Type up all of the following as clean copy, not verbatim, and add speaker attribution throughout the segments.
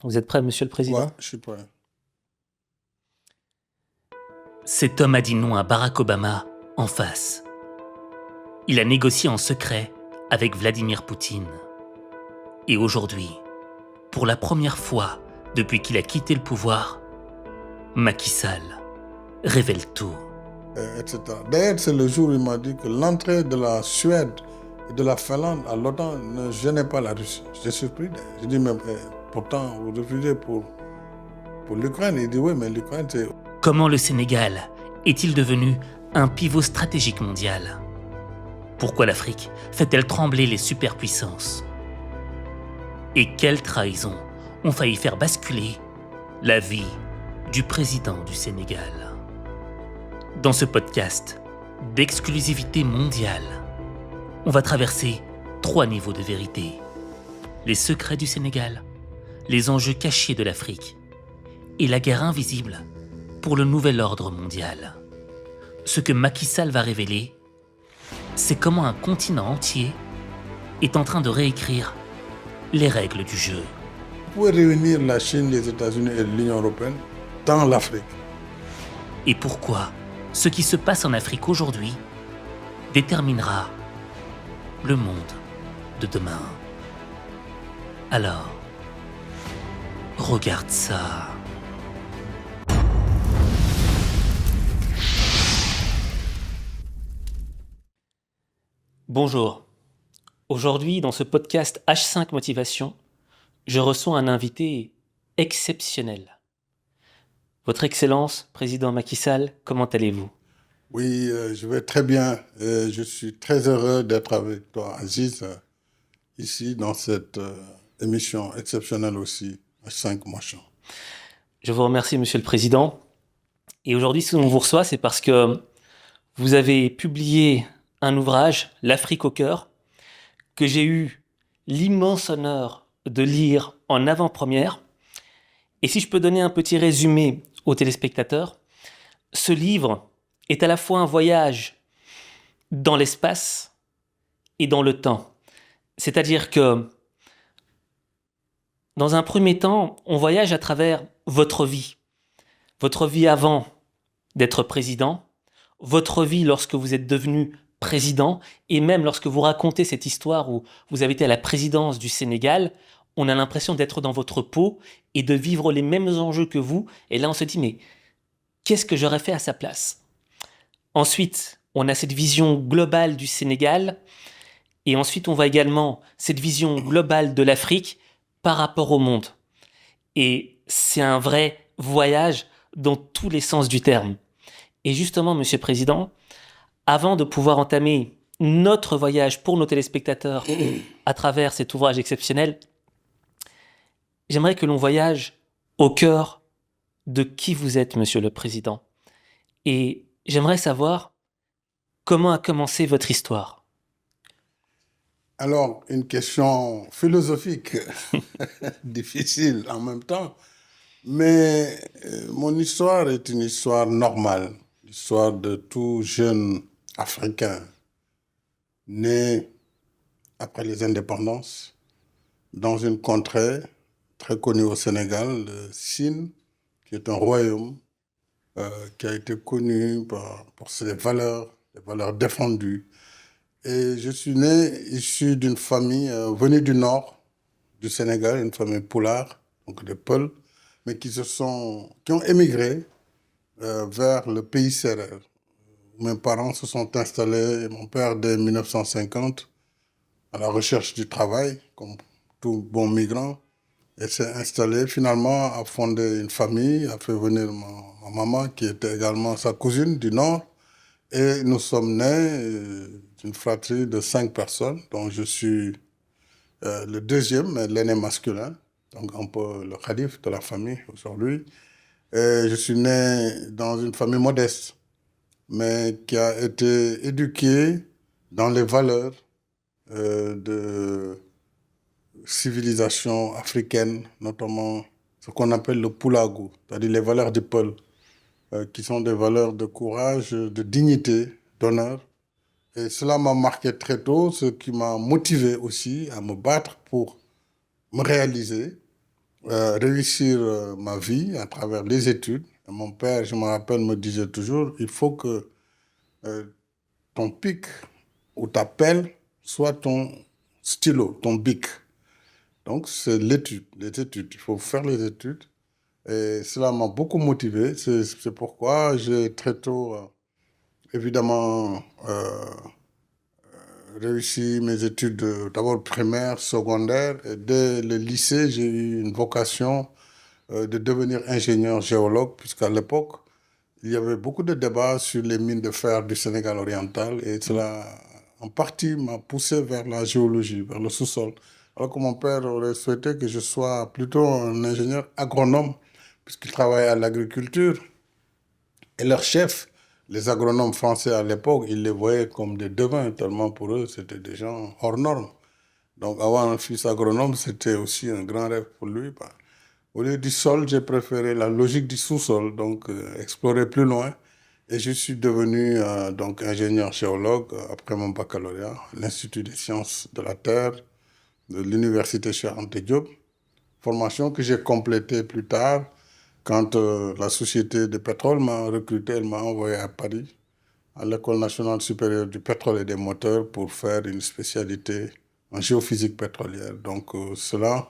Speaker 1: Vous êtes prêt, Monsieur le
Speaker 2: Ouais,
Speaker 1: Président?
Speaker 2: je suis prêt.
Speaker 3: Cet homme a dit non à Barack Obama en face. Il a négocié en secret avec Vladimir Poutine. Et aujourd'hui, pour la première fois depuis qu'il a quitté le pouvoir, Macky Sall révèle tout.
Speaker 2: Etc. D'ailleurs, c'est le jour où il m'a dit que l'entrée de la Suède et de la Finlande à l'OTAN ne gênait pas la Russie. J'étais surpris. J'ai dit, mais pourtant, vous refusez pour l'Ukraine. Il dit, oui, mais l'Ukraine, c'est...
Speaker 3: Comment le Sénégal est-il devenu un pivot stratégique mondial? Pourquoi l'Afrique fait-elle trembler les superpuissances? Et quelles trahisons ont failli faire basculer la vie du président du Sénégal? Dans ce podcast d'exclusivité mondiale, on va traverser 3 niveaux de vérité. Les secrets du Sénégal, les enjeux cachés de l'Afrique et la guerre invisible pour le nouvel ordre mondial. Ce que Macky Sall va révéler, c'est comment un continent entier est en train de réécrire les règles du jeu.
Speaker 2: Vous pouvez réunir la Chine, les États-Unis et l'Union européenne dans l'Afrique.
Speaker 3: Et pourquoi ce qui se passe en Afrique aujourd'hui déterminera le monde de demain. Alors, regarde ça.
Speaker 1: Bonjour. Aujourd'hui, dans ce podcast H5 Motivation, je reçois un invité exceptionnel. Votre Excellence, Président Macky Sall, comment allez-vous?
Speaker 2: Oui, je vais très bien. Je suis très heureux d'être avec toi, Aziz, ici dans cette émission exceptionnelle aussi, H5 Motion.
Speaker 1: Je vous remercie, Monsieur le Président. Et aujourd'hui, si on vous reçoit, c'est parce que vous avez publié un ouvrage, L'Afrique au cœur, que j'ai eu l'immense honneur de lire en avant-première. Et si je peux donner un petit résumé aux téléspectateurs, ce livre est à la fois un voyage dans l'espace et dans le temps. C'est-à-dire que, dans un premier temps, on voyage à travers votre vie avant d'être président, votre vie lorsque vous êtes devenu président, et même lorsque vous racontez cette histoire où vous avez été à la présidence du Sénégal, on a l'impression d'être dans votre peau et de vivre les mêmes enjeux que vous. Et là, on se dit, mais qu'est-ce que j'aurais fait à sa place? Ensuite, on a cette vision globale du Sénégal, et ensuite, on voit également cette vision globale de l'Afrique par rapport au monde. Et c'est un vrai voyage dans tous les sens du terme. Et justement, Monsieur le Président, avant de pouvoir entamer notre voyage pour nos téléspectateurs à travers cet ouvrage exceptionnel, j'aimerais que l'on voyage au cœur de qui vous êtes, Monsieur le Président. Et j'aimerais savoir comment a commencé votre histoire.
Speaker 2: Alors, une question philosophique, difficile en même temps, mais mon histoire est une histoire normale, l'histoire de tout jeune Africain né après les indépendances dans une contrée très connue au Sénégal, le Sine, qui est un royaume qui a été connu pour ses valeurs, les valeurs défendues. Et je suis né issu d'une famille venue du nord du Sénégal, une famille Pulaar, donc des Peuls, mais qui ont émigré vers le pays sérère. Mes parents se sont installés, mon père dès 1950, à la recherche du travail, comme tout bon migrant, et s'est installé finalement, a fondé une famille, a fait venir ma maman, qui était également sa cousine du nord, et nous sommes nés d'une fratrie de 5 personnes, dont je suis le deuxième, mais l'aîné masculin, donc un peu le calife de la famille aujourd'hui. Et je suis né dans une famille modeste, mais qui a été éduquée dans les valeurs de civilisation africaine, notamment ce qu'on appelle le Pulaagu, c'est-à-dire les valeurs du Peul, qui sont des valeurs de courage, de dignité, d'honneur. Et cela m'a marqué très tôt, ce qui m'a motivé aussi à me battre pour me réaliser réussir ma vie à travers les études. Et mon père, je me rappelle, me disait toujours, il faut que euh, ton pic ou ta pelle soit ton stylo, ton bic. Donc, c'est l'étude, les études. Il faut faire les études. Et cela m'a beaucoup motivé. C'est pourquoi j'ai très tôt, évidemment, réussi mes études d'abord primaires, secondaires. Et dès le lycée, j'ai eu une vocation de devenir ingénieur géologue, puisqu'à l'époque, il y avait beaucoup de débats sur les mines de fer du Sénégal oriental. Et cela, en partie, m'a poussé vers la géologie, vers le sous-sol. Alors que mon père aurait souhaité que je sois plutôt un ingénieur agronome, puisqu'il travaillait à l'agriculture. Et leur chef, les agronomes français à l'époque, ils les voyaient comme des devins, tellement pour eux, c'était des gens hors normes. Donc avoir un fils agronome, c'était aussi un grand rêve pour lui. Bah, au lieu du sol, j'ai préféré la logique du sous-sol, donc explorer plus loin. Et je suis devenu donc ingénieur géologue après mon baccalauréat à l'Institut des sciences de la Terre de l'Université Cheikh Anta Diop. Formation que j'ai complétée plus tard quand la société de pétrole m'a recruté, elle m'a envoyé à Paris, à l'École nationale supérieure du pétrole et des moteurs pour faire une spécialité en géophysique pétrolière. Donc cela,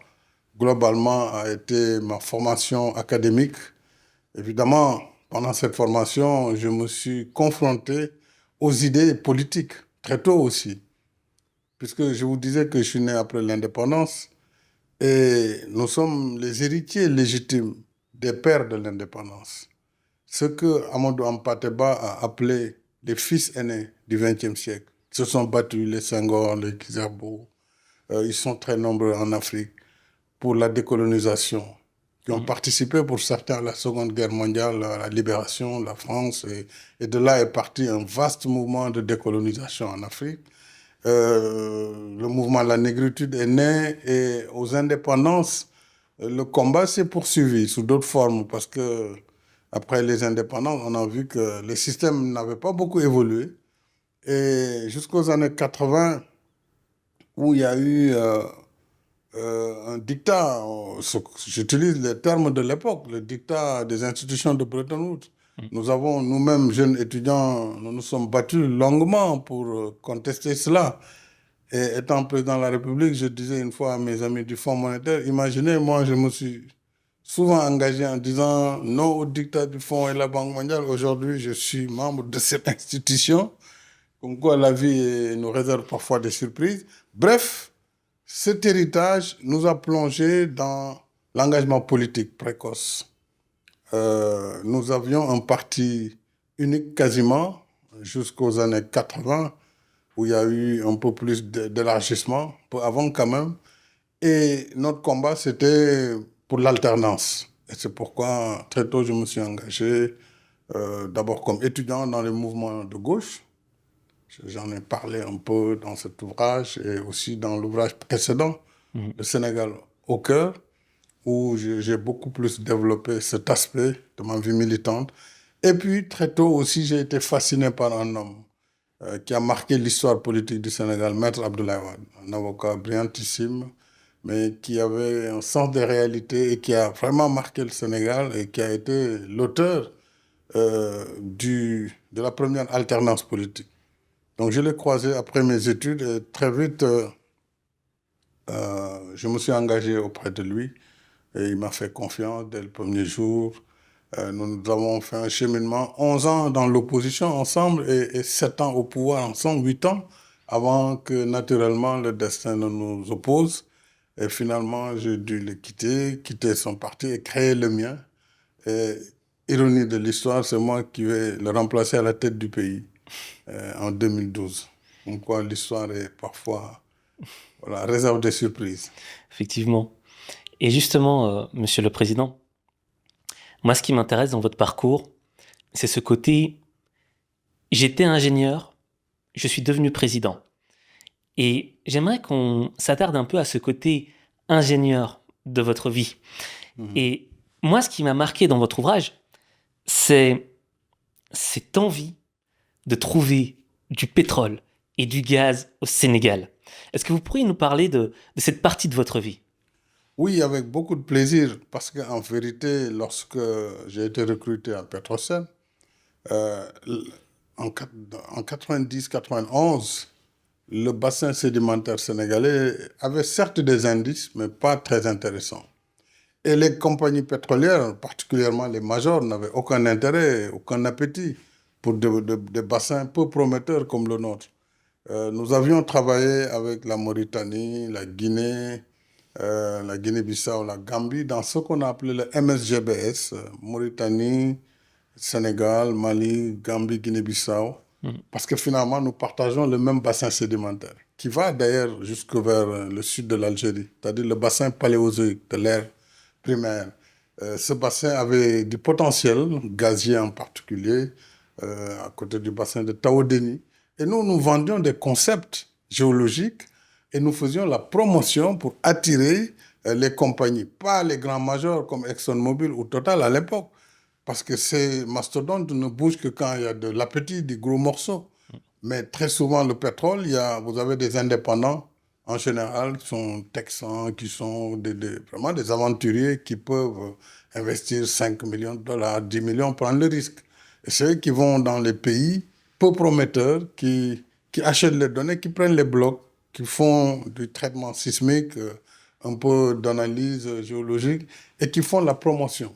Speaker 2: globalement, a été ma formation académique. Évidemment, pendant cette formation, je me suis confronté aux idées politiques, très tôt aussi, puisque je vous disais que je suis né après l'indépendance et nous sommes les héritiers légitimes des pères de l'indépendance. Ce que Amadou Hampâté-Bâ a appelé les fils aînés du XXe siècle. Ils se sont battus, les Senghor, les Kizerbo, ils sont très nombreux en Afrique pour la décolonisation, qui ont participé pour certains à la Seconde Guerre mondiale, à la libération de la France. Et de là est parti un vaste mouvement de décolonisation en Afrique. Le mouvement de la négritude est né et aux indépendances, le combat s'est poursuivi sous d'autres formes parce que après les indépendances, on a vu que le système n'avait pas beaucoup évolué. Et jusqu'aux années 80, où il y a eu un dictat, j'utilise les termes de l'époque, le dictat des institutions de Bretton Woods. Nous avons, nous-mêmes, jeunes étudiants, nous nous sommes battus longuement pour contester cela. Et étant président de la République, je disais une fois à mes amis du Fonds monétaire, imaginez, moi, je me suis souvent engagé en disant non au dictat du Fonds et la Banque mondiale. Aujourd'hui, je suis membre de cette institution, comme quoi la vie nous réserve parfois des surprises. Bref, cet héritage nous a plongé dans l'engagement politique précoce. Nous avions un parti unique quasiment jusqu'aux années 80, où il y a eu un peu plus d'élargissement, peu avant quand même. Et notre combat, c'était pour l'alternance. Et c'est pourquoi, très tôt, je me suis engagé, d'abord comme étudiant dans les mouvements de gauche. J'en ai parlé un peu dans cet ouvrage et aussi dans l'ouvrage précédent, Le Sénégal au cœur, où j'ai beaucoup plus développé cet aspect de ma vie militante. Et puis, très tôt aussi, j'ai été fasciné par un homme qui a marqué l'histoire politique du Sénégal, Maître Abdoulaye Wade, un avocat brillantissime, mais qui avait un sens des réalités et qui a vraiment marqué le Sénégal et qui a été l'auteur de la première alternance politique. Donc je l'ai croisé après mes études et très vite, je me suis engagé auprès de lui et il m'a fait confiance dès le premier jour. Nous avons fait un cheminement, 11 ans dans l'opposition ensemble et 7 ans au pouvoir ensemble, 8 ans, avant que naturellement le destin ne nous oppose. Et finalement, j'ai dû le quitter son parti et créer le mien. Et ironie de l'histoire, c'est moi qui vais le remplacer à la tête du pays en 2012. Donc quoi, l'histoire est parfois réserve des surprises.
Speaker 1: Effectivement. Et justement, Monsieur le Président, moi, ce qui m'intéresse dans votre parcours, c'est ce côté, j'étais ingénieur, je suis devenu président. Et j'aimerais qu'on s'attarde un peu à ce côté ingénieur de votre vie. Et moi, ce qui m'a marqué dans votre ouvrage, c'est cette envie de trouver du pétrole et du gaz au Sénégal. Est-ce que vous pourriez nous parler de cette partie de votre vie ?
Speaker 2: Oui, avec beaucoup de plaisir, parce qu'en vérité, lorsque j'ai été recruté à Petrosen, euh, en, quat- en 90-91, le bassin sédimentaire sénégalais avait certes des indices, mais pas très intéressants. Et les compagnies pétrolières, particulièrement les majors, n'avaient aucun intérêt, aucun appétit pour des bassins peu prometteurs comme le nôtre. Nous avions travaillé avec la Mauritanie, la Guinée-Bissau, la Gambie, dans ce qu'on a appelé le MSGBS, Mauritanie, Sénégal, Mali, Gambie, Guinée-Bissau,
Speaker 1: Mhm.
Speaker 2: parce que finalement, nous partageons le même bassin sédimentaire, qui va d'ailleurs jusque vers le sud de l'Algérie, c'est-à-dire le bassin paléozoïque de l'ère primaire. Ce bassin avait du potentiel, gazier en particulier, à côté du bassin de Taodéni. Et nous vendions des concepts géologiques et nous faisions la promotion pour attirer les compagnies, pas les grands majors comme ExxonMobil ou Total à l'époque, parce que ces mastodontes ne bougent que quand il y a de l'appétit, des gros morceaux. Mais très souvent, le pétrole, vous avez des indépendants, en général, qui sont texans, qui sont vraiment des aventuriers qui peuvent investir 5 millions de dollars, 10 millions, prendre le risque. Et c'est eux qui vont dans les pays peu prometteurs, qui achètent les données, qui prennent les blocs, qui font du traitement sismique, un peu d'analyse géologique, et qui font la promotion.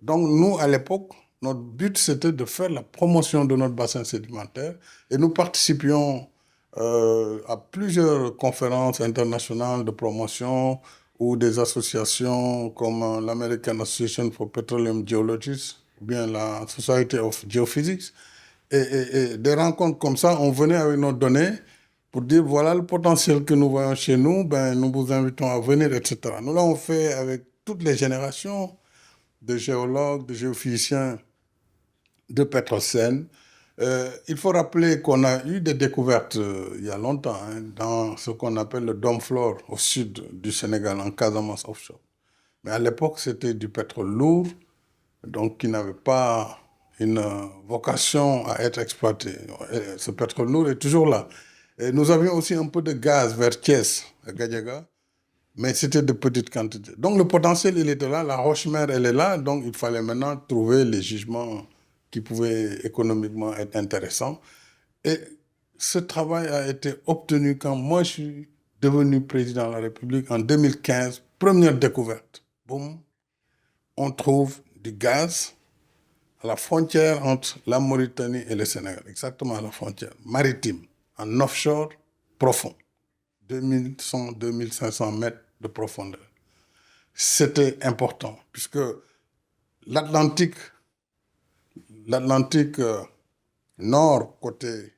Speaker 2: Donc, nous, à l'époque, notre but, c'était de faire la promotion de notre bassin sédimentaire et nous participions à plusieurs conférences internationales de promotion ou des associations comme l'American Association for Petroleum Geologists ou bien la Society of Geophysics. Et des rencontres comme ça, on venait avec nos données pour dire voilà le potentiel que nous voyons chez nous, ben, nous vous invitons à venir, etc. Nous l'avons fait avec toutes les générations de géologues, de géophysiciens de Petrosen. Il faut rappeler qu'on a eu des découvertes il y a longtemps dans ce qu'on appelle le Dome Flore au sud du Sénégal, en Casamance offshore. Mais à l'époque, c'était du pétrole lourd, donc qui n'avait pas une vocation à être exploité. Et ce pétrole lourd est toujours là. Et nous avions aussi un peu de gaz vers Thiès, à Gadiaga, mais c'était de petites quantités. Donc le potentiel, il était là, la roche-mère, elle est là, donc il fallait maintenant trouver les gisements qui pouvaient économiquement être intéressants. Et ce travail a été obtenu quand moi je suis devenu président de la République en 2015, première découverte. Boum, on trouve du gaz à la frontière entre la Mauritanie et le Sénégal, exactement à la frontière maritime, en offshore profond. 2100-2500 mètres de profondeur. C'était important, puisque l'Atlantique, l'Atlantique nord, côté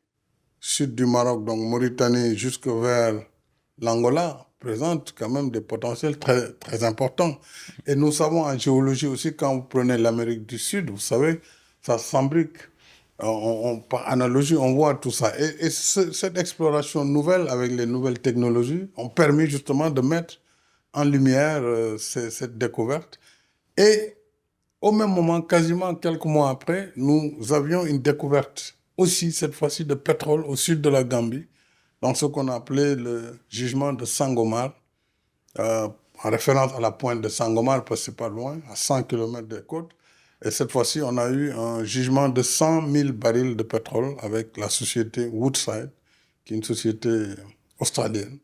Speaker 2: sud du Maroc, donc Mauritanie, jusque vers l'Angola, présente quand même des potentiels très, très importants. Et nous savons en géologie aussi, quand vous prenez l'Amérique du Sud, vous savez, ça s'embrique. Par analogie, on voit tout ça. Et cette exploration nouvelle avec les nouvelles technologies ont permis justement de mettre en lumière cette découverte. Et au même moment, quasiment quelques mois après, nous avions une découverte aussi, cette fois-ci, de pétrole au sud de la Gambie, dans ce qu'on appelait le gisement de Sangomar, en référence à la pointe de Sangomar, parce que c'est pas loin, à 100 km des côtes. Et cette fois-ci, on a eu un jugement de 100 000 barils de pétrole avec la société Woodside, qui est une société australienne.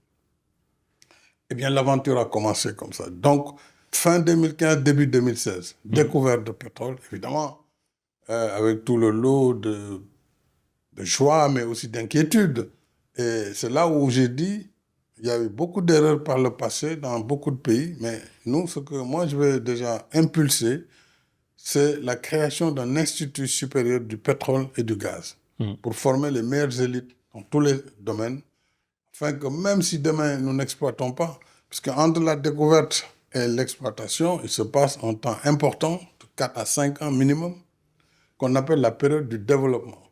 Speaker 2: Eh bien, l'aventure a commencé comme ça. Donc, fin 2015, début 2016, découverte de pétrole, évidemment, avec tout le lot de joie, mais aussi d'inquiétude. Et c'est là où j'ai dit, il y a eu beaucoup d'erreurs par le passé dans beaucoup de pays, mais nous, ce que moi je vais déjà impulser, c'est la création d'un institut supérieur du pétrole et du gaz pour former les meilleures élites dans tous les domaines, afin que même si demain nous n'exploitons pas, parce qu'entre la découverte et l'exploitation, il se passe un temps important, de 4 à 5 ans minimum, qu'on appelle la période du développement,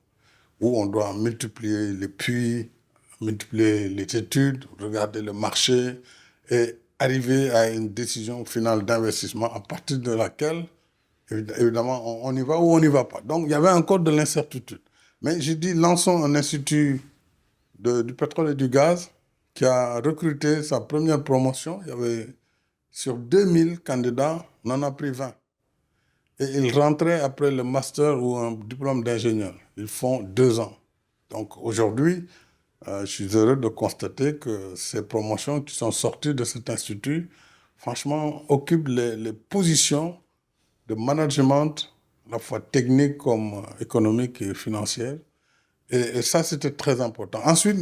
Speaker 2: où on doit multiplier les puits, multiplier les études, regarder le marché et arriver à une décision finale d'investissement à partir de laquelle, évidemment, on y va ou on n'y va pas. Donc, il y avait encore de l'incertitude. Mais j'ai dit, lançons un institut du pétrole et du gaz qui a recruté sa première promotion. Il y avait Sur 2000 candidats, on en a pris 20. Et ils rentraient après le master ou un diplôme d'ingénieur. Ils font 2 ans. Donc aujourd'hui, je suis heureux de constater que ces promotions qui sont sorties de cet institut, franchement, occupent les positions de management, à la fois technique comme économique et financière. Et ça, c'était très important. Ensuite,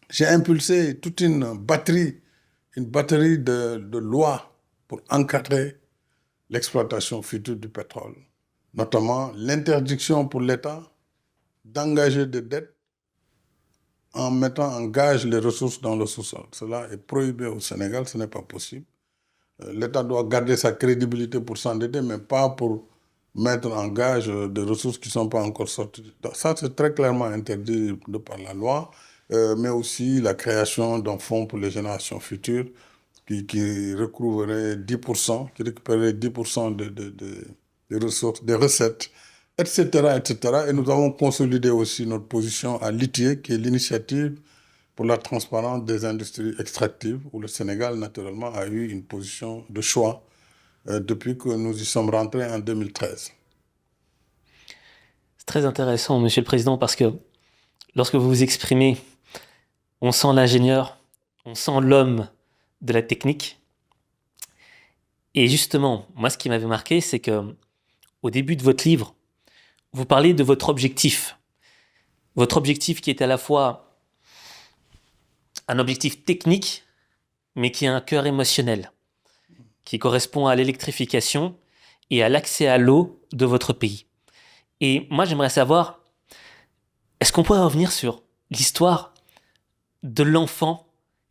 Speaker 2: j'ai impulsé toute une batterie de lois pour encadrer l'exploitation future du pétrole, notamment l'interdiction pour l'État d'engager des dettes en mettant en gage les ressources dans le sous-sol. Cela est prohibé au Sénégal, ce n'est pas possible. L'État doit garder sa crédibilité pour s'endetter, mais pas pour mettre en gage des ressources qui ne sont pas encore sorties. Donc ça, c'est très clairement interdit de par la loi, mais aussi la création d'un fonds pour les générations futures qui recouvrerait 10%, qui récupérerait 10% des ressources, des recettes, etc., etc. Et nous avons consolidé aussi notre position à l'ITIE, qui est l'initiative pour la transparence des industries extractives, où le Sénégal, naturellement, a eu une position de choix depuis que nous y sommes rentrés en 2013.
Speaker 1: C'est très intéressant, Monsieur le Président, parce que lorsque vous vous exprimez, on sent l'ingénieur, on sent l'homme de la technique. Et justement, moi, ce qui m'avait marqué, c'est que au début de votre livre, vous parlez de votre objectif. Votre objectif qui est à la fois un objectif technique, mais qui a un cœur émotionnel, qui correspond à l'électrification et à l'accès à l'eau de votre pays. Et moi, j'aimerais savoir, est-ce qu'on pourrait revenir sur l'histoire de l'enfant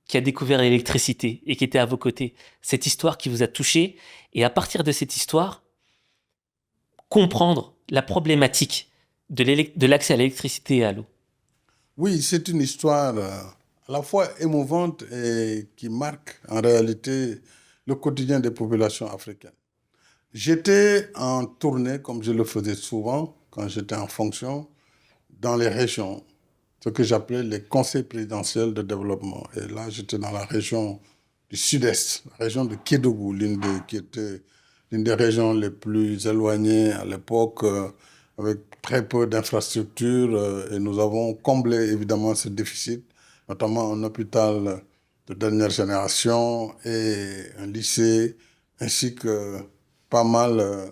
Speaker 1: qui a découvert l'électricité et qui était à vos côtés, cette histoire qui vous a touché, et à partir de cette histoire, comprendre la problématique de l'accès à l'électricité et à l'eau.
Speaker 2: Oui, c'est une histoire à la fois émouvante et qui marque en réalité le quotidien des populations africaines. J'étais en tournée, comme je le faisais souvent quand j'étais en fonction, dans les régions, ce que j'appelais les conseils présidentiels de développement. Et là, j'étais dans la région du sud-est, la région de Kédougou, qui était l'une des régions les plus éloignées à l'époque, avec très peu d'infrastructures. Et nous avons comblé évidemment ce déficit, notamment un hôpital de dernière génération et un lycée, ainsi que pas mal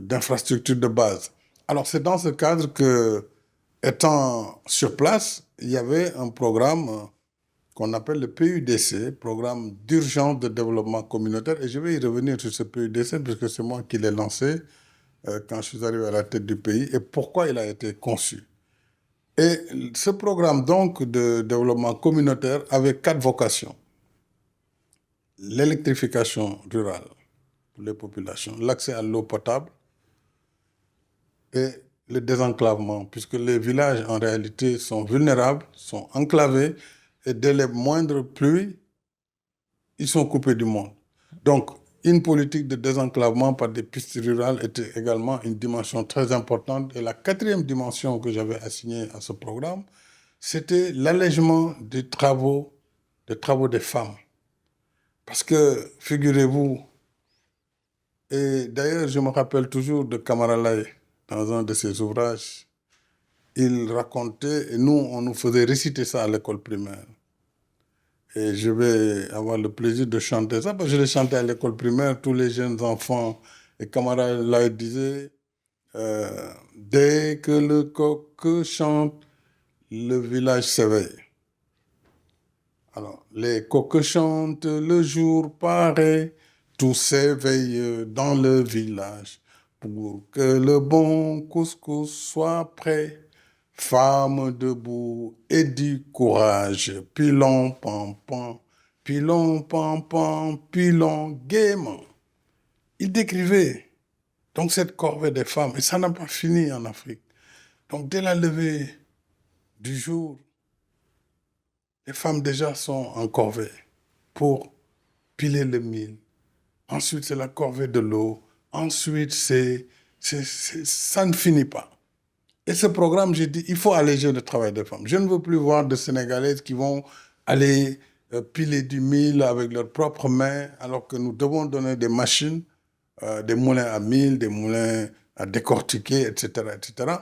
Speaker 2: d'infrastructures de base. Alors c'est dans ce cadre que, étant sur place, il y avait un programme qu'on appelle le PUDC, Programme d'urgence de développement communautaire. Et je vais y revenir sur ce PUDC, puisque c'est moi qui l'ai lancé quand je suis arrivé à la tête du pays, et pourquoi il a été conçu. Et ce programme donc de développement communautaire avait 4 vocations. L'électrification rurale pour les populations, l'accès à l'eau potable et le désenclavement, puisque les villages en réalité sont vulnérables, sont enclavés, et dès les moindres pluies, ils sont coupés du monde. Donc, une politique de désenclavement par des pistes rurales était également une dimension très importante. Et la 4e dimension que j'avais assignée à ce programme, c'était l'allègement des travaux des femmes. Parce que, figurez-vous, et d'ailleurs, je me rappelle toujours de Camara Laye, dans un de ses ouvrages, il racontait, et nous, on nous faisait réciter ça à l'école primaire. Et je vais avoir le plaisir de chanter ça, parce que je l'ai chanté à l'école primaire, tous les jeunes enfants. Et Camara Laye disait, dès que le coq chante, le village s'éveille. Alors, les coqs chantent le jour paraît, tout s'éveille dans le village pour que le bon couscous soit prêt. Femme debout et du courage, pilon pam pam, pilon pam pam, pilon gaiement. Il décrivait donc cette corvée des femmes, et ça n'a pas fini en Afrique. Donc dès la levée du jour, les femmes déjà sont en corvée pour piler le mil. Ensuite, c'est la corvée de l'eau. Ensuite, ça ne finit pas. Et ce programme, j'ai dit, il faut alléger le travail des femmes. Je ne veux plus voir de Sénégalaises qui vont aller piler du mil avec leurs propres mains, alors que nous devons donner des machines, des moulins à mil, des moulins à décortiquer, etc., etc.,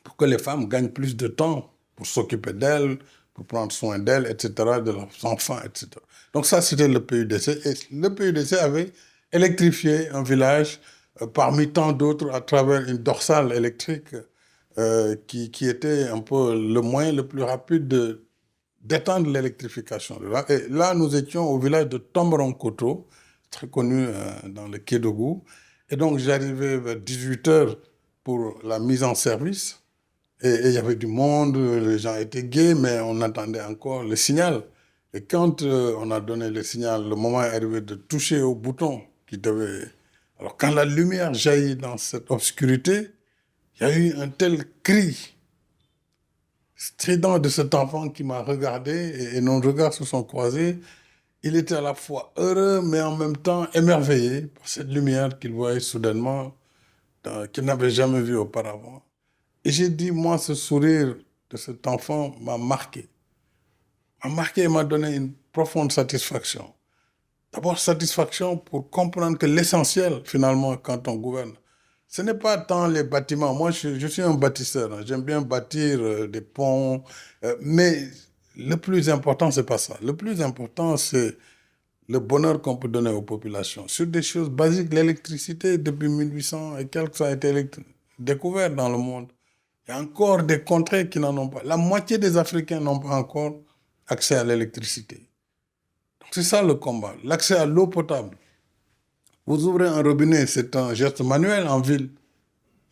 Speaker 2: pour que les femmes gagnent plus de temps pour s'occuper d'elles, pour prendre soin d'elles, etc., de leurs enfants, etc. Donc ça, c'était le PUDC. Et le PUDC avait électrifié un village parmi tant d'autres à travers une dorsale électrique qui était un peu le moyen le plus rapide d'étendre l'électrification. Et là, nous étions au village de Tomboronkoto, très connu dans le Kédougou. Et donc, j'arrivais vers 18h pour la mise en service. Et il y avait du monde, les gens étaient gais, mais on attendait encore le signal. Et quand on a donné le signal, le moment est arrivé de toucher au bouton qui devait... Alors, quand la lumière jaillit dans cette obscurité, il y a eu un tel cri strident de cet enfant qui m'a regardé et nos regards se sont croisés. Il était à la fois heureux, mais en même temps émerveillé par cette lumière qu'il voyait soudainement, qu'il n'avait jamais vue auparavant. Et j'ai dit, moi, ce sourire de cet enfant m'a marqué. M'a marqué et m'a donné une profonde satisfaction. D'abord, satisfaction pour comprendre que l'essentiel, finalement, quand on gouverne, ce n'est pas tant les bâtiments. Moi, je suis un bâtisseur. Hein. J'aime bien bâtir des ponts. Mais le plus important, c'est pas ça. Le plus important, c'est le bonheur qu'on peut donner aux populations. Sur des choses basiques, l'électricité, depuis 1800 et quelques, ça a été découvert dans le monde. Il y a encore des contrées qui n'en ont pas. La moitié des Africains n'ont pas encore accès à l'électricité. Donc c'est ça le combat. L'accès à l'eau potable. Vous ouvrez un robinet, c'est un geste manuel en ville.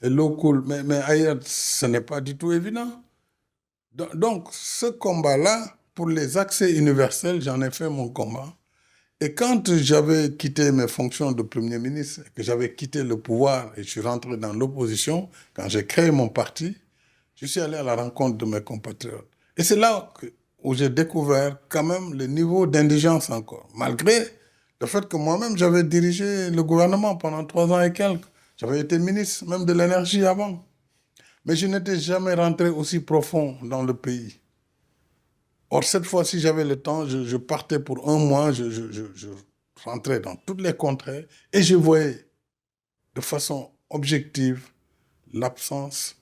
Speaker 2: Et l'eau coule. Mais ailleurs, ce n'est pas du tout évident. Donc, ce combat-là, pour les accès universels, j'en ai fait mon combat. Et quand j'avais quitté mes fonctions de Premier ministre, que j'avais quitté le pouvoir et je suis rentré dans l'opposition, quand j'ai créé mon parti, je suis allé à la rencontre de mes compatriotes. Et c'est là où j'ai découvert quand même le niveau d'indigence encore, malgré le fait que moi-même, j'avais dirigé le gouvernement pendant 3 ans et quelques. J'avais été ministre même de l'énergie avant. Mais je n'étais jamais rentré aussi profond dans le pays. Or, cette fois-ci, j'avais le temps, je partais pour 1 mois, je rentrais dans toutes les contrées et je voyais de façon objective l'absence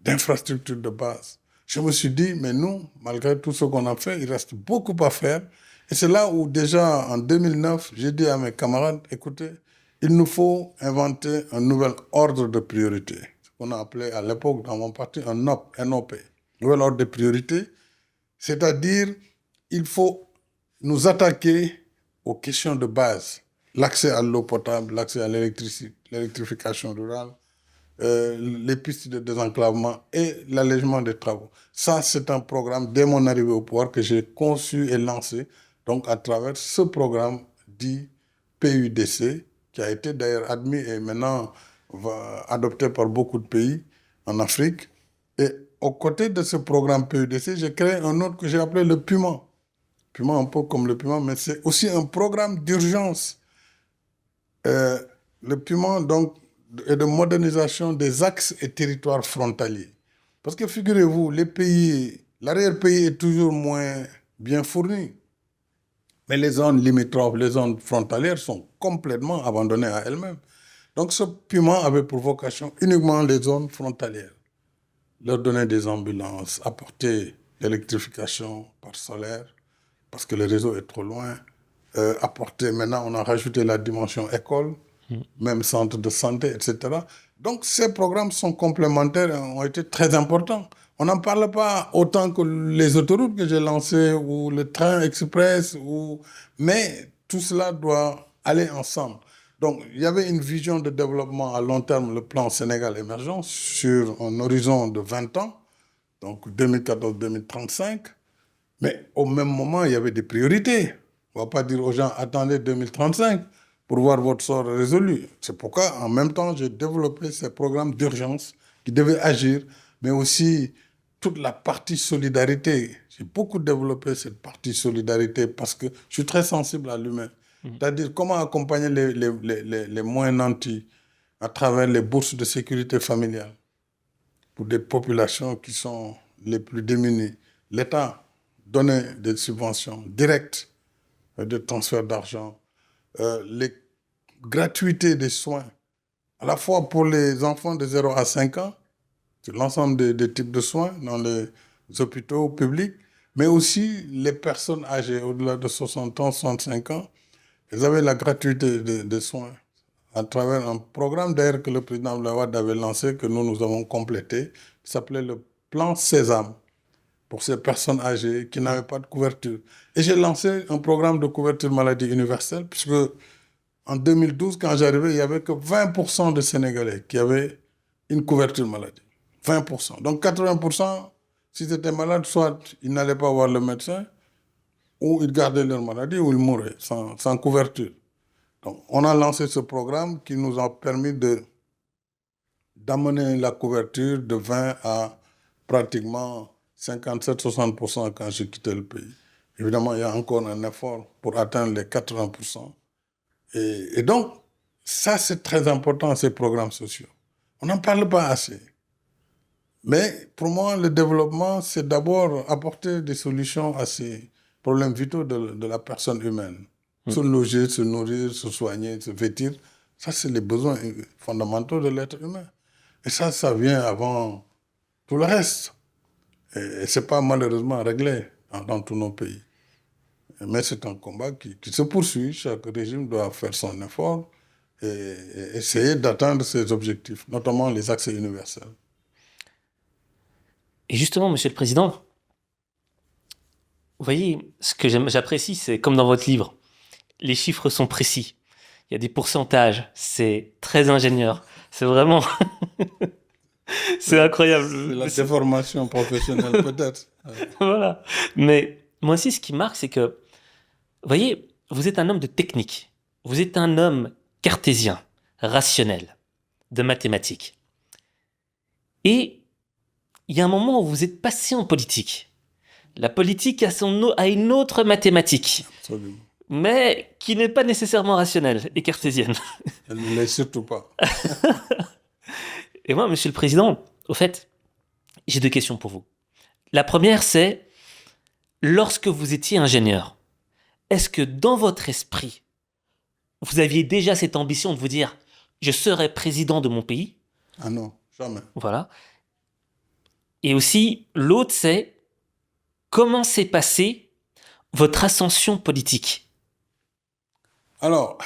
Speaker 2: d'infrastructures de base. Je me suis dit, mais nous, malgré tout ce qu'on a fait, il reste beaucoup à faire. Et c'est là où déjà, en 2009, j'ai dit à mes camarades, écoutez, il nous faut inventer un nouvel ordre de priorité. Ce qu'on a appelé à l'époque dans mon parti un NOP, nouvel ordre de priorité. C'est-à-dire, il faut nous attaquer aux questions de base. L'accès à l'eau potable, l'accès à l'électrification rurale, les pistes de désenclavement et l'allègement des travaux. Ça, c'est un programme, dès mon arrivée au pouvoir, que j'ai conçu et lancé, donc à travers ce programme dit PUDC, qui a été d'ailleurs admis et maintenant adopté par beaucoup de pays en Afrique. Et aux côtés de ce programme PUDC, j'ai créé un autre que j'ai appelé le PUMA. PUMA, un peu comme le PUMA, mais c'est aussi un programme d'urgence. Le PUMA, donc, et de modernisation des axes et territoires frontaliers. Parce que figurez-vous, l'arrière-pays est toujours moins bien fourni. Mais les zones limitrophes, les zones frontalières sont complètement abandonnées à elles-mêmes. Donc ce PUMA avait pour vocation uniquement les zones frontalières. Leur donner des ambulances, apporter l'électrification par solaire, parce que le réseau est trop loin. Maintenant on a rajouté la dimension école, même centre de santé, etc. Donc ces programmes sont complémentaires et ont été très importants. On n'en parle pas autant que les autoroutes que j'ai lancées ou le train express, mais tout cela doit aller ensemble. Donc il y avait une vision de développement à long terme, le plan Sénégal émergent, sur un horizon de 20 ans, donc 2014-2035. Mais au même moment, il y avait des priorités. On ne va pas dire aux gens, attendez 2035 pour voir votre sort résolu. C'est pourquoi, en même temps, j'ai développé ces programmes d'urgence qui devaient agir, mais aussi toute la partie solidarité. J'ai beaucoup développé cette partie solidarité parce que je suis très sensible à l'humain. C'est-à-dire comment accompagner les moins nantis à travers les bourses de sécurité familiale pour des populations qui sont les plus démunies. L'État donner des subventions directes, des transferts d'argent, les gratuités des soins, à la fois pour les enfants de 0 à 5 ans, sur l'ensemble des types de soins dans les hôpitaux publics, mais aussi les personnes âgées au-delà de 60 ans, 65 ans. Ils avaient la gratuité des soins à travers un programme d'ailleurs que le président Abdoulaye Wade avait lancé, que nous avons complété, qui s'appelait le plan Sésame, pour ces personnes âgées qui n'avaient pas de couverture. Et j'ai lancé un programme de couverture maladie universelle, puisque en 2012, quand j'arrivais, il n'y avait que 20% de Sénégalais qui avaient une couverture maladie. 20%. Donc 80%, s'ils étaient malades, soit ils n'allaient pas voir le médecin, ou ils gardaient leur maladie, ou ils mouraient sans couverture. Donc on a lancé ce programme qui nous a permis d'amener la couverture de 20 à pratiquement 57-60% quand j'ai quitté le pays. Évidemment, il y a encore un effort pour atteindre les 80%. Et donc, ça, c'est très important, ces programmes sociaux. On n'en parle pas assez. Mais pour moi, le développement, c'est d'abord apporter des solutions à ces problèmes vitaux de la personne humaine. Se loger, se nourrir, se soigner, se vêtir, ça, c'est les besoins fondamentaux de l'être humain. Et ça vient avant tout le reste. Et ce n'est pas malheureusement réglé dans tous nos pays. Mais c'est un combat qui se poursuit. Chaque régime doit faire son effort et essayer d'atteindre ses objectifs, notamment les accès universels.
Speaker 1: Et justement, Monsieur le Président, vous voyez, ce que j'apprécie, c'est comme dans votre livre, les chiffres sont précis. Il y a des pourcentages, c'est très ingénieur. C'est vraiment... c'est incroyable.
Speaker 2: C'est la déformation professionnelle peut-être.
Speaker 1: Voilà. Mais moi aussi, ce qui marque, c'est que, vous voyez, vous êtes un homme de technique. Vous êtes un homme cartésien, rationnel, de mathématiques. Et il y a un moment où vous êtes passé en politique. La politique a une autre mathématique.
Speaker 2: Absolument.
Speaker 1: Mais qui n'est pas nécessairement rationnelle et cartésienne.
Speaker 2: Elle ne l'est surtout pas.
Speaker 1: Et moi, Monsieur le Président, au fait, j'ai 2 questions pour vous. La première, c'est, lorsque vous étiez ingénieur, est-ce que dans votre esprit, vous aviez déjà cette ambition de vous dire « je serai président de mon pays »
Speaker 2: Ah non, jamais.
Speaker 1: Voilà. Et aussi, l'autre, c'est comment s'est passée votre ascension politique?
Speaker 2: Alors,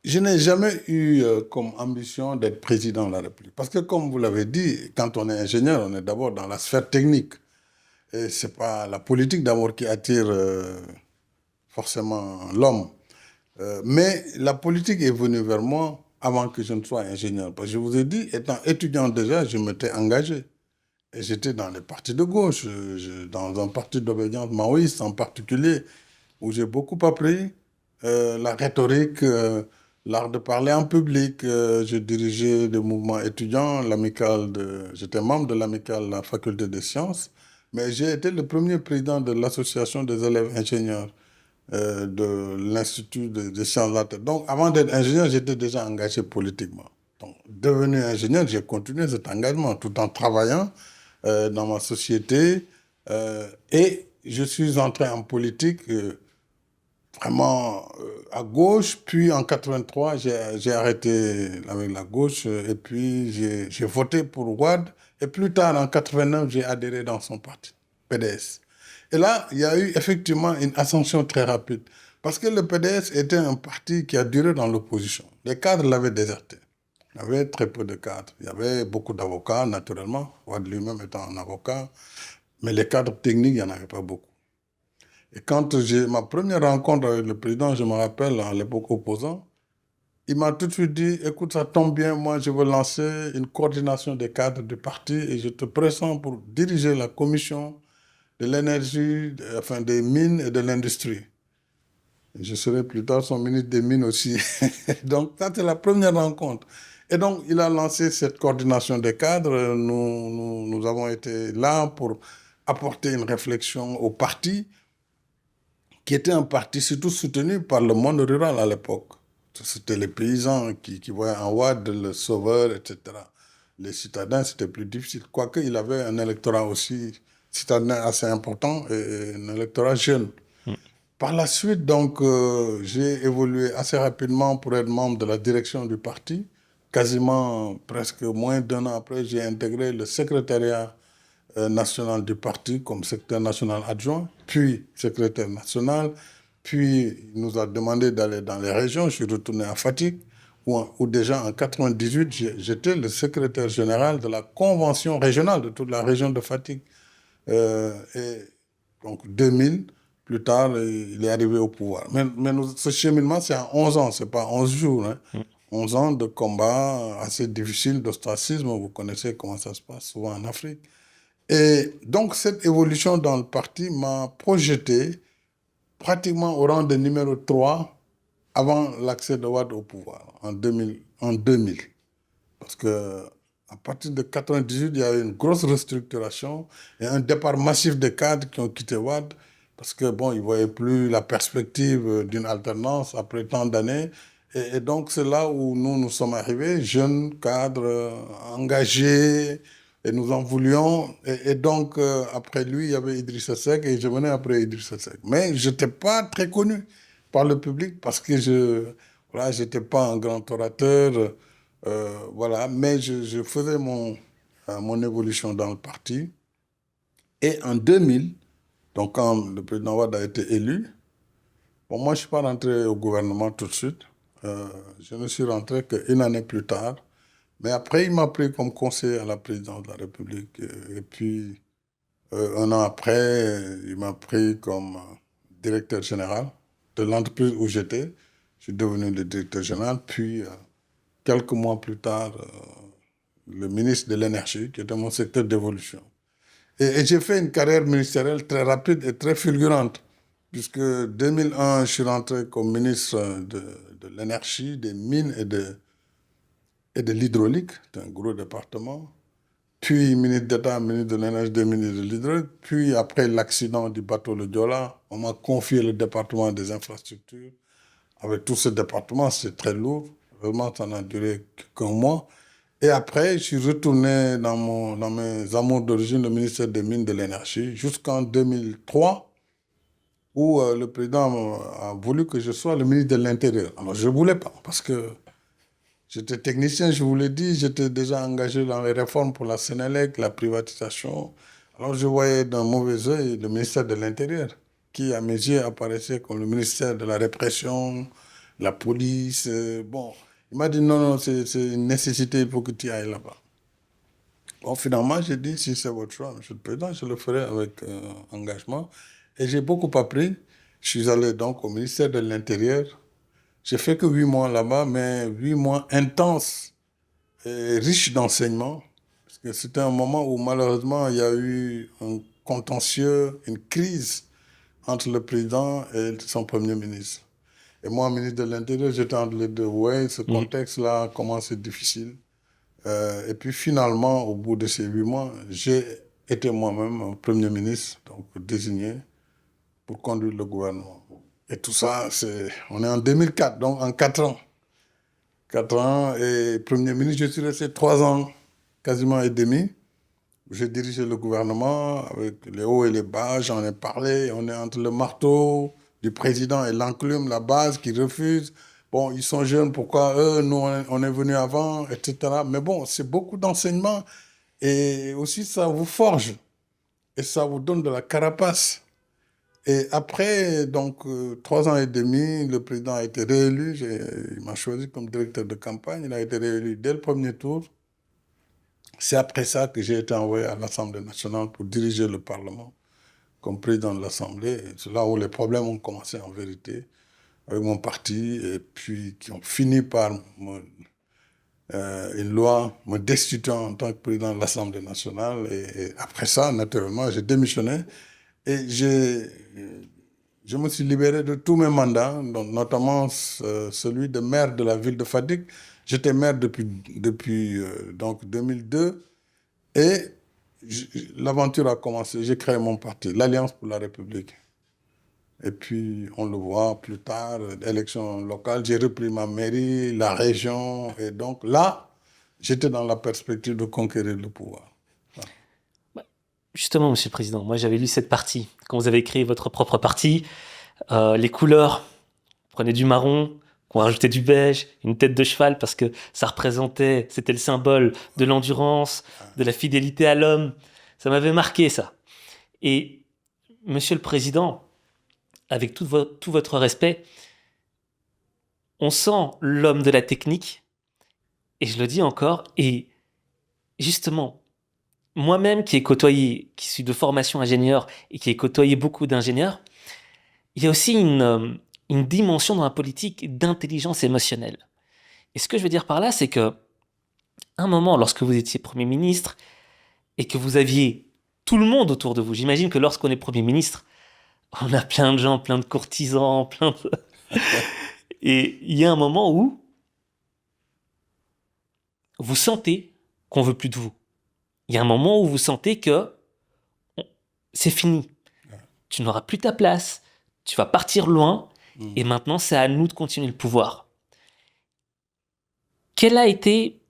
Speaker 2: je n'ai jamais eu comme ambition d'être président de la République. Parce que comme vous l'avez dit, quand on est ingénieur, on est d'abord dans la sphère technique. Et ce n'est pas la politique d'abord qui attire forcément l'homme. Mais la politique est venue vers moi avant que je ne sois ingénieur. Parce que je vous ai dit, étant étudiant déjà, je m'étais engagé. Et j'étais dans les partis de gauche, dans un parti d'obédience maoïste en particulier, où j'ai beaucoup appris la rhétorique, l'art de parler en public. Je dirigeais des mouvements étudiants, j'étais membre de l'amicale de la faculté des sciences, mais j'ai été le premier président de l'association des élèves ingénieurs de l'Institut des sciences de la Terre. Donc, avant d'être ingénieur, j'étais déjà engagé politiquement. Donc, devenu ingénieur, j'ai continué cet engagement tout en travaillant dans ma société. Et je suis entré en politique vraiment à gauche. Puis en 83, j'ai arrêté avec la gauche. Et puis j'ai voté pour Wade. Et plus tard, en 89, j'ai adhéré dans son parti, PDS. Et là, il y a eu effectivement une ascension très rapide. Parce que le PDS était un parti qui a duré dans l'opposition. Les cadres l'avaient déserté. Il y avait très peu de cadres. Il y avait beaucoup d'avocats, naturellement. Wade lui-même étant un avocat. Mais les cadres techniques, il n'y en avait pas beaucoup. Et quand j'ai ma première rencontre avec le président, je me rappelle, à l'époque opposant, il m'a tout de suite dit, écoute, ça tombe bien, moi je veux lancer une coordination des cadres du parti et je te pressens pour diriger la commission de l'énergie, enfin des mines et de l'industrie. Je serai plus tard son ministre des Mines aussi. Donc ça, c'est la première rencontre. Et donc, il a lancé cette coordination des cadres. Nous avons été là pour apporter une réflexion au parti, qui était un parti surtout soutenu par le monde rural à l'époque. C'était les paysans qui voyaient en Wade le sauveur, etc. Les citadins, c'était plus difficile. Quoique, il avait un électorat aussi citadin assez important et un électorat jeune.
Speaker 1: Mm.
Speaker 2: Par la suite, donc, j'ai évolué assez rapidement pour être membre de la direction du parti. Quasiment presque moins d'un an après, j'ai intégré le secrétariat national du parti comme secrétaire national adjoint, puis secrétaire national. Puis, il nous a demandé d'aller dans les régions. Je suis retourné à Fatick, où déjà en 98, j'étais le secrétaire général de la convention régionale de toute la région de Fatick. Et donc, 2000, plus tard, il est arrivé au pouvoir. Mais ce cheminement, c'est en 11 ans, ce n'est pas 11 jours. Hein. 11 ans de combat assez difficile, d'ostracisme. Vous connaissez comment ça se passe souvent en Afrique. Et donc, cette évolution dans le parti m'a projeté pratiquement au rang de numéro 3 avant l'accès de Wade au pouvoir, en 2000. Parce que à partir de 98, il y a eu une grosse restructuration et un départ massif de cadres qui ont quitté Wade parce que bon, ils ne voyaient plus la perspective d'une alternance après tant d'années. Et donc, c'est là où nous sommes arrivés, jeunes cadres engagés, et nous en voulions. Et donc, après lui, il y avait Idrissa Seck et je venais après Idrissa Seck. Mais je n'étais pas très connu par le public parce que je n'étais pas un grand orateur. Voilà, mais je faisais mon évolution dans le parti. Et en 2000, donc quand le président Wade a été élu, bon, moi, je ne suis pas rentré au gouvernement tout de suite. Je ne suis rentré qu'une année plus tard. Mais après, il m'a pris comme conseiller à la présidence de la République. Et puis, un an après, il m'a pris comme directeur général de l'entreprise où j'étais. Je suis devenu le directeur général. Puis, quelques mois plus tard, le ministre de l'Énergie, qui était mon secteur d'évolution. Et j'ai fait une carrière ministérielle très rapide et très fulgurante, puisque 2001, je suis rentré comme ministre de l'Énergie, des Mines et de l'Hydraulique, c'est un gros département. Puis ministre d'État, ministre de l'Énergie, des Mines et de l'Hydraulique. Puis après l'accident du bateau Le Joola, on m'a confié le département des infrastructures. Avec tout ce département, c'est très lourd. Vraiment, ça n'a duré qu'un mois. Et après, je suis retourné dans mes amours d'origine, le ministère des Mines et de l'Énergie, jusqu'en 2003, où le président a voulu que je sois le ministre de l'Intérieur. Alors, je ne voulais pas, parce que j'étais technicien, je vous l'ai dit, j'étais déjà engagé dans les réformes pour la Sénélec, la privatisation. Alors, je voyais d'un mauvais œil le ministère de l'Intérieur, qui, à mes yeux, apparaissait comme le ministère de la répression, la police. Bon, il m'a dit non, c'est une nécessité, il faut que tu ailles là-bas. Bon, finalement, j'ai dit, si c'est votre choix, monsieur le président, je le ferai avec engagement. Et j'ai beaucoup appris. Je suis allé donc au ministère de l'Intérieur. J'ai fait que 8 mois là-bas, mais 8 mois intenses et riches d'enseignements. Parce que c'était un moment où, malheureusement, il y a eu un contentieux, une crise entre le président et son premier ministre. Et moi, ministre de l'Intérieur, j'étais entre les deux. Ouais, ce contexte-là, comment c'est difficile. Et puis finalement, au bout de ces 8 mois, j'ai été moi-même Premier ministre, donc désigné pour conduire le gouvernement. Et tout ça, on est en 2004, donc en 4 ans. 4 ans, et Premier ministre, je suis resté 3 ans, quasiment et demi. J'ai dirigé le gouvernement avec les hauts et les bas, j'en ai parlé. On est entre le marteau du président et l'enclume, la base qui refuse. Bon, ils sont jeunes, pourquoi eux, nous, on est venus avant, etc. Mais bon, c'est beaucoup d'enseignements. Et aussi, ça vous forge. Et ça vous donne de la carapace. Et après, donc, 3 ans et demi, le président a été réélu. Il m'a choisi comme directeur de campagne. Il a été réélu dès le premier tour. C'est après ça que j'ai été envoyé à l'Assemblée nationale pour diriger le Parlement comme président de l'Assemblée. C'est là où les problèmes ont commencé en vérité avec mon parti et puis qui ont fini par une loi me destituant en tant que président de l'Assemblée nationale. Et après ça, naturellement, j'ai démissionné et je me suis libéré de tous mes mandats, notamment celui de maire de la ville de Fatick. J'étais maire depuis donc 2002 et l'aventure a commencé. J'ai créé mon parti, l'Alliance pour la République. Et puis, on le voit plus tard, élections locales, j'ai repris ma mairie, la région. Et donc là, j'étais dans la perspective de conquérir le pouvoir.
Speaker 1: Justement, Monsieur le Président, moi j'avais lu cette partie. Quand vous avez créé votre propre parti, les couleurs, prenez du marron, on rajoutait du beige, une tête de cheval parce que ça représentait, c'était le symbole de l'endurance, de la fidélité à l'homme. Ça m'avait marqué ça. Et Monsieur le Président, avec tout votre respect, on sent l'homme de la technique, et je le dis encore, et justement, moi-même qui ai côtoyé, qui suis de formation ingénieur et qui ai côtoyé beaucoup d'ingénieurs, il y a aussi une dimension dans la politique d'intelligence émotionnelle. Et ce que je veux dire par là, c'est que un moment, lorsque vous étiez Premier ministre et que vous aviez tout le monde autour de vous, j'imagine que lorsqu'on est Premier ministre, on a plein de gens, plein de courtisans, plein de... Et il y a un moment où vous sentez qu'on veut plus de vous. Il y a un moment où vous sentez que c'est fini. Tu n'auras plus ta place, tu vas partir loin, et maintenant c'est à nous de continuer le pouvoir. Quelle a été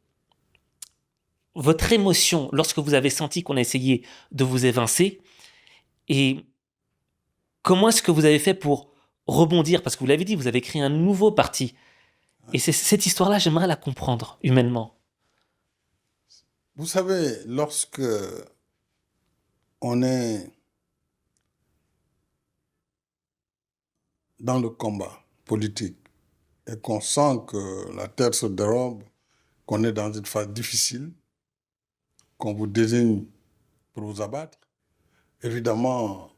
Speaker 1: votre émotion lorsque vous avez senti qu'on a essayé de vous évincer, et comment est-ce que vous avez fait pour rebondir? Parce que vous l'avez dit, vous avez créé un nouveau parti. Et cette histoire-là, j'aimerais la comprendre humainement.
Speaker 2: Vous savez, lorsque on est dans le combat politique et qu'on sent que la terre se dérobe, qu'on est dans une phase difficile, qu'on vous désigne pour vous abattre, évidemment,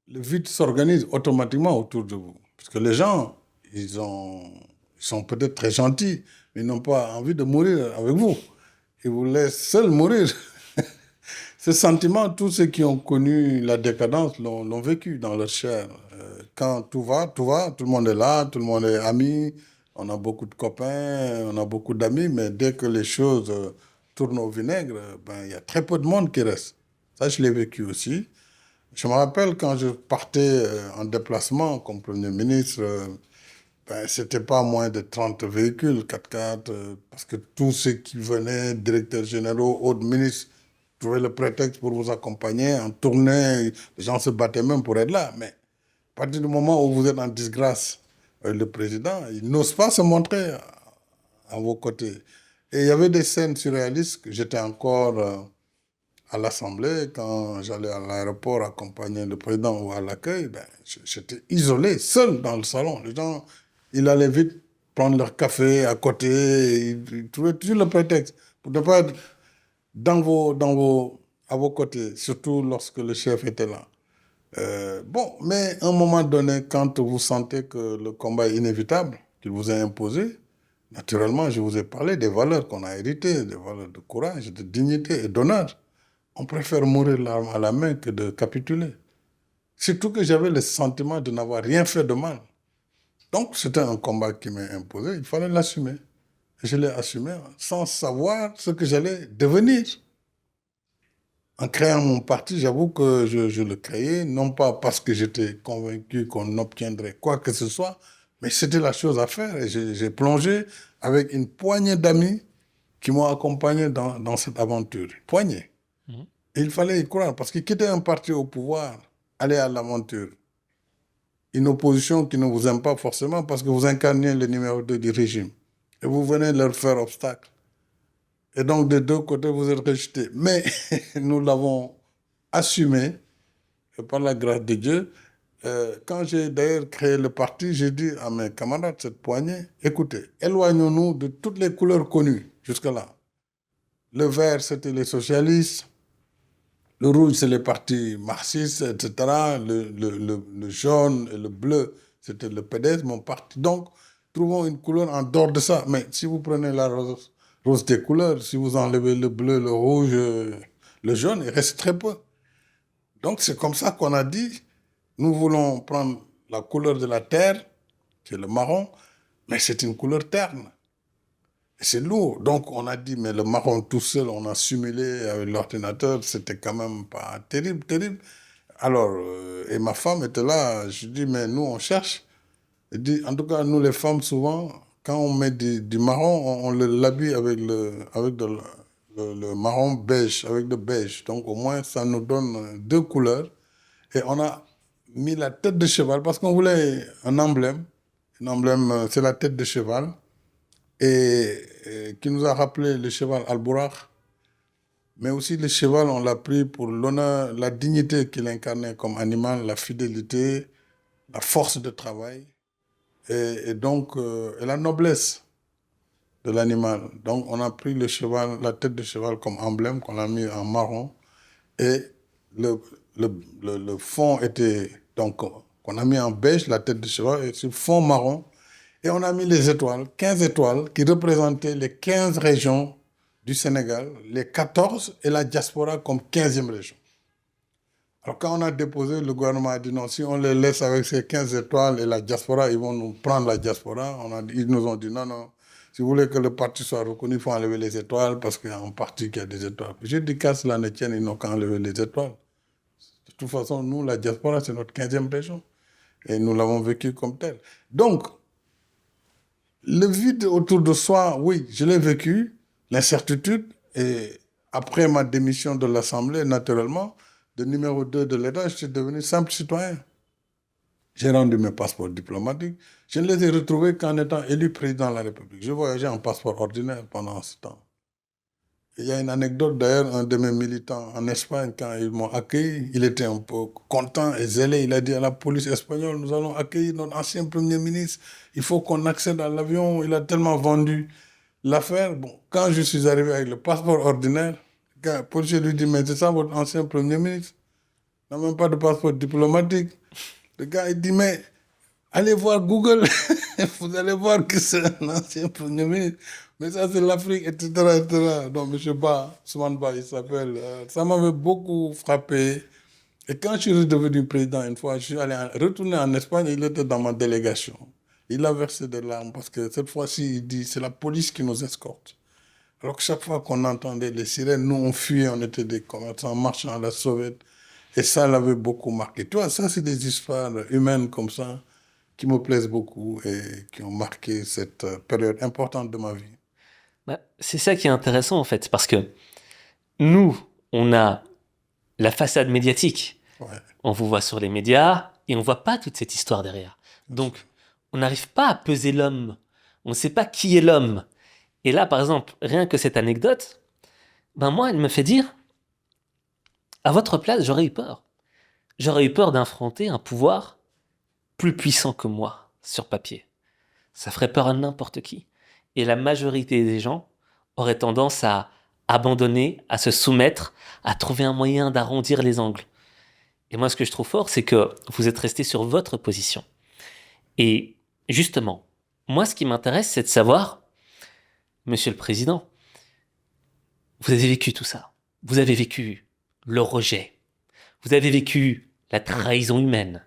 Speaker 2: le vide s'organise automatiquement autour de vous. Parce que les gens, ils sont peut-être très gentils, mais ils n'ont pas envie de mourir avec vous. Ils vous laissent seuls mourir. Ce sentiment, tous ceux qui ont connu la décadence l'ont vécu dans leur chair. Quand tout va, tout le monde est là, tout le monde est ami, on a beaucoup de copains, on a beaucoup d'amis, mais dès que les choses tournent au vinaigre, ben, il y a très peu de monde qui reste. Ça, je l'ai vécu aussi. Je me rappelle quand je partais en déplacement comme Premier ministre, ben, c'était pas moins de 30 véhicules, 4x4, parce que tous ceux qui venaient, directeurs généraux, autres ministres, trouvaient le prétexte pour vous accompagner en tournée. Les gens se battaient même pour être là. Mais à partir du moment où vous êtes en disgrâce avec le président, il n'ose pas se montrer à vos côtés. Et il y avait des scènes surréalistes que j'étais encore à l'Assemblée, quand j'allais à l'aéroport accompagner le président ou à l'accueil, ben, j'étais isolé, seul dans le salon. Les gens, ils allaient vite prendre leur café à côté, ils trouvaient toujours le prétexte pour ne pas être à vos côtés, surtout lorsque le chef était là. Bon, mais à un moment donné, quand vous sentez que le combat est inévitable, qu'il vous est imposé, naturellement, je vous ai parlé des valeurs qu'on a héritées, des valeurs de courage, de dignité et d'honneur. On préfère mourir l'arme à la main que de capituler. Surtout que j'avais le sentiment de n'avoir rien fait de mal. Donc, c'était un combat qui m'est imposé, il fallait l'assumer. Je l'ai assumé sans savoir ce que j'allais devenir. En créant mon parti, j'avoue que je le créais, non pas parce que j'étais convaincu qu'on obtiendrait quoi que ce soit, mais c'était la chose à faire. Et j'ai plongé avec une poignée d'amis qui m'ont accompagné dans cette aventure. Poignée. Et il fallait y croire, parce que quitter un parti au pouvoir, aller à l'aventure, une opposition qui ne vous aime pas forcément parce que vous incarnez le numéro 2 du régime, et vous venez leur faire obstacle. Et donc, des deux côtés, vous êtes rejetés. Mais nous l'avons assumé, et par la grâce de Dieu. Quand j'ai d'ailleurs créé le parti, j'ai dit à mes camarades, cette poignée, écoutez, éloignons-nous de toutes les couleurs connues jusque-là. Le vert, c'était les socialistes. Le rouge, c'est les partis marxistes, etc. Le jaune et le bleu, c'était le PDS, mon parti. Donc, trouvons une couleur en dehors de ça. Mais si vous prenez la rose des couleurs, si vous enlevez le bleu, le rouge, le jaune, il reste très peu. Donc, c'est comme ça qu'on a dit, nous voulons prendre la couleur de la terre, qui est le marron, mais c'est une couleur terne. C'est lourd. Donc, on a dit, mais le marron tout seul, on a simulé avec l'ordinateur, c'était quand même pas terrible, terrible. Alors, et ma femme était là, je dis, mais nous, on cherche. Elle dit, en tout cas, nous, les femmes, souvent, quand on met du marron, on l'habille avec le marron beige avec le beige. Donc au moins, ça nous donne deux couleurs. Et on a mis la tête de cheval parce qu'on voulait un emblème. Un emblème, c'est la tête de cheval. Et qui nous a rappelé le cheval Al-Buraq. Mais aussi le cheval, on l'a pris pour l'honneur, la dignité qu'il incarnait comme animal, la fidélité, la force de travail et donc et la noblesse de l'animal. Donc on a pris le cheval, la tête de cheval comme emblème qu'on a mis en marron et le fond était donc qu'on a mis en beige, la tête de cheval, et sur fond marron. Et on a mis les étoiles, 15 étoiles qui représentaient les 15 régions du Sénégal, les 14 et la diaspora comme 15e région. Alors quand on a déposé, le gouvernement a dit non, si on les laisse avec ces 15 étoiles et la diaspora, ils vont nous prendre la diaspora. Ils nous ont dit non, non, si vous voulez que le parti soit reconnu, il faut enlever les étoiles parce qu'il y a un parti qui a des étoiles. J'ai dit qu'à cela ne tienne, ils n'ont qu'à enlever les étoiles. De toute façon, nous, la diaspora, c'est notre 15e région. Et nous l'avons vécu comme tel. Donc, le vide autour de soi, oui, je l'ai vécu, l'incertitude. Et après ma démission de l'Assemblée, naturellement, de numéro 2 de l'État, je suis devenu simple citoyen. J'ai rendu mes passeports diplomatiques. Je ne les ai retrouvés qu'en étant élu président de la République. Je voyageais en passeport ordinaire pendant ce temps. Il y a une anecdote d'ailleurs, un de mes militants en Espagne, quand ils m'ont accueilli, il était un peu content et zélé. Il a dit à la police espagnole, nous allons accueillir notre ancien Premier ministre, il faut qu'on accède à l'avion, il a tellement vendu l'affaire. Bon, quand je suis arrivé avec le passeport ordinaire, le policier lui dit, mais c'est ça votre ancien Premier ministre? Il n'a même pas de passeport diplomatique. Le gars, il dit, mais allez voir Google, vous allez voir que c'est un ancien Premier ministre. Mais ça, c'est l'Afrique, etc., etc. Donc, M. Ba, Soumane Ba, il s'appelle. Ça m'avait beaucoup frappé. Et quand je suis redevenu président une fois, je suis allé retourner en Espagne, il était dans ma délégation. Il a versé des larmes parce que cette fois-ci, il dit, c'est la police qui nous escorte. Alors que chaque fois qu'on entendait les sirènes, nous, on fuyait, on était des commerçants marchant à la sauvette. Et ça l'avait beaucoup marqué. Tu vois, ça, c'est des histoires humaines comme ça qui me plaisent beaucoup et qui ont marqué cette période importante de ma vie.
Speaker 1: Bah, c'est ça qui est intéressant en fait, parce que nous, on a la façade médiatique.
Speaker 2: Ouais.
Speaker 1: On vous voit sur les médias et on voit pas toute cette histoire derrière. Donc, on n'arrive pas à peser l'homme. On ne sait pas qui est l'homme. Et là, par exemple, rien que cette anecdote, ben moi, elle me fait dire, à votre place, j'aurais eu peur. J'aurais eu peur d'affronter un pouvoir plus puissant que moi, sur papier. Ça ferait peur à n'importe qui. Et la majorité des gens auraient tendance à abandonner, à se soumettre, à trouver un moyen d'arrondir les angles. Et moi, ce que je trouve fort, c'est que vous êtes resté sur votre position. Et justement, moi, ce qui m'intéresse, c'est de savoir, Monsieur le Président, vous avez vécu tout ça. Vous avez vécu le rejet. Vous avez vécu la trahison humaine.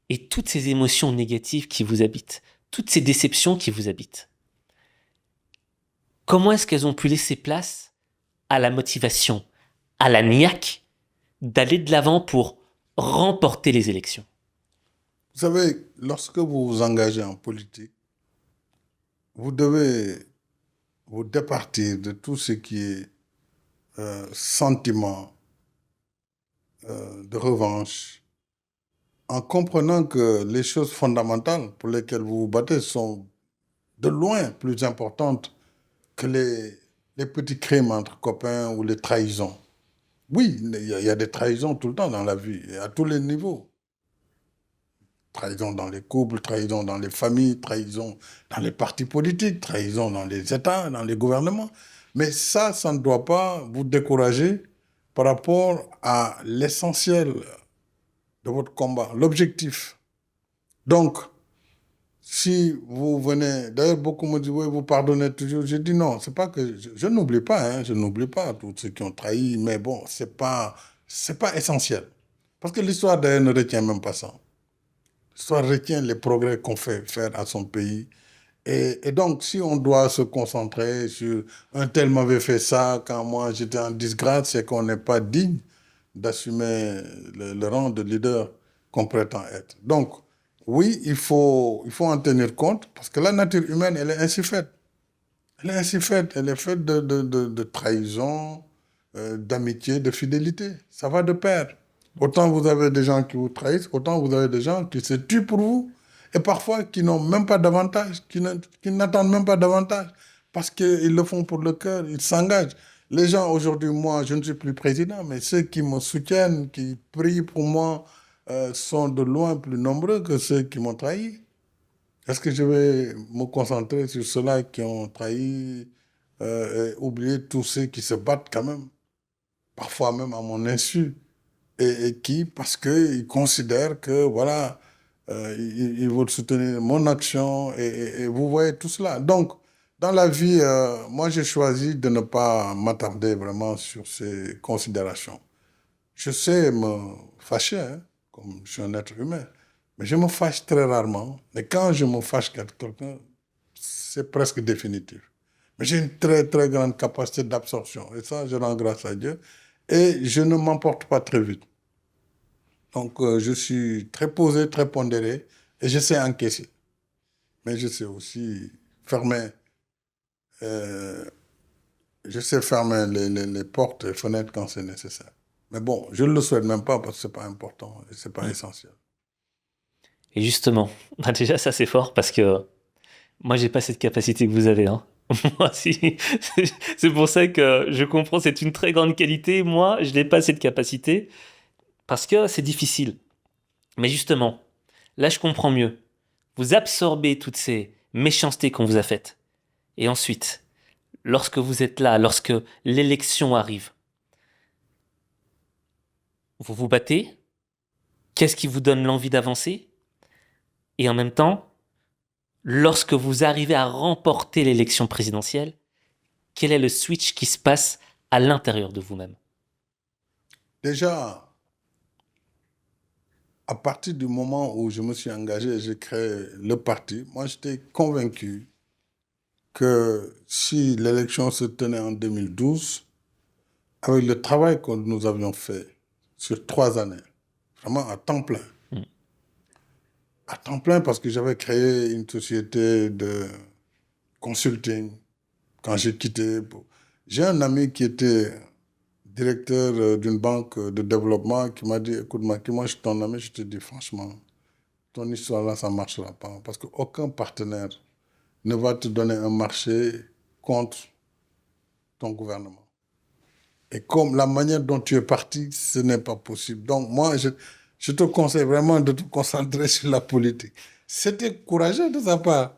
Speaker 1: Et toutes ces émotions négatives qui vous habitent, toutes ces déceptions qui vous habitent. Comment est-ce qu'elles ont pu laisser place à la motivation, à la niaque d'aller de l'avant pour remporter les élections?
Speaker 2: Vous savez, lorsque vous vous engagez en politique, vous devez vous départir de tout ce qui est sentiment de revanche, en comprenant que les choses fondamentales pour lesquelles vous vous battez sont de loin plus importantes que les petits crimes entre copains ou les trahisons. Oui, il y a des trahisons tout le temps dans la vie, et à tous les niveaux. Trahison dans les couples, trahison dans les familles, trahison dans les partis politiques, trahison dans les États, dans les gouvernements. Mais ça ne doit pas vous décourager par rapport à l'essentiel de votre combat, l'objectif. Donc, si vous venez, d'ailleurs beaucoup me disent, oui, vous pardonnez toujours. Je dis non, c'est pas que, je n'oublie pas, hein, je n'oublie pas tous ceux qui ont trahi, mais bon, c'est pas essentiel. Parce que l'histoire d'ailleurs ne retient même pas ça. L'histoire retient les progrès qu'on fait faire à son pays. Et donc, si on doit se concentrer sur un tel m'avait fait ça quand moi j'étais en disgrâce, c'est qu'on n'est pas digne d'assumer le rang de leader qu'on prétend être. Donc, oui, il faut en tenir compte, parce que la nature humaine, elle est ainsi faite. Elle est ainsi faite. Elle est faite de trahison, d'amitié, de fidélité. Ça va de pair. Autant vous avez des gens qui vous trahissent, autant vous avez des gens qui se tuent pour vous. Et parfois qui n'ont même pas d'avantage, qui n'attendent même pas d'avantage. Parce qu'ils le font pour le cœur, ils s'engagent. Les gens, aujourd'hui, moi, je ne suis plus président, mais ceux qui me soutiennent, qui prient pour moi, sont de loin plus nombreux que ceux qui m'ont trahi. Est-ce que je vais me concentrer sur ceux-là qui ont trahi et oublier tous ceux qui se battent quand même, parfois même à mon insu, et qui, parce qu'ils considèrent que, voilà, ils veulent soutenir mon action, et vous voyez tout cela. Donc, dans la vie, moi, j'ai choisi de ne pas m'attarder vraiment sur ces considérations. Je sais me fâcher, hein, comme je suis un être humain, mais je me fâche très rarement. Et quand je me fâche avec quelqu'un, c'est presque définitif. Mais j'ai une très, très grande capacité d'absorption. Et ça, je rends grâce à Dieu. Et je ne m'emporte pas très vite. Donc, je suis très posé, très pondéré. Et je sais encaisser. Mais je sais aussi fermer. euh, je sais fermer les portes et fenêtres quand c'est nécessaire. Mais bon, je ne le souhaite même pas parce que ce n'est pas important et ce n'est pas essentiel.
Speaker 1: Et justement, bah déjà ça c'est fort parce que moi j'ai pas cette capacité que vous avez. Hein. Moi si, c'est pour ça que je comprends, c'est une très grande qualité. Moi je n'ai pas cette capacité parce que c'est difficile. Mais justement, là je comprends mieux. Vous absorbez toutes ces méchancetés qu'on vous a faites. Et ensuite, lorsque vous êtes là, lorsque l'élection arrive, vous vous battez. Qu'est-ce qui vous donne l'envie d'avancer? Et en même temps, lorsque vous arrivez à remporter l'élection présidentielle, quel est le switch qui se passe à l'intérieur de vous-même?
Speaker 2: Déjà, à partir du moment où je me suis engagé et j'ai créé le parti, moi j'étais convaincu que si l'élection se tenait en 2012, avec le travail que nous avions fait sur 3 années, vraiment à temps plein, à temps plein parce que j'avais créé une société de consulting quand j'ai quitté. J'ai un ami qui était directeur d'une banque de développement qui m'a dit, écoute, moi je suis ton ami, je te dis franchement, ton histoire là, ça ne marchera pas parce qu'aucun partenaire ne va te donner un marché contre ton gouvernement. Et comme la manière dont tu es parti, ce n'est pas possible. Donc moi, je te conseille vraiment de te concentrer sur la politique. C'était courageux de sa part.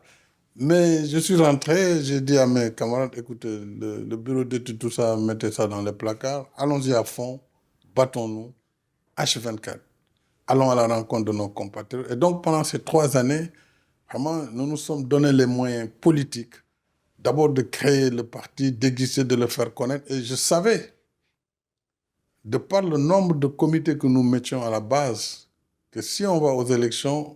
Speaker 2: Mais je suis rentré, j'ai dit à mes camarades, écoutez, le bureau d'études, tout ça, mettez ça dans les placards, allons-y à fond, battons-nous, H24. Allons à la rencontre de nos compatriotes. Et donc, pendant ces 3 années, vraiment, nous nous sommes donné les moyens politiques, d'abord de créer le parti, d'exister, de le faire connaître. Et je savais, de par le nombre de comités que nous mettions à la base, que si on va aux élections,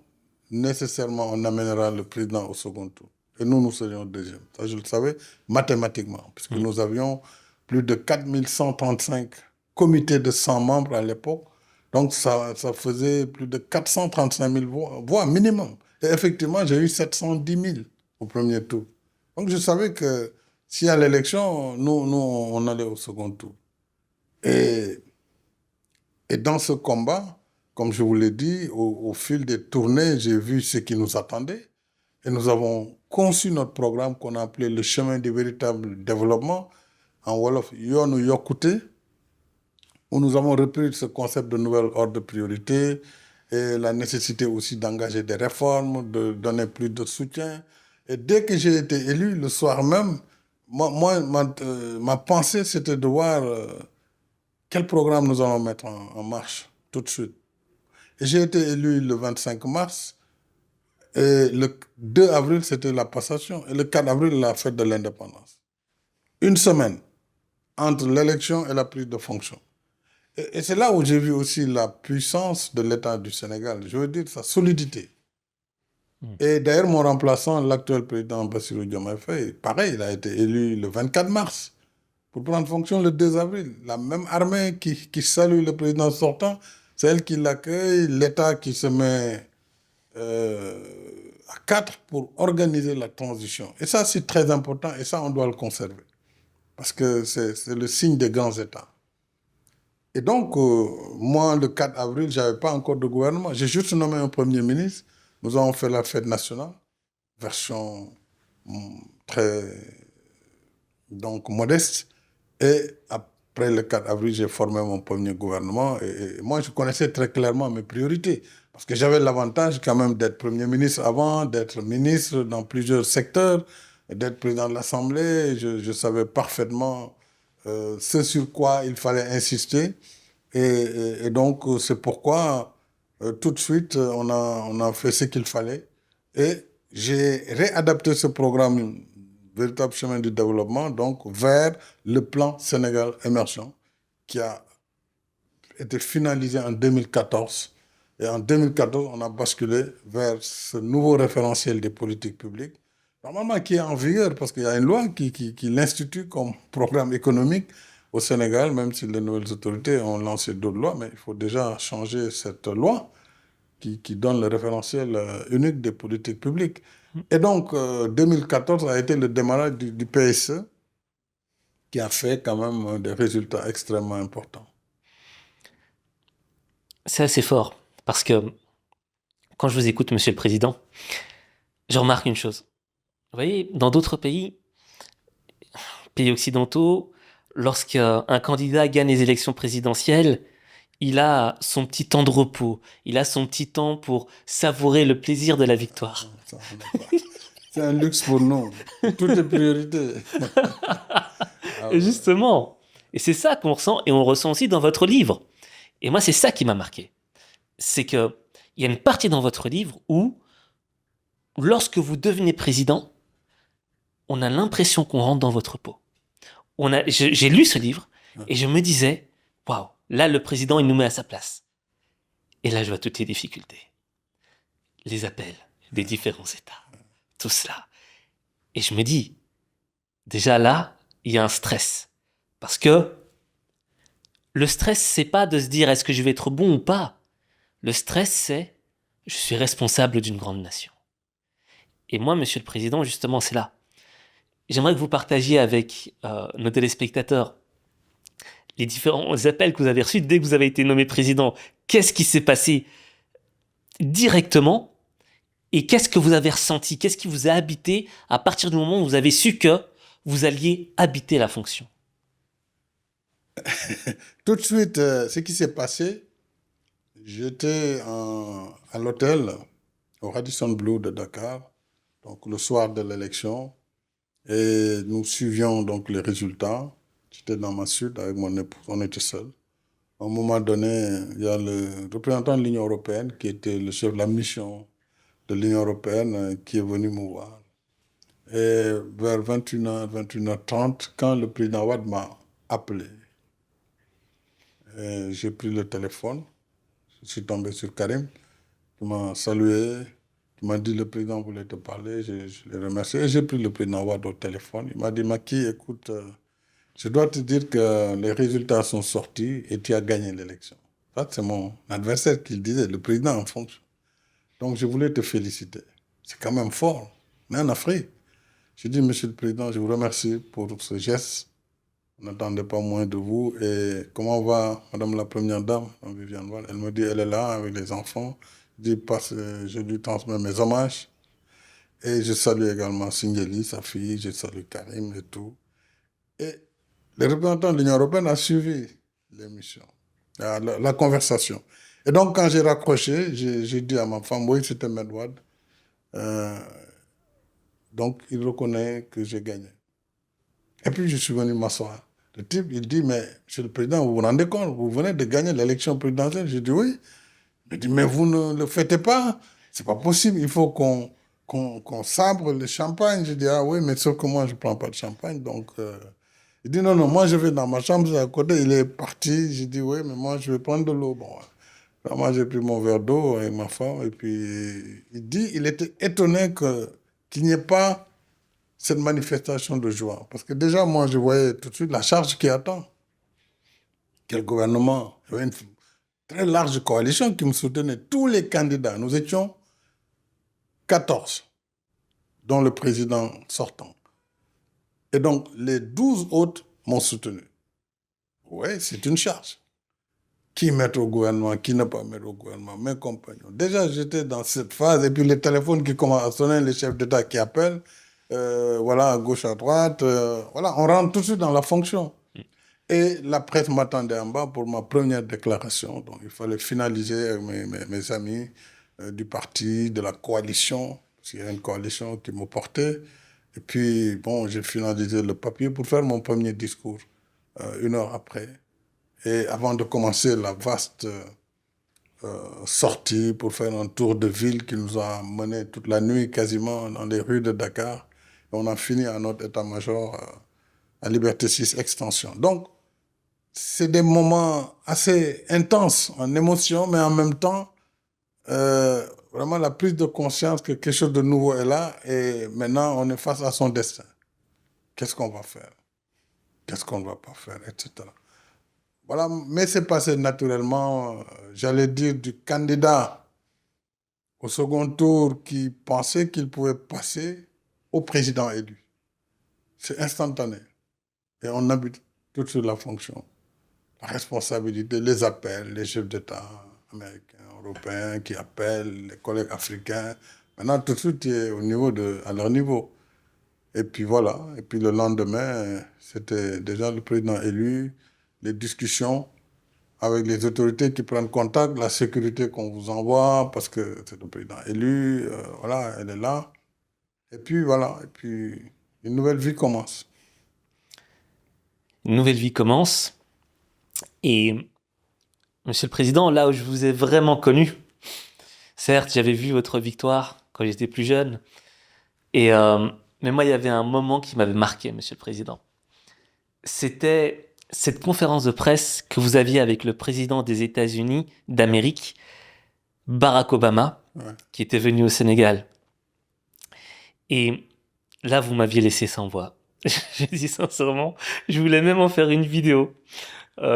Speaker 2: nécessairement on amènera le président au second tour. Et nous serions deuxième. Ça, je le savais mathématiquement, puisque nous avions plus de 4135 comités de 100 membres à l'époque. Donc ça faisait plus de 435 000 voix minimum. Et effectivement, j'ai eu 710 000 au premier tour. Donc je savais que si à l'élection, nous, on allait au second tour. Et dans ce combat, comme je vous l'ai dit, au fil des tournées, j'ai vu ce qui nous attendait. Et nous avons conçu notre programme qu'on a appelé le chemin du véritable développement, en Wolof Yoonu Yokkute, où nous avons repris ce concept de nouvel ordre de priorité et la nécessité aussi d'engager des réformes, de donner plus de soutien. Et dès que j'ai été élu, le soir même, ma pensée, c'était de voir quel programme nous allons mettre en marche tout de suite. Et j'ai été élu le 25 mars. Et le 2 avril, c'était la passation. Et le 4 avril, la fête de l'indépendance. Une semaine entre l'élection et la prise de fonction. Et c'est là où j'ai vu aussi la puissance de l'État du Sénégal. Je veux dire, sa solidité. Et d'ailleurs, mon remplaçant, l'actuel président Bassirou Diomaye Faye, pareil, il a été élu le 24 mars pour prendre fonction le 2 avril. La même armée qui salue le président sortant, c'est elle qui l'accueille, l'État qui se met à quatre pour organiser la transition. Et ça, c'est très important et ça, on doit le conserver. Parce que c'est le signe des grands États. Et donc, moi, le 4 avril, je n'avais pas encore de gouvernement. J'ai juste nommé un Premier ministre. Nous avons fait la fête nationale, version très donc, modeste. Et après le 4 avril, j'ai formé mon premier gouvernement. Et moi, je connaissais très clairement mes priorités. Parce que j'avais l'avantage quand même d'être Premier ministre avant, d'être ministre dans plusieurs secteurs, d'être président de l'Assemblée. Je savais parfaitement ce sur quoi il fallait insister. Et donc, c'est pourquoi, tout de suite, on a fait ce qu'il fallait. Et j'ai réadapté ce programme, véritable chemin du développement, donc vers le plan Sénégal émergent, qui a été finalisé en 2014. Et en 2014, on a basculé vers ce nouveau référentiel des politiques publiques, normalement qui est en vigueur, parce qu'il y a une loi qui l'institue comme programme économique au Sénégal, même si les nouvelles autorités ont lancé d'autres lois, mais il faut déjà changer cette loi qui donne le référentiel unique des politiques publiques. Et donc, 2014 a été le démarrage du PSE, qui a fait quand même des résultats extrêmement importants.
Speaker 1: C'est assez fort, parce que quand je vous écoute, Monsieur le Président, je remarque une chose. Vous voyez, dans d'autres pays occidentaux, lorsqu'un candidat gagne les élections présidentielles, il a son petit temps de repos, il a son petit temps pour savourer le plaisir de la victoire.
Speaker 2: C'est un luxe pour nous. Tout est priorité.
Speaker 1: Et justement, et c'est ça qu'on ressent, et on ressent aussi dans votre livre. Et moi, c'est ça qui m'a marqué. C'est qu'il y a une partie dans votre livre où, lorsque vous devenez président, on a l'impression qu'on rentre dans votre peau. J'ai lu ce livre et je me disais, waouh, là, le président, il nous met à sa place. Et là, je vois toutes les difficultés, les appels des différents États, tout cela. Et je me dis, déjà là, il y a un stress. Parce que le stress, c'est pas de se dire, est-ce que je vais être bon ou pas? Le stress, c'est, je suis responsable d'une grande nation. Et moi, Monsieur le Président, justement, c'est là. J'aimerais que vous partagiez avec nos téléspectateurs les différents appels que vous avez reçus dès que vous avez été nommé président. Qu'est-ce qui s'est passé directement et qu'est-ce que vous avez ressenti? Qu'est-ce qui vous a habité à partir du moment où vous avez su que vous alliez habiter la fonction?
Speaker 2: Tout de suite, ce qui s'est passé, j'étais à l'hôtel au Radisson Blu de Dakar, donc le soir de l'élection. Et nous suivions donc les résultats. J'étais dans ma suite avec mon épouse, on était seuls. À un moment donné, il y a le représentant de l'Union européenne, qui était le chef de la mission de l'Union européenne, qui est venu me voir. Et vers 21h, 21h30, quand le président Wade m'a appelé, j'ai pris le téléphone, je suis tombé sur Karim, qui m'a salué, qui m'a dit le président voulait te parler, je l'ai remercié. Et j'ai pris le président Wade au téléphone. Il m'a dit, Macky, écoute, je dois te dire que les résultats sont sortis et tu as gagné l'élection. Ça, c'est mon adversaire qui le disait, le président en fonction. Donc, je voulais te féliciter. C'est quand même fort, mais en Afrique. J'ai dit, Monsieur le Président, je vous remercie pour ce geste. On n'attendait pas moins de vous. Et comment va Madame la Première Dame, Viviane Wade? Elle me dit, elle est là avec les enfants. Je lui transmets mes hommages. Et je salue également Singheli, sa fille, je salue Karim et tout. Et le représentant de l'Union européenne a suivi l'émission, la conversation. Et donc, quand j'ai raccroché, j'ai dit à ma femme, oui, c'était Medwad. Donc, il reconnaît que j'ai gagné. Et puis, je suis venu m'asseoir. Le type, il dit, mais Monsieur le Président, vous vous rendez compte, vous venez de gagner l'élection présidentielle? J'ai dit, oui. Il dit, mais vous ne le faites pas. C'est pas possible, il faut qu'on sabre le champagne. Je dis, ah oui, mais sauf que moi, je ne prends pas de champagne. Donc, il dit, non, non, moi, je vais dans ma chambre, à côté. Il est parti. J'ai dit, oui, mais moi, je vais prendre de l'eau. Bon, alors, moi, j'ai pris mon verre d'eau avec ma femme. Et puis, il dit, il était étonné qu'il n'y ait pas cette manifestation de joie. Parce que déjà, moi, je voyais tout de suite la charge qui attend. Quel gouvernement? Il y avait une très large coalition qui me soutenait. Tous les candidats, nous étions 14, dont le président sortant. Et donc, les 12 autres m'ont soutenu. Oui, c'est une charge. Qui mettre au gouvernement, qui ne pas mettre au gouvernement, mes compagnons. Déjà, j'étais dans cette phase, et puis les téléphones qui commencent à sonner, les chefs d'État qui appellent, voilà, à gauche, à droite, voilà, on rentre tout de suite dans la fonction. Et la presse m'attendait en bas pour ma première déclaration, donc il fallait finaliser avec mes amis du parti, de la coalition, parce qu'il y a une coalition qui me portait, et puis, bon, j'ai finalisé le papier pour faire mon premier discours, 1 heure après. Et avant de commencer la vaste sortie pour faire un tour de ville qui nous a mené toute la nuit quasiment dans les rues de Dakar, et on a fini à notre état-major à Liberté 6 Extension. Donc, c'est des moments assez intenses en émotion, mais en même temps, vraiment la prise de conscience que quelque chose de nouveau est là et maintenant on est face à son destin. Qu'est-ce qu'on va faire? Qu'est-ce qu'on ne va pas faire, etc. Voilà, mais c'est passé naturellement, j'allais dire, du candidat au second tour qui pensait qu'il pouvait passer au président élu. C'est instantané. Et on habite tout de suite la fonction. La responsabilité, les appels, les chefs d'État américains, européens qui appellent, les collègues africains. Maintenant, tout de suite, tu es à leur niveau. Et puis voilà. Et puis le lendemain, c'était déjà le président élu, les discussions avec les autorités qui prennent contact, la sécurité qu'on vous envoie, parce que c'est le président élu, voilà, elle est là. Et puis voilà, et puis une nouvelle vie commence.
Speaker 1: Une nouvelle vie commence. Et, Monsieur le Président, là où je vous ai vraiment connu, certes, j'avais vu votre victoire quand j'étais plus jeune, mais moi, il y avait un moment qui m'avait marqué, Monsieur le Président. C'était cette conférence de presse que vous aviez avec le président des États-Unis d'Amérique, Barack Obama, qui était venu au Sénégal. Et là, vous m'aviez laissé sans voix. Je dis sincèrement, je voulais même en faire une vidéo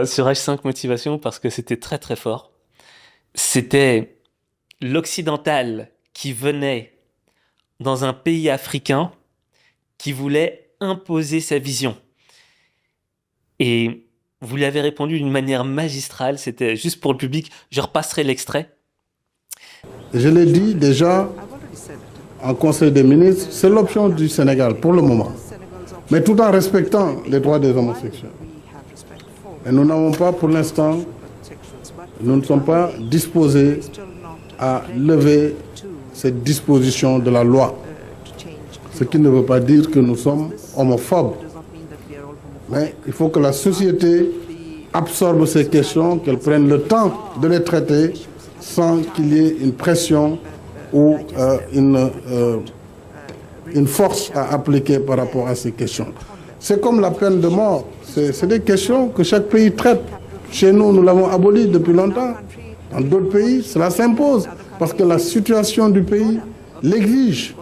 Speaker 1: sur H5 Motivation parce que c'était très très fort. C'était l'occidental qui venait dans un pays africain qui voulait imposer sa vision. Et vous lui avez répondu d'une manière magistrale, c'était juste pour le public, je repasserai l'extrait.
Speaker 2: Je l'ai dit déjà en Conseil des ministres, c'est l'option du Sénégal pour le moment, mais tout en respectant les droits des homosexuels. Et nous n'avons pas, pour l'instant, nous ne sommes pas disposés à lever cette disposition de la loi. Ce qui ne veut pas dire que nous sommes homophobes. Mais il faut que la société absorbe ces questions, qu'elle prenne le temps de les traiter sans qu'il y ait une pression ou une force à appliquer par rapport à ces questions. C'est comme la peine de mort. C'est des questions que chaque pays traite. Chez nous, nous l'avons abolie depuis longtemps. Dans d'autres pays, cela s'impose parce que la situation du pays l'exige.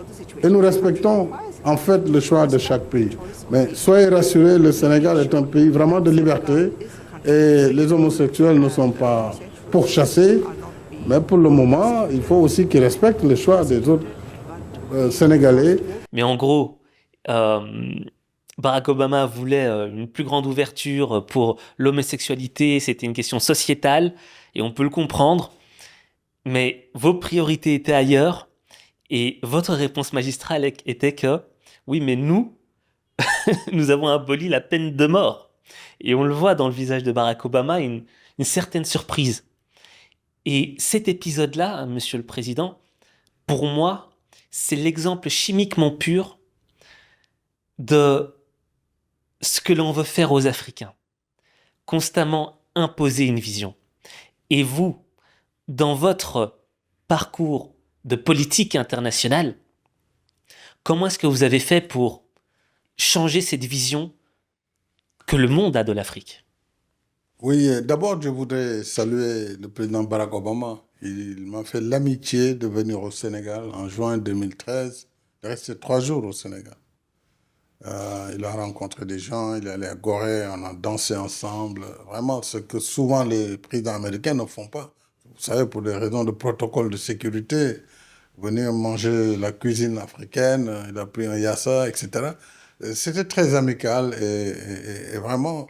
Speaker 2: Et nous respectons en fait le choix de chaque pays. Mais soyez rassurés, le Sénégal est un pays vraiment de liberté et les homosexuels ne sont pas pourchassés. Mais pour le moment, il faut aussi qu'ils respectent le choix des autres Sénégalais.
Speaker 1: Mais en gros, Barack Obama voulait une plus grande ouverture pour l'homosexualité, c'était une question sociétale, et on peut le comprendre, mais vos priorités étaient ailleurs, et votre réponse magistrale était que, oui, mais nous, nous avons aboli la peine de mort. Et on le voit dans le visage de Barack Obama, une certaine surprise. Et cet épisode-là, Monsieur le Président, pour moi, c'est l'exemple chimiquement pur de ce que l'on veut faire aux Africains. Constamment imposer une vision. Et vous, dans votre parcours de politique internationale, comment est-ce que vous avez fait pour changer cette vision que le monde a de l'Afrique?
Speaker 2: Oui, d'abord, je voudrais saluer le président Barack Obama. Il m'a fait l'amitié de venir au Sénégal en juin 2013. Il est resté 3 jours au Sénégal. Il a rencontré des gens, il est allé à Gorée, on a dansé ensemble. Vraiment, ce que souvent les présidents américains ne font pas. Vous savez, pour des raisons de protocole de sécurité, venir manger la cuisine africaine, il a pris un yassa, etc. C'était très amical et vraiment,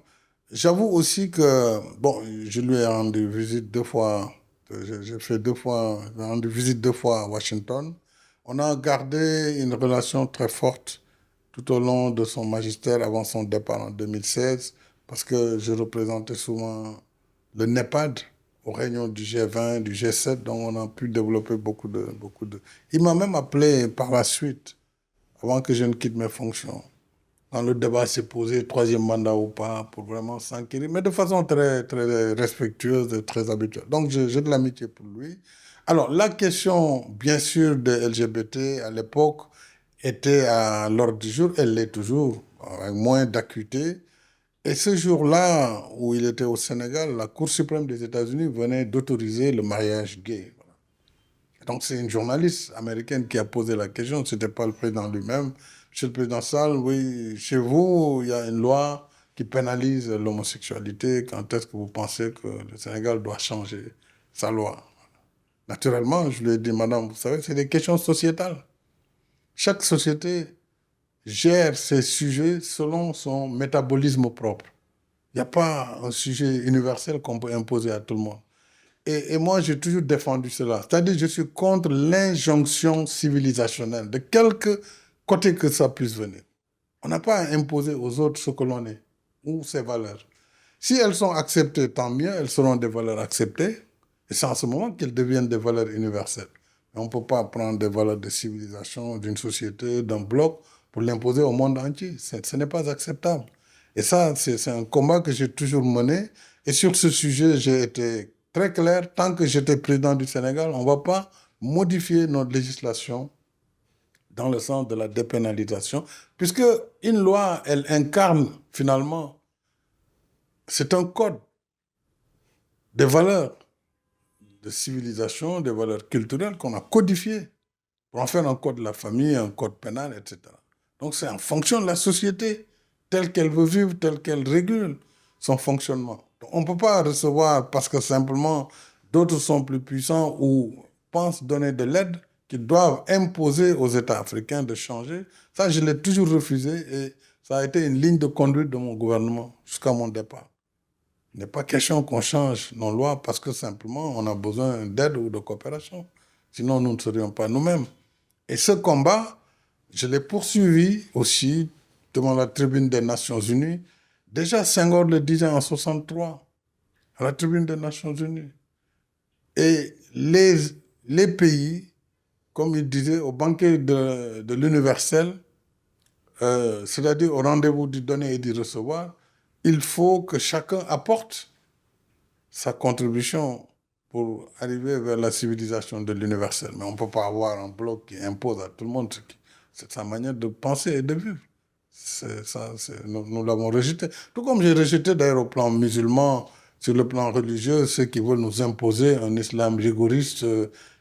Speaker 2: j'avoue aussi que, bon, je lui ai rendu visite 2 fois, j'ai fait 2 fois, j'ai rendu visite 2 fois à Washington. On a gardé une relation très forte tout au long de son magistère avant son départ en 2016, parce que je représentais souvent le NEPAD aux réunions du G20, du G7, donc on a pu développer beaucoup de... Il m'a même appelé par la suite, avant que je ne quitte mes fonctions. Quand le débat s'est posé, troisième mandat ou pas, pour vraiment s'enquérir, mais de façon très, très respectueuse et très habituelle. Donc j'ai de l'amitié pour lui. Alors la question, bien sûr, des LGBT à l'époque était à l'ordre du jour, elle l'est toujours, avec moins d'acuité. Et ce jour-là, où il était au Sénégal, la Cour suprême des États-Unis venait d'autoriser le mariage gay. Donc c'est une journaliste américaine qui a posé la question, ce n'était pas le président lui-même. Monsieur le président Sall, oui, chez vous, il y a une loi qui pénalise l'homosexualité. Quand est-ce que vous pensez que le Sénégal doit changer sa loi? Naturellement, je lui ai dit, madame, vous savez, c'est des questions sociétales. Chaque société gère ses sujets selon son métabolisme propre. Il n'y a pas un sujet universel qu'on peut imposer à tout le monde. Et moi, j'ai toujours défendu cela. C'est-à-dire, je suis contre l'injonction civilisationnelle, de quelque côté que ça puisse venir. On n'a pas à imposer aux autres ce que l'on est, ou ses valeurs. Si elles sont acceptées, tant mieux, elles seront des valeurs acceptées, et c'est en ce moment qu'elles deviennent des valeurs universelles. Mais on ne peut pas prendre des valeurs de civilisation, d'une société, d'un bloc, pour l'imposer au monde entier. Ce n'est pas acceptable. Et ça, c'est un combat que j'ai toujours mené. Et sur ce sujet, j'ai été très clair. Tant que j'étais président du Sénégal, on ne va pas modifier notre législation dans le sens de la dépénalisation, puisque une loi, elle incarne finalement, c'est un code des valeurs de civilisation, des valeurs culturelles qu'on a codifiées pour en faire un code de la famille, un code pénal, etc. Donc c'est en fonction de la société, telle qu'elle veut vivre, telle qu'elle régule son fonctionnement. Donc, on ne peut pas recevoir parce que simplement d'autres sont plus puissants ou pensent donner de l'aide qu'ils doivent imposer aux États africains de changer. Ça, je l'ai toujours refusé et ça a été une ligne de conduite de mon gouvernement jusqu'à mon départ. Il n'est pas question qu'on change nos lois parce que simplement on a besoin d'aide ou de coopération. Sinon, nous ne serions pas nous-mêmes. Et ce combat, je l'ai poursuivi aussi devant la tribune des Nations Unies. Déjà, Senghor le disait en 1963, à la tribune des Nations Unies. Et les pays, comme il disait, au banquet de l'universel, c'est-à-dire au rendez-vous du donner et du recevoir, il faut que chacun apporte sa contribution pour arriver vers la civilisation de l'universel. Mais on ne peut pas avoir un bloc qui impose à tout le monde. C'est sa manière de penser et de vivre. Nous l'avons rejeté. Tout comme j'ai rejeté d'ailleurs au plan musulman, sur le plan religieux, ceux qui veulent nous imposer un islam rigoriste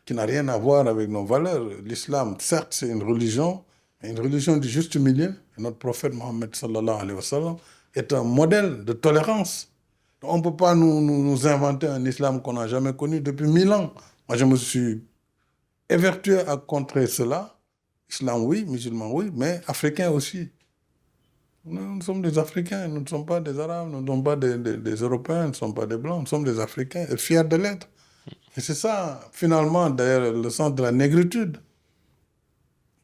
Speaker 2: qui n'a rien à voir avec nos valeurs. L'islam, certes, c'est une religion du juste milieu. Et notre prophète Mohammed sallallahu alayhi wa sallam est un modèle de tolérance. On ne peut pas nous inventer un islam qu'on n'a jamais connu depuis 1000 ans. Moi, je me suis évertué à contrer cela. Islam, oui, musulman, oui, mais africain aussi. Nous sommes des Africains, nous ne sommes pas des Arabes, nous ne sommes pas des Européens, nous ne sommes pas des Blancs, nous sommes des Africains et fiers de l'être. Et c'est ça, finalement, d'ailleurs, le sens de la négritude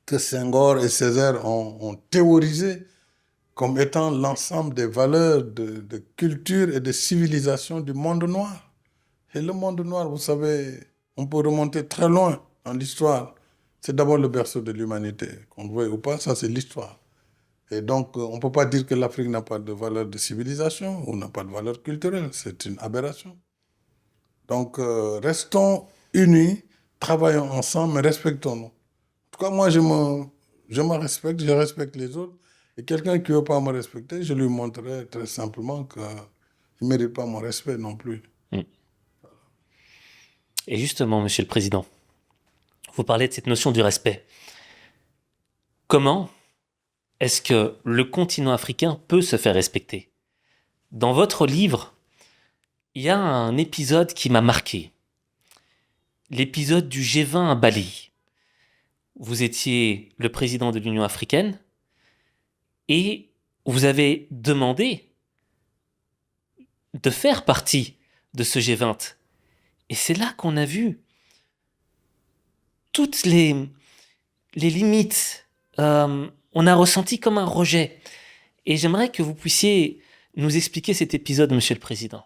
Speaker 2: que Senghor et Césaire ont théorisé comme étant l'ensemble des valeurs de culture et de civilisation du monde noir. Et le monde noir, vous savez, on peut remonter très loin dans l'histoire. C'est d'abord le berceau de l'humanité. Qu'on le veuille ou pas, ça c'est l'histoire. Et donc, on ne peut pas dire que l'Afrique n'a pas de valeur de civilisation ou n'a pas de valeur culturelle. C'est une aberration. Donc, restons unis, travaillons ensemble, mais respectons-nous. En tout cas, moi, je me respecte, je respecte les autres. Et quelqu'un qui ne veut pas me respecter, je lui montrerai très simplement qu'il ne mérite pas mon respect non plus.
Speaker 1: Et justement, Monsieur le Président, vous parlez de cette notion du respect. Comment est-ce que le continent africain peut se faire respecter? Dans votre livre, il y a un épisode qui m'a marqué. L'épisode du G20 à Bali. vous étiez le président de l'Union africaine et vous avez demandé de faire partie de ce G20. Et c'est là qu'on a vu toutes les limites. On a ressenti comme un rejet. Et j'aimerais que vous puissiez nous expliquer cet épisode, Monsieur le Président.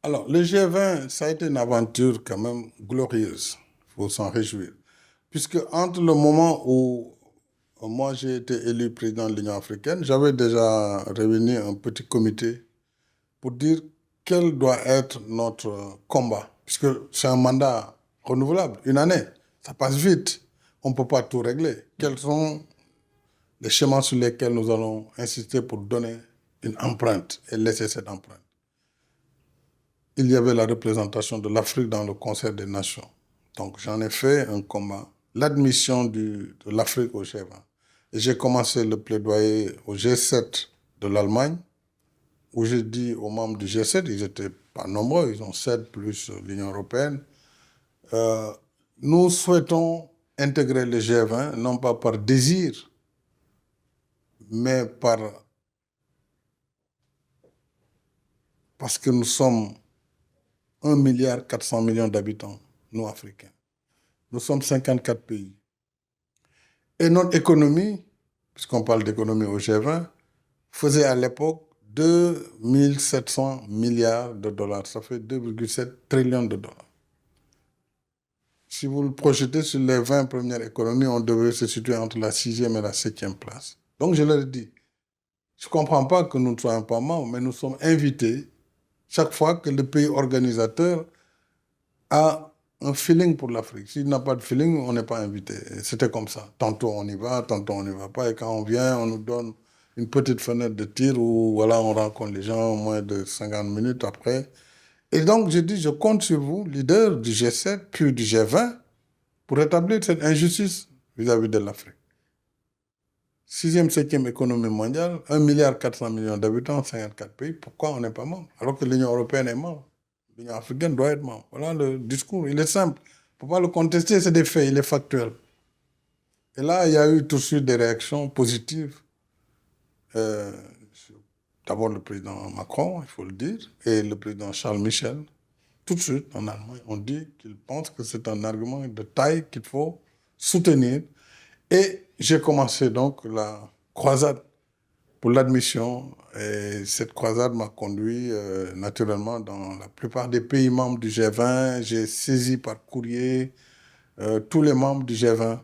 Speaker 2: Alors, le G20, ça a été une aventure quand même glorieuse. Il faut s'en réjouir. Puisque entre le moment où moi j'ai été élu président de l'Union africaine, j'avais déjà réuni un petit comité pour dire quel doit être notre combat. Puisque c'est un mandat renouvelable, une année. Ça passe vite. On ne peut pas tout régler. Quels sont les schémas sur lesquels nous allons insister pour donner une empreinte et laisser cette empreinte? Il y avait la représentation de l'Afrique dans le Conseil des Nations. Donc j'en ai fait un combat. L'admission de l'Afrique au G20. Et j'ai commencé le plaidoyer au G7 de l'Allemagne, où j'ai dit aux membres du G7, ils n'étaient pas nombreux, ils ont 7 plus l'Union européenne, nous souhaitons intégrer le G20, non pas par désir, mais parce que nous sommes 1,4 milliard d'habitants, nous Africains. Nous sommes 54 pays. Et notre économie, puisqu'on parle d'économie au G20, faisait à l'époque 2 700 milliards de dollars. Ça fait 2,7 trillions de dollars. Si vous le projetez sur les 20 premières économies, on devait se situer entre la 6e et la 7e place. Donc je leur ai dit, je ne comprends pas que nous ne soyons pas membres, mais nous sommes invités chaque fois que le pays organisateur a un feeling pour l'Afrique. S'il n'a pas de feeling, on n'est pas invité. C'était comme ça. Tantôt on y va, tantôt on n'y va pas. Et quand on vient, on nous donne une petite fenêtre de tir où voilà, on rencontre les gens en moins de 50 minutes après. Et donc, je dis, je compte sur vous, leader du G7, puis du G20, pour rétablir cette injustice vis-à-vis de l'Afrique. 6e, 7e économie mondiale, 1,4 milliard d'habitants, 54 pays. Pourquoi on n'est pas membre? Alors que l'Union européenne est membre. L'Union africaine doit être membre. Voilà le discours, il est simple. Il ne faut pas le contester, c'est des faits, il est factuel. Et là, il y a eu tout de suite des réactions positives. D'abord le président Macron, il faut le dire, et le président Charles Michel. Tout de suite, en Allemagne, on dit qu'ils pensent que c'est un argument de taille qu'il faut soutenir. Et j'ai commencé donc la croisade pour l'admission. Et cette croisade m'a conduit naturellement dans la plupart des pays membres du G20. J'ai saisi par courrier tous les membres du G20.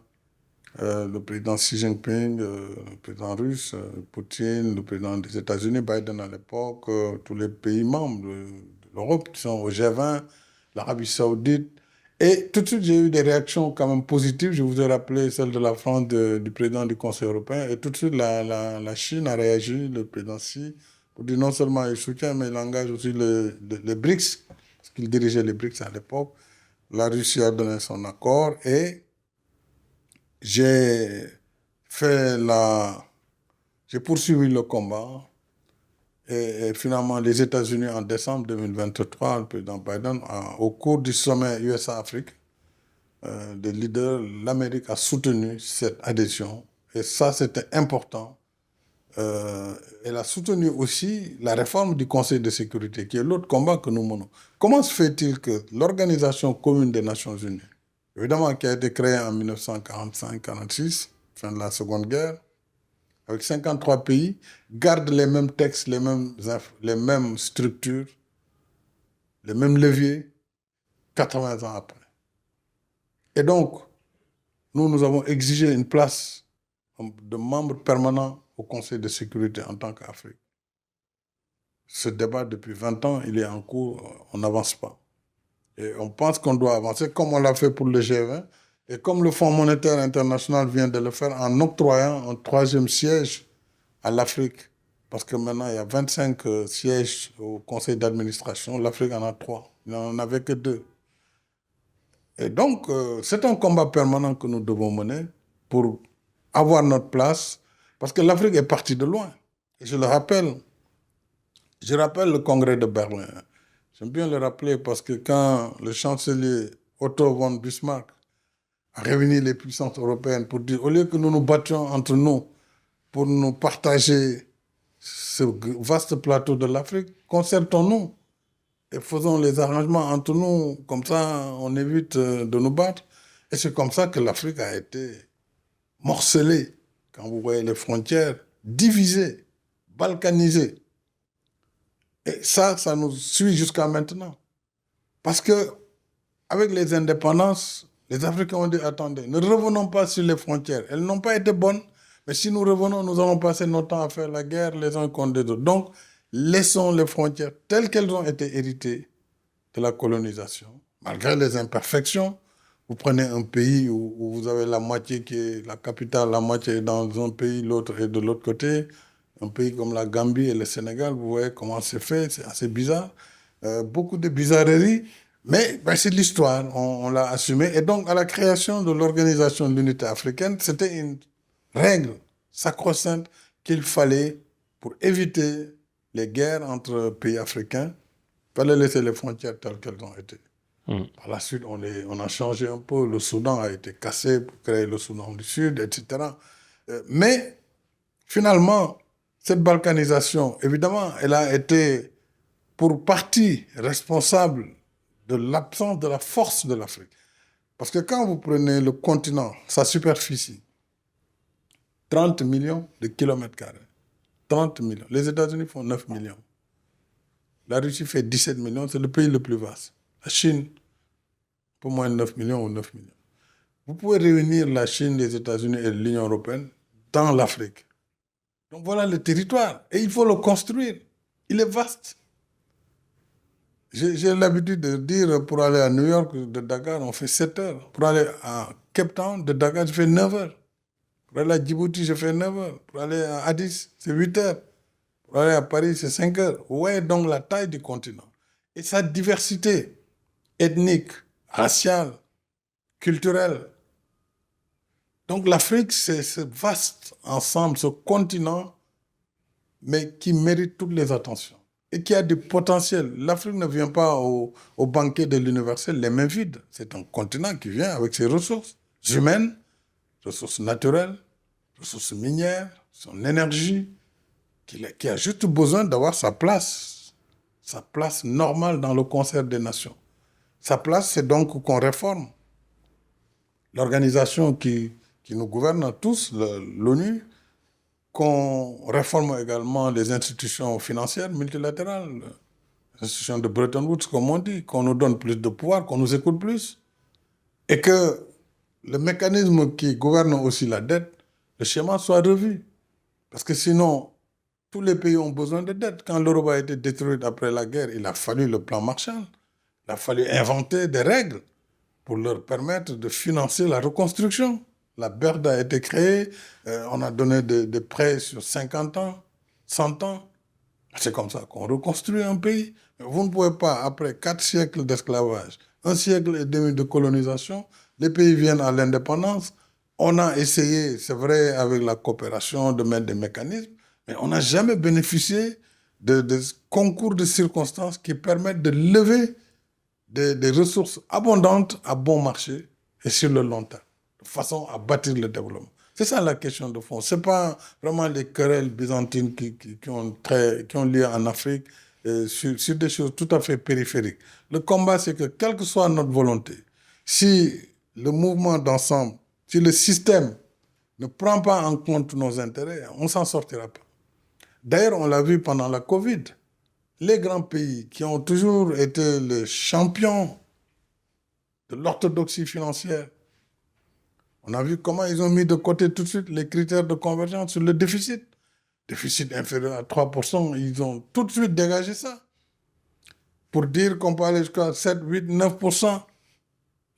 Speaker 2: Le président Xi Jinping, le président russe, Poutine, le président des États-Unis, Biden à l'époque, tous les pays membres de l'Europe qui sont au G20, l'Arabie Saoudite. Et tout de suite, j'ai eu des réactions quand même positives. Je vous ai rappelé celle de la France, du président du Conseil européen. Et tout de suite, la Chine a réagi, le président Xi, pour dire non seulement il soutient, mais il engage aussi les BRICS, parce qu'il dirigeait les BRICS à l'époque. La Russie a donné son accord et j'ai poursuivi le combat et finalement les États-Unis en décembre 2023, le président Biden, au cours du sommet USA-Afrique des leaders, l'Amérique a soutenu cette adhésion et ça c'était important. Elle a soutenu aussi la réforme du Conseil de sécurité qui est l'autre combat que nous menons. Comment se fait-il que l'Organisation commune des Nations Unies, évidemment, qui a été créée en 1945-46, fin de la Seconde Guerre, avec 53 pays, garde les mêmes textes, les mêmes structures, les mêmes leviers, 80 ans après. Et donc, nous avons exigé une place de membre permanent au Conseil de sécurité en tant qu'Afrique. Ce débat, depuis 20 ans, il est en cours, on n'avance pas. Et on pense qu'on doit avancer comme on l'a fait pour le G20 et comme le Fonds monétaire international vient de le faire en octroyant un 3e siège à l'Afrique. Parce que maintenant, il y a 25 sièges au conseil d'administration. L'Afrique en a 3. Il n'en avait que 2. Et donc, c'est un combat permanent que nous devons mener pour avoir notre place. Parce que l'Afrique est partie de loin. Et je rappelle le congrès de Berlin. J'aime bien le rappeler parce que quand le chancelier Otto von Bismarck a réuni les puissances européennes pour dire, au lieu que nous nous battions entre nous pour nous partager ce vaste plateau de l'Afrique, concertons-nous et faisons les arrangements entre nous, comme ça on évite de nous battre. Et c'est comme ça que l'Afrique a été morcelée. Quand vous voyez les frontières divisées, balkanisées. Et ça nous suit jusqu'à maintenant. Parce que avec les indépendances, les Africains ont dit, attendez, ne revenons pas sur les frontières. Elles n'ont pas été bonnes, mais si nous revenons, nous allons passer notre temps à faire la guerre les uns contre les autres. Donc, laissons les frontières telles qu'elles ont été héritées de la colonisation, malgré les imperfections. Vous prenez un pays où vous avez la moitié qui est la capitale, la moitié est dans un pays, l'autre est de l'autre côté. Un pays comme la Gambie et le Sénégal, vous voyez comment c'est fait, c'est assez bizarre. Beaucoup de bizarreries, mais c'est l'histoire, on l'a assumé. Et donc, à la création de l'Organisation de l'Unité africaine, c'était une règle sacro-sainte qu'il fallait, pour éviter les guerres entre pays africains, il fallait laisser les frontières telles qu'elles ont été. Par la suite, on a changé un peu. Le Soudan a été cassé pour créer le Soudan du Sud, etc. Mais finalement, cette balkanisation, évidemment, elle a été pour partie responsable de l'absence de la force de l'Afrique. Parce que quand vous prenez le continent, sa superficie, 30 millions de kilomètres carrés. 30 millions. Les États-Unis font 9 millions. La Russie fait 17 millions, c'est le pays le plus vaste. La Chine, pour moins de 9 millions ou 9 millions. Vous pouvez réunir la Chine, les États-Unis et l'Union européenne dans l'Afrique. Donc voilà le territoire. Et il faut le construire. Il est vaste. J'ai l'habitude de dire, pour aller à New York, de Dakar, on fait 7 heures. Pour aller à Cape Town, de Dakar, je fais 9 heures. Pour aller à Djibouti, je fais 9 heures. Pour aller à Addis, c'est 8 heures. Pour aller à Paris, c'est 5 heures. Vous voyez donc la taille du continent. Et sa diversité ethnique, raciale, culturelle. Donc l'Afrique, c'est ce vaste ensemble, ce continent, mais qui mérite toutes les attentions. Et qui a du potentiel. L'Afrique ne vient pas au banquet de l'universel les mains vides. C'est un continent qui vient avec ses ressources humaines, ressources naturelles, ressources minières, son énergie, qui a juste besoin d'avoir sa place normale dans le concert des nations. Sa place, c'est donc qu'on réforme l'organisation qui nous gouverne tous, l'ONU, qu'on réforme également les institutions financières multilatérales, les institutions de Bretton Woods, comme on dit, qu'on nous donne plus de pouvoir, qu'on nous écoute plus, et que le mécanisme qui gouverne aussi la dette, le schéma soit revu. Parce que sinon, tous les pays ont besoin de dette. Quand l'Europe a été détruite après la guerre, il a fallu le plan Marshall. Il a fallu inventer des règles pour leur permettre de financer la reconstruction. La BERD a été créée, on a donné des prêts sur 50 ans, 100 ans. C'est comme ça qu'on reconstruit un pays. Vous ne pouvez pas, après 4 siècles d'esclavage, 1 siècle et demi de colonisation, les pays viennent à l'indépendance. On a essayé, c'est vrai, avec la coopération, de mettre des mécanismes, mais on n'a jamais bénéficié de concours de circonstances qui permettent de lever des ressources abondantes à bon marché et sur le long terme, de façon à bâtir le développement. C'est ça la question de fond. Ce n'est pas vraiment les querelles byzantines qui ont lieu en Afrique sur des choses tout à fait périphériques. Le combat, c'est que, quelle que soit notre volonté, si le mouvement d'ensemble, si le système ne prend pas en compte nos intérêts, on ne s'en sortira pas. D'ailleurs, on l'a vu pendant la Covid. Les grands pays qui ont toujours été les champions de l'orthodoxie financière, on a vu comment ils ont mis de côté tout de suite les critères de convergence sur le déficit. Déficit inférieur à 3%, ils ont tout de suite dégagé ça. Pour dire qu'on peut aller jusqu'à 7, 8, 9%.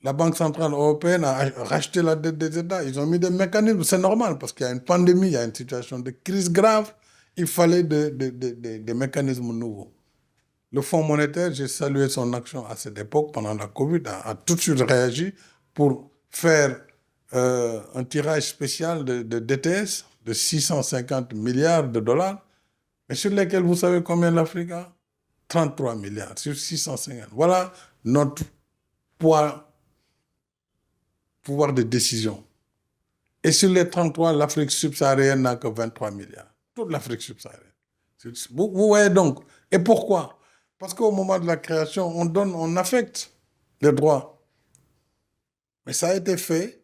Speaker 2: La Banque centrale européenne a racheté la dette des États. Ils ont mis des mécanismes. C'est normal parce qu'il y a une pandémie, il y a une situation de crise grave. Il fallait des mécanismes nouveaux. Le Fonds monétaire, j'ai salué son action à cette époque, pendant la Covid, a tout de suite réagi pour faire un tirage spécial de DTS de 650 milliards de dollars, mais sur lesquels vous savez combien l'Afrique a? 33 milliards sur 650. Voilà notre poids pouvoir de décision. Et sur les 33, l'Afrique subsaharienne n'a que 23 milliards. Toute l'Afrique subsaharienne. Vous voyez donc. Et pourquoi? Parce qu'au moment de la création, on affecte les droits. Mais ça a été fait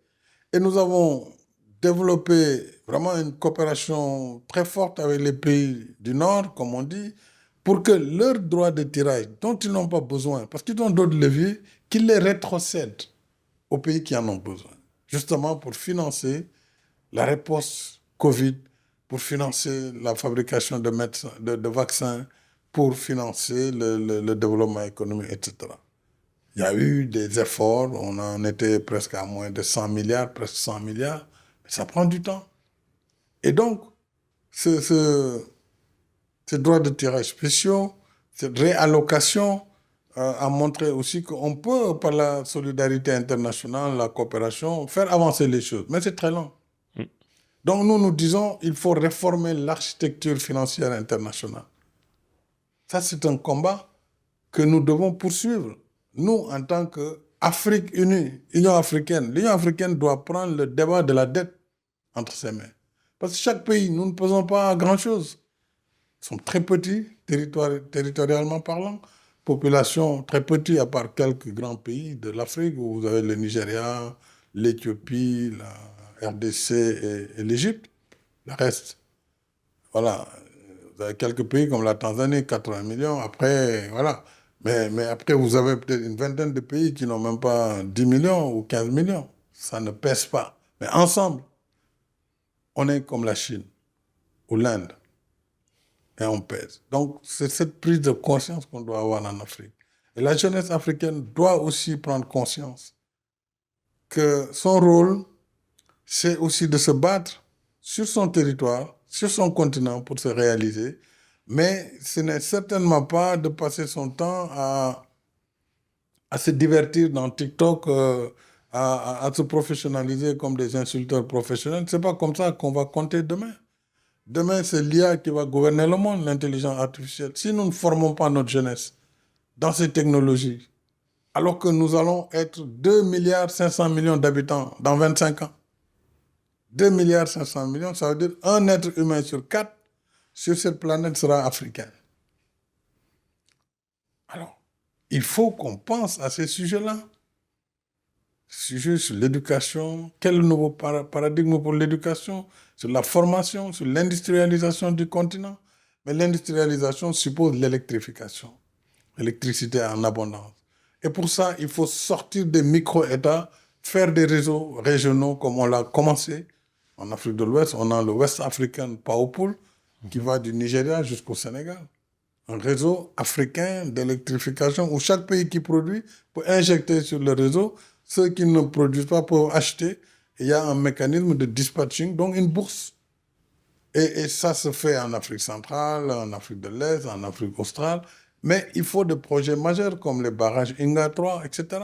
Speaker 2: et nous avons développé vraiment une coopération très forte avec les pays du Nord, comme on dit, pour que leurs droits de tirage, dont ils n'ont pas besoin, parce qu'ils ont d'autres leviers, qu'ils les rétrocèdent aux pays qui en ont besoin, justement pour financer la réponse Covid, pour financer la fabrication de vaccins, pour financer le développement économique, etc. Il y a eu des efforts, on en était presque à moins de 100 milliards, presque 100 milliards, mais ça prend du temps. Et donc, ces droits de tirage spéciaux, cette réallocation a montré aussi qu'on peut, par la solidarité internationale, la coopération, faire avancer les choses. Mais c'est très lent. Donc nous disons qu'il faut réformer l'architecture financière internationale. Ça, c'est un combat que nous devons poursuivre. Nous, en tant qu'Afrique unie, Union africaine, l'Union africaine doit prendre le débat de la dette entre ses mains. Parce que chaque pays, nous ne pesons pas grand-chose. Ils sont très petits, territorialement parlant. Population très petite, à part quelques grands pays de l'Afrique, où vous avez le Nigeria, l'Éthiopie, la RDC et l'Égypte. Le reste, voilà. Vous avez quelques pays comme la Tanzanie, 80 millions. Après, voilà. Mais après, vous avez peut-être une vingtaine de pays qui n'ont même pas 10 millions ou 15 millions. Ça ne pèse pas. Mais ensemble, on est comme la Chine ou l'Inde. Et on pèse. Donc, c'est cette prise de conscience qu'on doit avoir en Afrique. Et la jeunesse africaine doit aussi prendre conscience que son rôle, c'est aussi de se battre sur son territoire, sur son continent pour se réaliser. Mais ce n'est certainement pas de passer son temps à se divertir dans TikTok, à se professionnaliser comme des insulteurs professionnels. Ce n'est pas comme ça qu'on va compter demain. Demain, c'est l'IA qui va gouverner le monde, l'intelligence artificielle. Si nous ne formons pas notre jeunesse dans ces technologies, alors que nous allons être 2,5 milliards d'habitants dans 25 ans, 2,5 milliards, ça veut dire un être humain sur 4 sur cette planète sera africain. Alors, il faut qu'on pense à ces sujets-là. Sujet sur l'éducation, quel nouveau paradigme pour l'éducation, sur la formation, sur l'industrialisation du continent. Mais l'industrialisation suppose l'électrification, l'électricité en abondance. Et pour ça, il faut sortir des micro-États, faire des réseaux régionaux comme on l'a commencé. En Afrique de l'Ouest, on a le West African Power Pool qui va du Nigeria jusqu'au Sénégal. Un réseau africain d'électrification où chaque pays qui produit peut injecter sur le réseau. Ceux qui ne produisent pas peuvent acheter. Il y a un mécanisme de dispatching, donc une bourse. Et ça se fait en Afrique centrale, en Afrique de l'Est, en Afrique australe. Mais il faut des projets majeurs comme les barrages Inga 3, etc.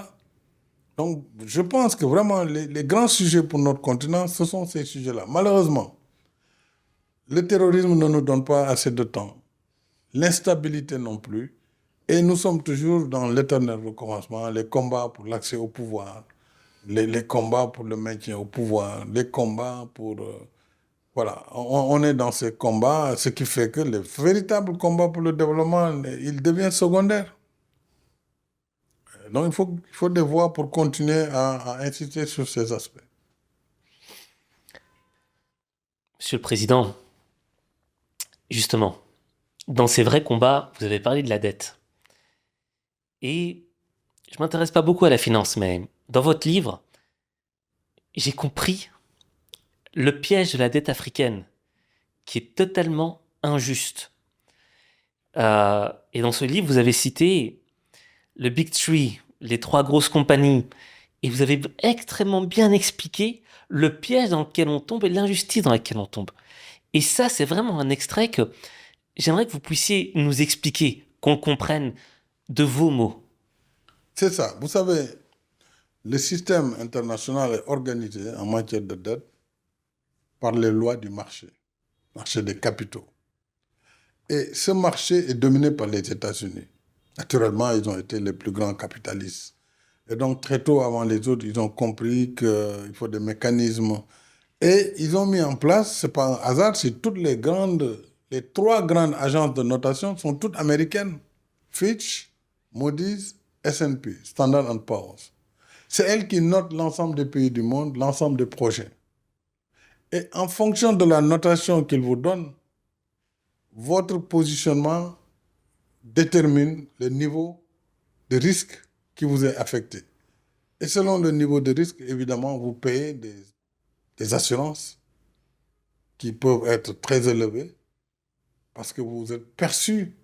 Speaker 2: Donc, je pense que vraiment, les grands sujets pour notre continent, ce sont ces sujets-là. Malheureusement, le terrorisme ne nous donne pas assez de temps. L'instabilité non plus. Et nous sommes toujours dans l'éternel recommencement, les combats pour l'accès au pouvoir, les combats pour le maintien au pouvoir, les combats pour... voilà, on est dans ces combats, ce qui fait que les véritables combats pour le développement, ils deviennent secondaires. Donc il faut des voies pour continuer à insister sur ces aspects.
Speaker 1: Monsieur le Président, justement, dans ces vrais combats, vous avez parlé de la dette. Et je ne m'intéresse pas beaucoup à la finance, mais dans votre livre, j'ai compris le piège de la dette africaine, qui est totalement injuste. Et dans ce livre, vous avez cité le Big Three, les 3 grosses compagnies, et vous avez extrêmement bien expliqué le piège dans lequel on tombe et l'injustice dans laquelle on tombe. Et ça, c'est vraiment un extrait que j'aimerais que vous puissiez nous expliquer, qu'on comprenne de vos mots.
Speaker 2: C'est ça. Vous savez, le système international est organisé en matière de dette par les lois du marché des capitaux. Et ce marché est dominé par les États-Unis. Naturellement, ils ont été les plus grands capitalistes. Et donc, très tôt avant les autres, ils ont compris qu'il faut des mécanismes. Et ils ont mis en place, c'est pas un hasard, c'est les 3 grandes agences de notation sont toutes américaines. Fitch, Moody's, S&P, Standard & Poor's. C'est elles qui notent l'ensemble des pays du monde, l'ensemble des projets. Et en fonction de la notation qu'ils vous donnent, votre positionnement détermine le niveau de risque qui vous est affecté. Et selon le niveau de risque, évidemment, vous payez des assurances qui peuvent être très élevées parce que vous êtes perçu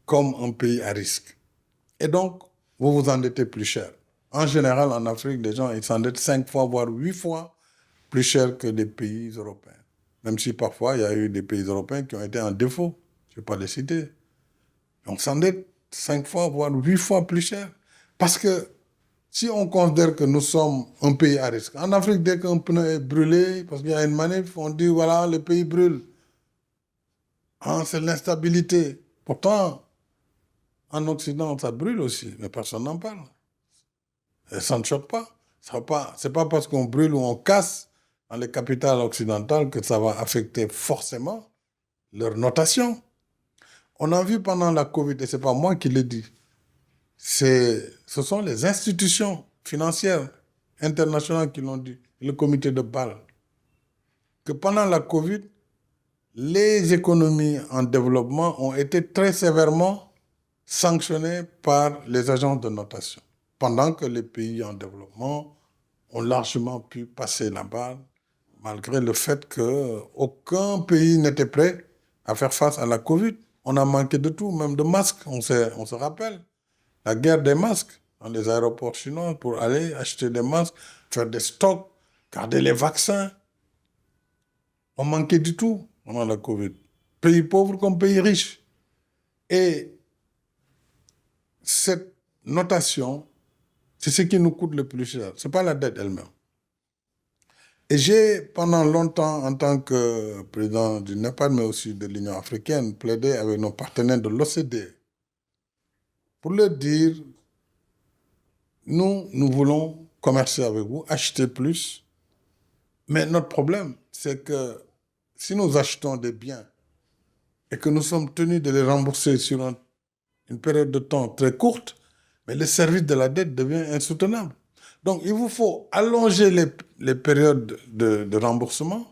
Speaker 2: comme un pays à risque. Et donc, vous vous endettez plus cher. En général, en Afrique, les gens ils s'endettent 5 fois, voire 8 fois plus cher que les pays européens. Même si parfois, il y a eu des pays européens qui ont été en défaut. Je ne vais pas les citer. On s'endette 5 fois, voire 8 fois plus cher. Parce que si on considère que nous sommes un pays à risque, en Afrique, dès qu'un pneu est brûlé, parce qu'il y a une manif, on dit voilà, le pays brûle. C'est l'instabilité. Pourtant, en Occident, ça brûle aussi, mais personne n'en parle. Et ça ne choque pas. C'est pas parce qu'on brûle ou on casse dans les capitales occidentales que ça va affecter forcément leur notation. On a vu pendant la Covid, et ce n'est pas moi qui l'ai dit, ce sont les institutions financières internationales qui l'ont dit, le comité de Bâle, que pendant la Covid, les économies en développement ont été très sévèrement sanctionnées par les agences de notation, pendant que les pays en développement ont largement pu passer la balle, malgré le fait qu'aucun pays n'était prêt à faire face à la Covid. On a manqué de tout, même de masques, on se rappelle. La guerre des masques dans les aéroports chinois pour aller acheter des masques, faire des stocks, garder les vaccins. On manquait du tout pendant la Covid. Pays pauvres comme pays riches. Et cette notation, c'est ce qui nous coûte le plus cher. Ce n'est pas la dette elle-même. Et j'ai, pendant longtemps, en tant que président du NEPAD, mais aussi de l'Union africaine, plaidé avec nos partenaires de l'OCDE pour leur dire, nous voulons commercer avec vous, acheter plus, mais notre problème, c'est que si nous achetons des biens et que nous sommes tenus de les rembourser sur une période de temps très courte, mais le service de la dette devient insoutenable. Donc, il vous faut allonger les périodes de remboursement,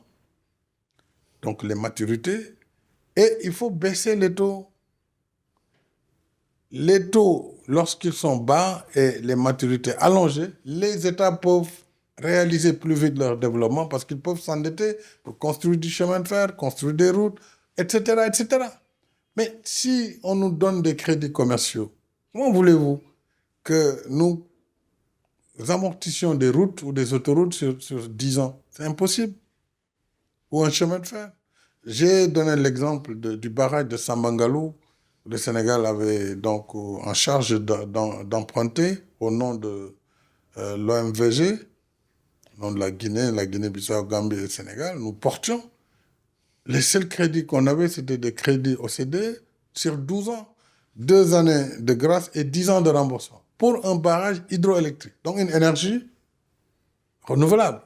Speaker 2: donc les maturités, et il faut baisser les taux. Les taux, lorsqu'ils sont bas et les maturités allongées, les États peuvent réaliser plus vite leur développement parce qu'ils peuvent s'endetter pour construire du chemin de fer, construire des routes, etc., etc. Mais si on nous donne des crédits commerciaux, comment voulez-vous que nous amortissions des routes ou des autoroutes sur 10 ans? C'est impossible. Ou un chemin de fer. J'ai donné l'exemple du barrage de Sambangalou. Le Sénégal avait donc en charge d'emprunter au nom de l'OMVG, au nom de la Guinée-Bissau, Gambie et le Sénégal. Nous portions. Les seuls crédits qu'on avait, c'était des crédits OCDE sur 12 ans. 2 années de grâce et 10 ans de remboursement pour un barrage hydroélectrique. Donc une énergie renouvelable.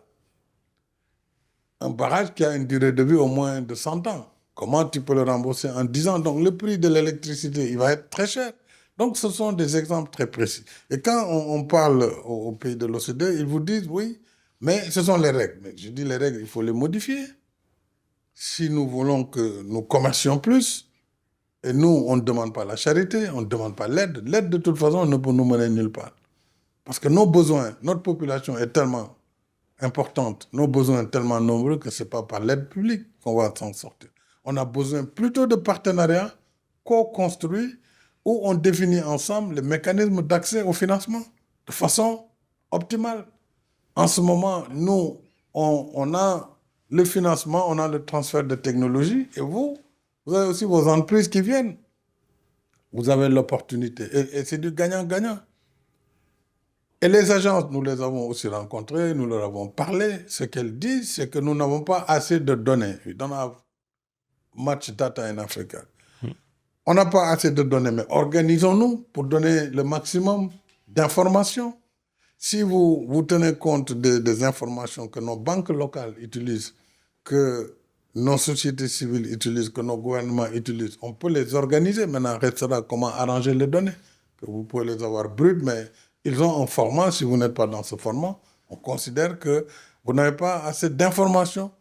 Speaker 2: Un barrage qui a une durée de vie au moins de 100 ans. Comment tu peux le rembourser en 10 ans? Donc le prix de l'électricité, il va être très cher. Donc ce sont des exemples très précis. Et quand on parle aux pays de l'OCDE, ils vous disent oui, mais ce sont les règles. Mais je dis les règles, il faut les modifier. Si nous voulons que nous commercions plus, et nous, on ne demande pas la charité, on ne demande pas l'aide. L'aide, de toute façon, ne peut nous mener nulle part. Parce que nos besoins, notre population est tellement importante, nos besoins tellement nombreux que ce n'est pas par l'aide publique qu'on va s'en sortir. On a besoin plutôt de partenariats co-construits où on définit ensemble les mécanismes d'accès au financement de façon optimale. En ce moment, nous, on a le financement, on a le transfert de technologie et vous avez aussi vos entreprises qui viennent. Vous avez l'opportunité et c'est du gagnant-gagnant. Et les agences, nous les avons aussi rencontrées, nous leur avons parlé. Ce qu'elles disent, c'est que nous n'avons pas assez de données. We don't have much data in Africa. On n'a pas assez de données, mais organisons-nous pour donner le maximum d'informations. Si vous tenez compte des informations que nos banques locales utilisent, que nos sociétés civiles utilisent, que nos gouvernements utilisent, on peut les organiser. Maintenant, restera comment arranger les données. Que vous pouvez les avoir brutes, mais ils ont un format. Si vous n'êtes pas dans ce format, on considère que vous n'avez pas assez d'informations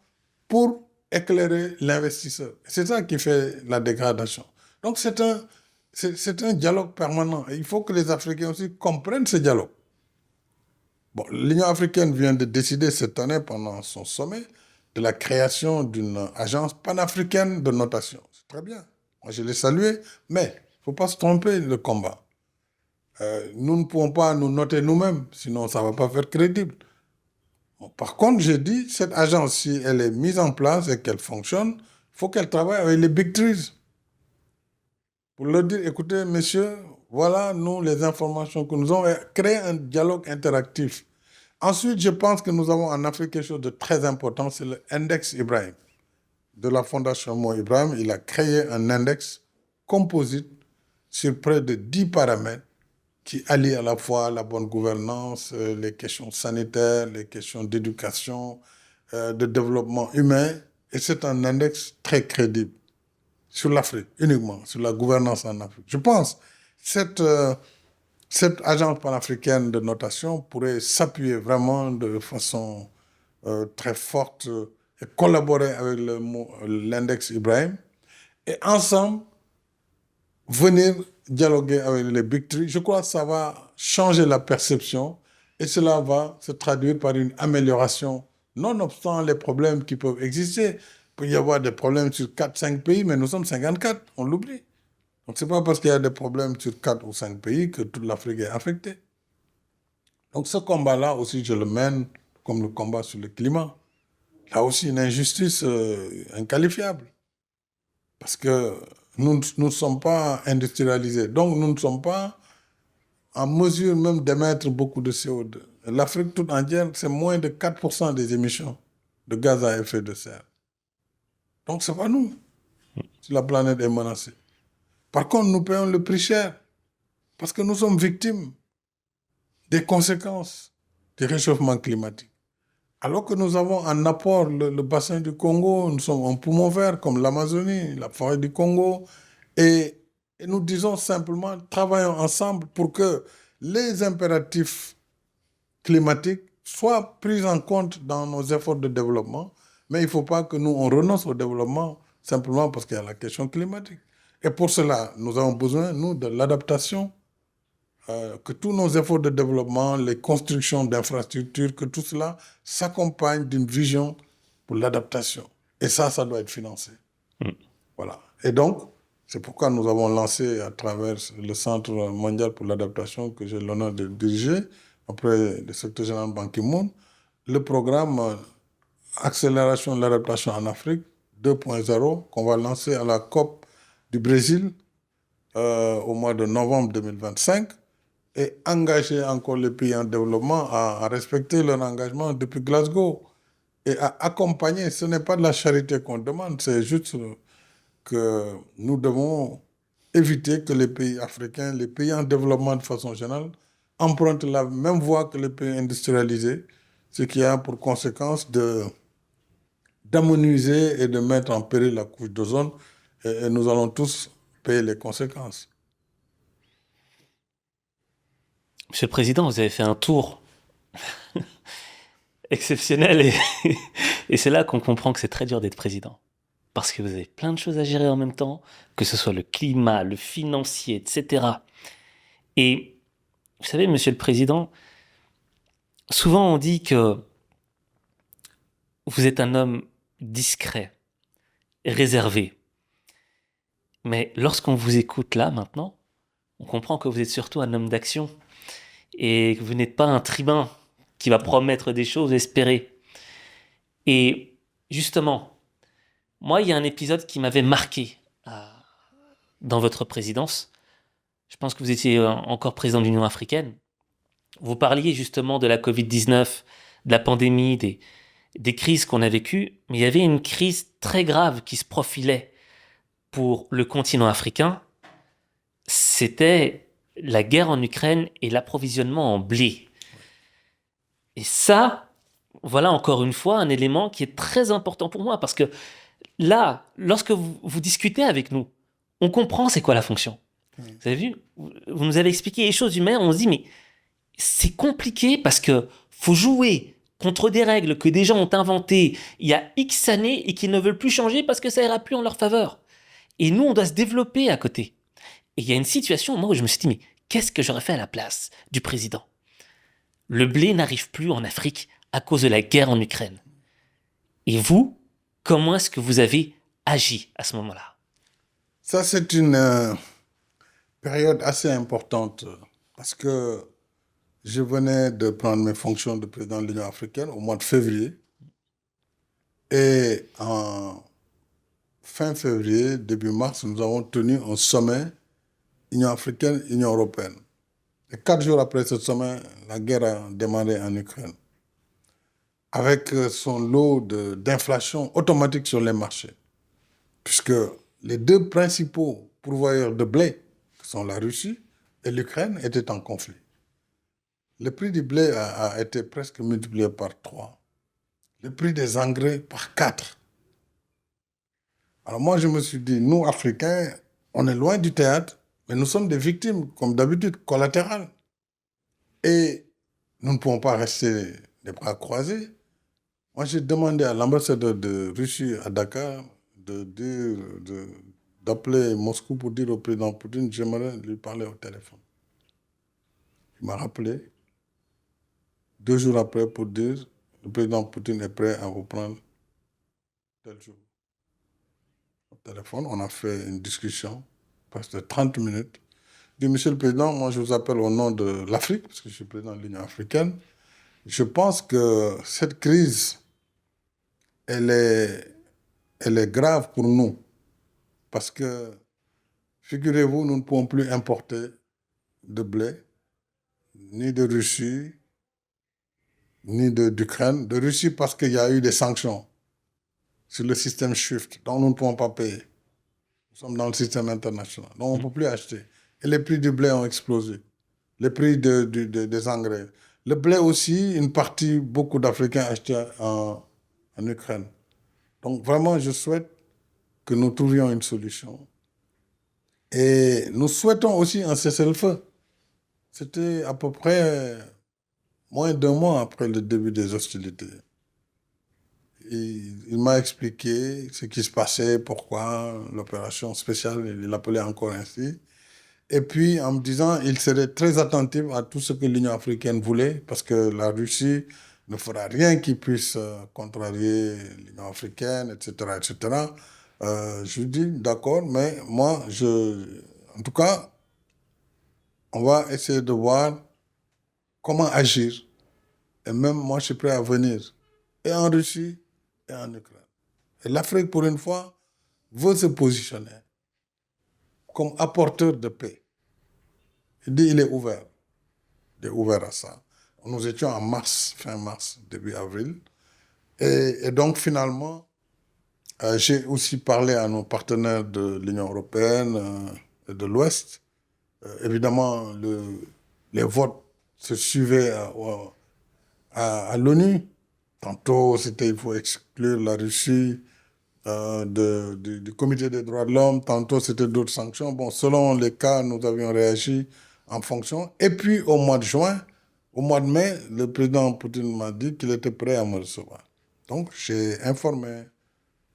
Speaker 2: pour éclairer l'investisseur. C'est ça qui fait la dégradation. Donc, c'est un dialogue permanent. Et il faut que les Africains aussi comprennent ce dialogue. Bon, l'Union africaine vient de décider cette année, pendant son sommet, de la création d'une agence panafricaine de notation. C'est très bien. Moi, je l'ai salué, mais il ne faut pas se tromper le combat. Nous ne pouvons pas nous noter nous-mêmes, sinon ça ne va pas faire crédible. Bon, par contre, j'ai dit, cette agence, si elle est mise en place et qu'elle fonctionne, il faut qu'elle travaille avec les big trees. Pour leur dire, écoutez, messieurs, voilà, nous, les informations que nous avons, et créer un dialogue interactif. Ensuite, je pense que nous avons en Afrique quelque chose de très important, c'est l'index Ibrahim. De la Fondation Mo Ibrahim, il a créé un index composite sur près de 10 paramètres qui allient à la fois la bonne gouvernance, les questions sanitaires, les questions d'éducation, de développement humain. Et c'est un index très crédible sur l'Afrique, uniquement, sur la gouvernance en Afrique. Je pense que cette agence panafricaine de notation pourrait s'appuyer vraiment de façon très forte et collaborer avec l'index Ibrahim et ensemble venir dialoguer avec les Big Three. Je crois que ça va changer la perception et cela va se traduire par une amélioration, nonobstant les problèmes qui peuvent exister. Il peut y avoir des problèmes sur 4-5 pays, mais nous sommes 54, on l'oublie. Donc, ce n'est pas parce qu'il y a des problèmes sur 4 ou 5 pays que toute l'Afrique est affectée. Donc, ce combat-là aussi, je le mène comme le combat sur le climat. Là aussi, une injustice inqualifiable. Parce que nous ne sommes pas industrialisés. Donc, nous ne sommes pas en mesure même d'émettre beaucoup de CO2. L'Afrique toute entière, c'est moins de 4% des émissions de gaz à effet de serre. Donc, ce n'est pas nous. Si la planète est menacée. Par contre, nous payons le prix cher parce que nous sommes victimes des conséquences du réchauffement climatique. Alors que nous avons en apport le bassin du Congo, nous sommes un poumon vert comme l'Amazonie, la forêt du Congo, et nous disons simplement, travaillons ensemble pour que les impératifs climatiques soient pris en compte dans nos efforts de développement, mais il ne faut pas que nous on renonce au développement simplement parce qu'il y a la question climatique. Et pour cela, nous avons besoin, nous, de l'adaptation, que tous nos efforts de développement, les constructions d'infrastructures, que tout cela s'accompagne d'une vision pour l'adaptation. Et ça doit être financé. Voilà. Et donc, c'est pourquoi nous avons lancé à travers le Centre mondial pour l'adaptation, que j'ai l'honneur de diriger, auprès du secrétaire général Ban Ki-moon, le programme Accélération de l'adaptation en Afrique 2.0, qu'on va lancer à la COP du Brésil au mois de novembre 2025 et engager encore les pays en développement à respecter leur engagement depuis Glasgow et à accompagner. Ce n'est pas de la charité qu'on demande, c'est juste que nous devons éviter que les pays africains, les pays en développement de façon générale, empruntent la même voie que les pays industrialisés, ce qui a pour conséquence d'amenuiser et de mettre en péril la couche d'ozone, et nous allons tous payer les conséquences.
Speaker 1: Monsieur le Président, vous avez fait un tour exceptionnel et c'est là qu'on comprend que c'est très dur d'être président. Parce que vous avez plein de choses à gérer en même temps, que ce soit le climat, le financier, etc. Et vous savez, Monsieur le Président, souvent on dit que vous êtes un homme discret, réservé. Mais lorsqu'on vous écoute là, maintenant, on comprend que vous êtes surtout un homme d'action et que vous n'êtes pas un tribun qui va promettre des choses, espérer. Et justement, moi, il y a un épisode qui m'avait marqué dans votre présidence. Je pense que vous étiez encore président de l'Union africaine. Vous parliez justement de la Covid-19, de la pandémie, des crises qu'on a vécues, mais il y avait une crise très grave qui se profilait pour le continent africain. C'était la guerre en Ukraine et l'approvisionnement en blé. Et ça, voilà encore une fois un élément qui est très important pour moi, parce que là, lorsque vous discutez avec nous, on comprend c'est quoi la fonction. Vous avez vu, vous nous avez expliqué les choses humaines, on se dit mais c'est compliqué parce que faut jouer contre des règles que des gens ont inventées il y a X années et qui ne veulent plus changer parce que ça ira plus en leur faveur. Et nous, on doit se développer à côté. Et il y a une situation, moi, où je me suis dit, mais qu'est-ce que j'aurais fait à la place du président? Le blé n'arrive plus en Afrique à cause de la guerre en Ukraine. Et vous, comment est-ce que vous avez agi à ce moment-là?
Speaker 2: Ça, c'est une période assez importante parce que je venais de prendre mes fonctions de président de l'Union africaine au mois de février. Et en fin février, début mars, nous avons tenu un sommet Union africaine, Union européenne. Et 4 jours après ce sommet, la guerre a démarré en Ukraine, avec son lot d'inflation automatique sur les marchés, puisque les deux principaux pourvoyeurs de blé, qui sont la Russie et l'Ukraine, étaient en conflit. Le prix du blé a été presque multiplié par 3. Le prix des engrais par 4. Alors moi, je me suis dit, nous, Africains, on est loin du théâtre, mais nous sommes des victimes, comme d'habitude, collatérales. Et nous ne pouvons pas rester les bras croisés. Moi, j'ai demandé à l'ambassadeur de Russie à Dakar d'appeler Moscou pour dire au président Poutine, j'aimerais lui parler au téléphone. Il m'a rappelé 2 jours après pour dire, le président Poutine est prêt à vous prendre tel jour. Au téléphone, on a fait une discussion, presque 30 minutes. Je dis, Monsieur le Président, moi je vous appelle au nom de l'Afrique, parce que je suis président de l'Union africaine. Je pense que cette crise, elle est grave pour nous. Parce que, figurez-vous, nous ne pouvons plus importer de blé, ni de Russie, ni d'Ukraine. De Russie parce qu'il y a eu des sanctions sur le système SWIFT, donc nous ne pouvons pas payer. Nous sommes dans le système international, donc on ne peut plus acheter. Et les prix du blé ont explosé. Les prix des engrais. Le blé aussi, une partie, beaucoup d'Africains achetaient en Ukraine. Donc vraiment, je souhaite que nous trouvions une solution. Et nous souhaitons aussi un cessez-le-feu. C'était à peu près moins d'1 mois après le début des hostilités. Il m'a expliqué ce qui se passait, pourquoi l'opération spéciale, il l'appelait encore ainsi. Et puis, en me disant, il serait très attentif à tout ce que l'Union africaine voulait, parce que la Russie ne fera rien qui puisse contrarier l'Union africaine, etc., etc. Je lui dis, d'accord, mais moi, en tout cas, on va essayer de voir comment agir. Et même moi, je suis prêt à venir, et en Russie, et en Ukraine. Et l'Afrique, pour une fois, veut se positionner comme apporteur de paix. Il dit il est ouvert. Il est ouvert à ça. Nous étions en mars, fin mars, début avril. Et donc, finalement, j'ai aussi parlé à nos partenaires de l'Union européenne et de l'Ouest. Évidemment, les votes se suivaient à l'ONU. Tantôt, c'était il faut exclure la Russie du comité des droits de l'homme. Tantôt, c'était d'autres sanctions. Bon, selon les cas, nous avions réagi en fonction. Et puis, au mois de juin, au mois de mai, le président Poutine m'a dit qu'il était prêt à me recevoir. Donc, j'ai informé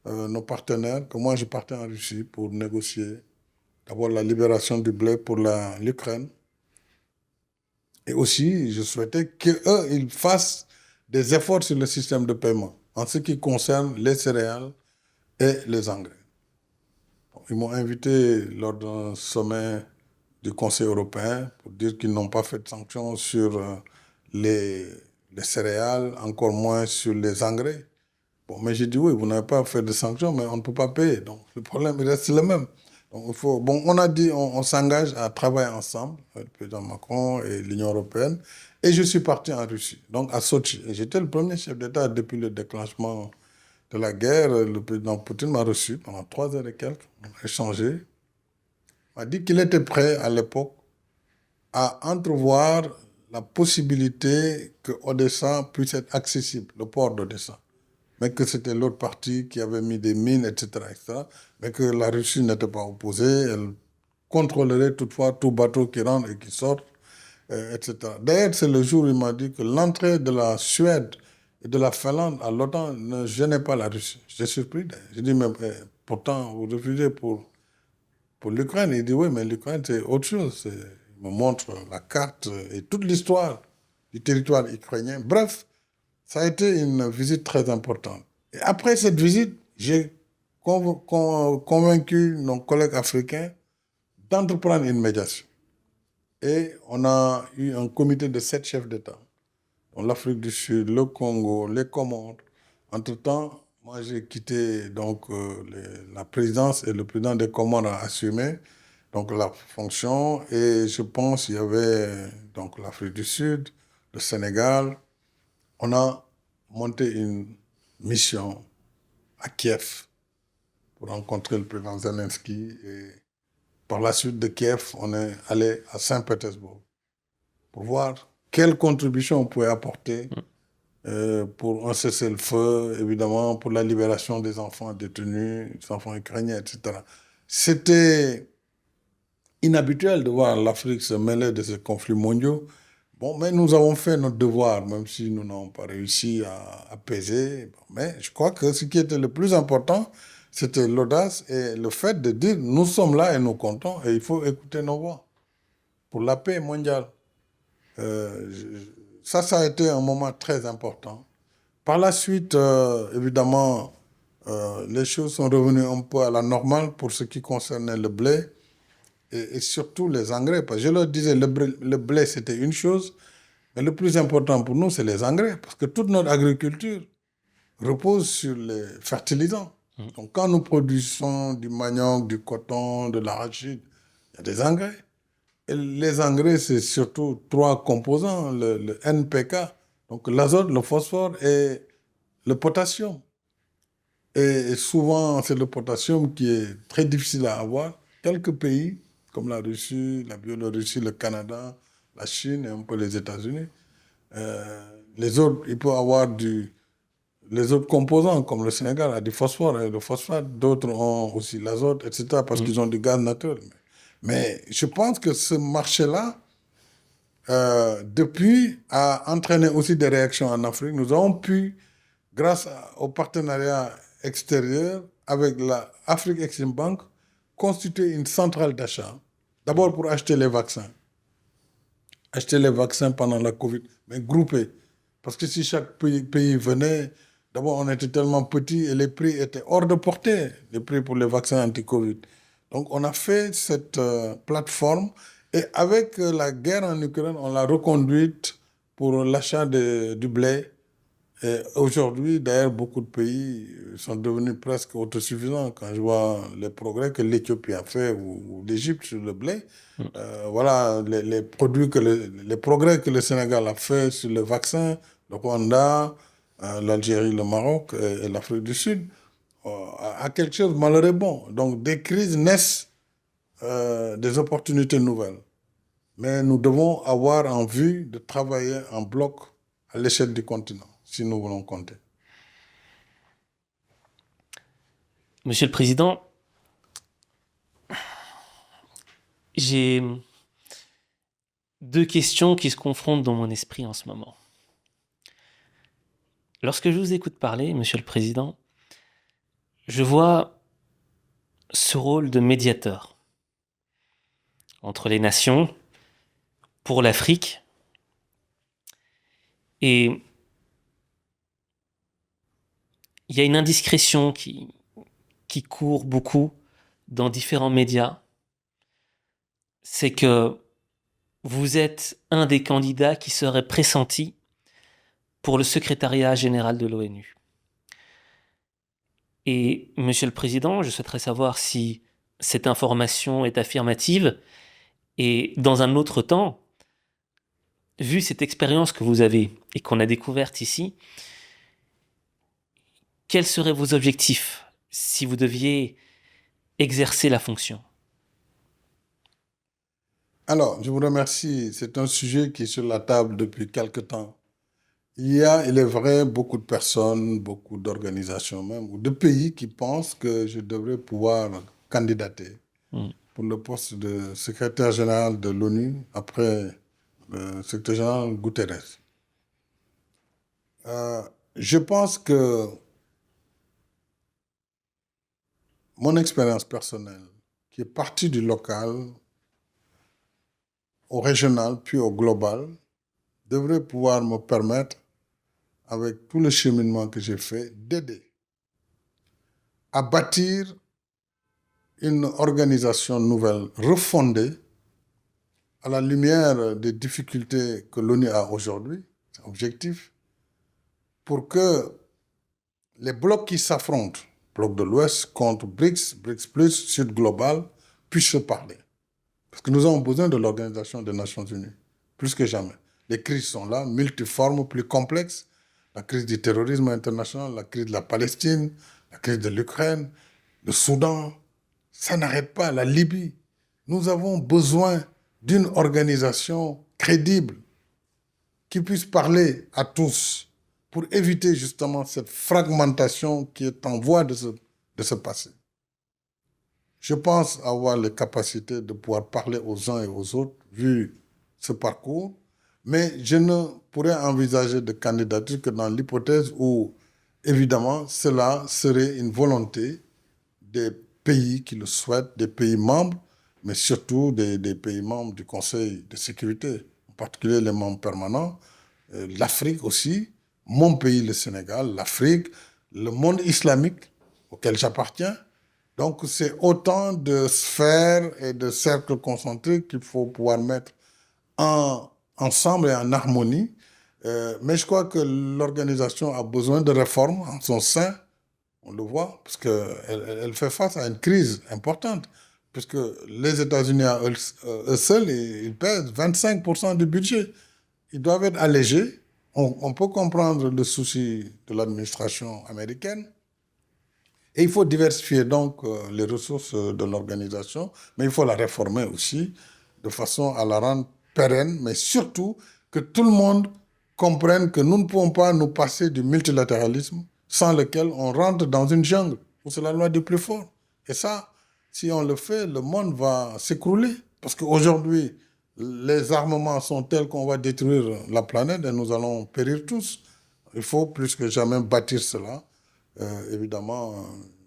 Speaker 2: nos partenaires que moi, je partais en Russie pour négocier d'abord la libération du blé pour l'Ukraine. Et aussi, je souhaitais qu'eux, ils fassent des efforts sur le système de paiement en ce qui concerne les céréales et les engrais. Ils m'ont invité lors d'un sommet du Conseil européen pour dire qu'ils n'ont pas fait de sanctions sur les céréales, encore moins sur les engrais. Bon, mais j'ai dit oui, vous n'avez pas fait de sanctions, mais on ne peut pas payer. Donc le problème il reste le même. Donc, on a dit on s'engage à travailler ensemble, le président Macron et l'Union européenne. Et je suis parti en Russie, donc à Sochi. Et j'étais le premier chef d'État depuis le déclenchement de la guerre. Le président Poutine m'a reçu pendant 3 heures et quelques. On a échangé. Il m'a dit qu'il était prêt à l'époque à entrevoir la possibilité que Odessa puisse être accessible, le port d'Odessa. Mais que c'était l'autre partie qui avait mis des mines, etc., etc., mais que la Russie n'était pas opposée, elle contrôlerait toutefois tout bateau qui rentre et qui sort, etc. D'ailleurs, c'est le jour où il m'a dit que l'entrée de la Suède et de la Finlande à l'OTAN ne gênait pas la Russie. J'étais surpris. J'ai dit, mais pourtant, vous refusez pour l'Ukraine. Il dit, oui, mais l'Ukraine, c'est autre chose. Il me montre la carte et toute l'histoire du territoire ukrainien. Bref, ça a été une visite très importante. Et après cette visite, j'ai convaincu nos collègues africains d'entreprendre une médiation. Et on a eu un comité de 7 chefs d'État, dont l'Afrique du Sud, le Congo, les Comores. Entre-temps, moi j'ai quitté donc, la présidence et le président des Comores a assumé donc, la fonction. Et je pense qu'il y avait donc, l'Afrique du Sud, le Sénégal. On a monté une mission à Kiev pour rencontrer le président Zelensky. Et par la suite de Kiev, on est allé à Saint-Pétersbourg pour voir quelle contribution on pouvait apporter pour un cessez-le-feu, évidemment, pour la libération des enfants détenus, des enfants ukrainiens, etc. C'était inhabituel de voir l'Afrique se mêler de ces conflits mondiaux. Bon, mais nous avons fait notre devoir, même si nous n'avons pas réussi à apaiser. Mais je crois que ce qui était le plus important, c'était l'audace et le fait de dire nous sommes là et nous comptons et il faut écouter nos voix pour la paix mondiale. Ça a été un moment très important. Par la suite, évidemment, les choses sont revenues un peu à la normale pour ce qui concernait le blé et surtout les engrais. Parce que je leur disais, le blé, c'était une chose, mais le plus important pour nous, c'est les engrais. Parce que toute notre agriculture repose sur les fertilisants. Donc, quand nous produisons du manioc, du coton, de l'arachide, il y a des engrais. Et les engrais, c'est surtout 3 composants, le NPK, donc l'azote, le phosphore et le potassium. Et souvent, c'est le potassium qui est très difficile à avoir. Quelques pays, comme la Russie, la Biélorussie, le Canada, la Chine et un peu les États-Unis, les autres, il peut avoir les autres composants, comme le Sénégal a du phosphore et le phosphate, d'autres ont aussi l'azote, etc., parce qu'ils ont du gaz naturel. Mais je pense que ce marché-là, depuis, a entraîné aussi des réactions en Afrique. Nous avons pu, grâce au partenariat extérieur avec la Afrique Exim Bank, constituer une centrale d'achat. D'abord pour acheter les vaccins. Acheter les vaccins pendant la Covid, mais groupés. Parce que si chaque pays venait, d'abord on était tellement petits et les prix étaient hors de portée, les prix pour les vaccins anti-Covid. Donc on a fait cette plateforme et avec la guerre en Ukraine, on l'a reconduite pour l'achat du blé. Et aujourd'hui, d'ailleurs, beaucoup de pays sont devenus presque autosuffisants. Quand je vois les progrès que l'Éthiopie a fait ou l'Égypte sur le blé, voilà les progrès que le Sénégal a fait sur le vaccin, le Rwanda, l'Algérie, le Maroc et l'Afrique du Sud, à quelque chose malheur est bon. Donc des crises naissent des opportunités nouvelles. Mais nous devons avoir en vue de travailler en bloc à l'échelle du continent, si nous voulons compter.
Speaker 1: Monsieur le Président, j'ai 2 questions qui se confrontent dans mon esprit en ce moment. Lorsque je vous écoute parler, Monsieur le Président, je vois ce rôle de médiateur entre les nations, pour l'Afrique, et il y a une indiscrétion qui court beaucoup dans différents médias, c'est que vous êtes un des candidats qui serait pressenti pour le secrétariat général de l'ONU. Et, Monsieur le Président, je souhaiterais savoir si cette information est affirmative et, dans un autre temps, vu cette expérience que vous avez et qu'on a découverte ici, quels seraient vos objectifs si vous deviez exercer la fonction ?
Speaker 2: Alors, je vous remercie. C'est un sujet qui est sur la table depuis quelque temps. Il y a, il est vrai, beaucoup de personnes, beaucoup d'organisations même, ou de pays qui pensent que je devrais pouvoir candidater
Speaker 1: Mm.
Speaker 2: pour le poste de secrétaire général de l'ONU après le secrétaire général Guterres. Je pense que mon expérience personnelle, qui est partie du local au régional puis au global, devrait pouvoir me permettre, avec tout le cheminement que j'ai fait, d'aider à bâtir une organisation nouvelle, refondée, à la lumière des difficultés que l'ONU a aujourd'hui, c'est objectif, pour que les blocs qui s'affrontent, bloc de l'Ouest contre BRICS, BRICS plus, Sud global, puissent se parler. Parce que nous avons besoin de l'Organisation des Nations Unies, plus que jamais. Les crises sont là, multiformes, plus complexes. La crise du terrorisme international, la crise de la Palestine, la crise de l'Ukraine, le Soudan, ça n'arrête pas, la Libye. Nous avons besoin d'une organisation crédible qui puisse parler à tous pour éviter justement cette fragmentation qui est en voie de se passer. Je pense avoir les capacités de pouvoir parler aux uns et aux autres, vu ce parcours, mais je ne pourrais envisager de candidature que dans l'hypothèse où, évidemment, cela serait une volonté des pays qui le souhaitent, des pays membres, mais surtout des pays membres du Conseil de sécurité, en particulier les membres permanents, l'Afrique aussi, mon pays, le Sénégal, l'Afrique, le monde islamique auquel j'appartiens. Donc, c'est autant de sphères et de cercles concentriques qu'il faut pouvoir mettre ensemble et en harmonie. Mais je crois que l'organisation a besoin de réformes en son sein. On le voit, parce qu'elle fait face à une crise importante. Puisque les États-Unis, eux seuls, ils pèsent 25% du budget. Ils doivent être allégés. On peut comprendre le souci de l'administration américaine. Et il faut diversifier donc les ressources de l'organisation, mais il faut la réformer aussi de façon à la rendre pérenne, mais surtout que tout le monde comprenne que nous ne pouvons pas nous passer du multilatéralisme sans lequel on rentre dans une jungle où c'est la loi du plus fort. Et ça, si on le fait, le monde va s'écrouler. Parce qu'aujourd'hui, les armements sont tels qu'on va détruire la planète et nous allons périr tous. Il faut plus que jamais bâtir cela. Évidemment,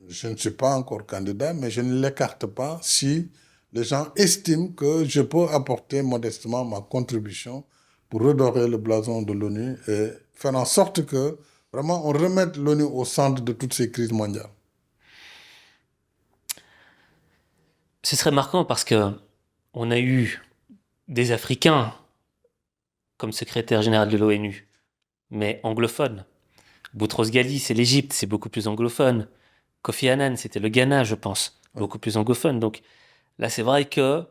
Speaker 2: je ne suis pas encore candidat, mais je ne l'écarte pas si les gens estiment que je peux apporter modestement ma contribution pour redorer le blason de l'ONU et faire en sorte que vraiment on remette l'ONU au centre de toutes ces crises mondiales.
Speaker 1: Ce serait marquant parce que on a eu des Africains comme secrétaire général de l'ONU, mais anglophones. Boutros Ghali, c'est l'Égypte, c'est beaucoup plus anglophone. Kofi Annan, c'était le Ghana, je pense, beaucoup plus anglophone. Donc là, c'est vrai que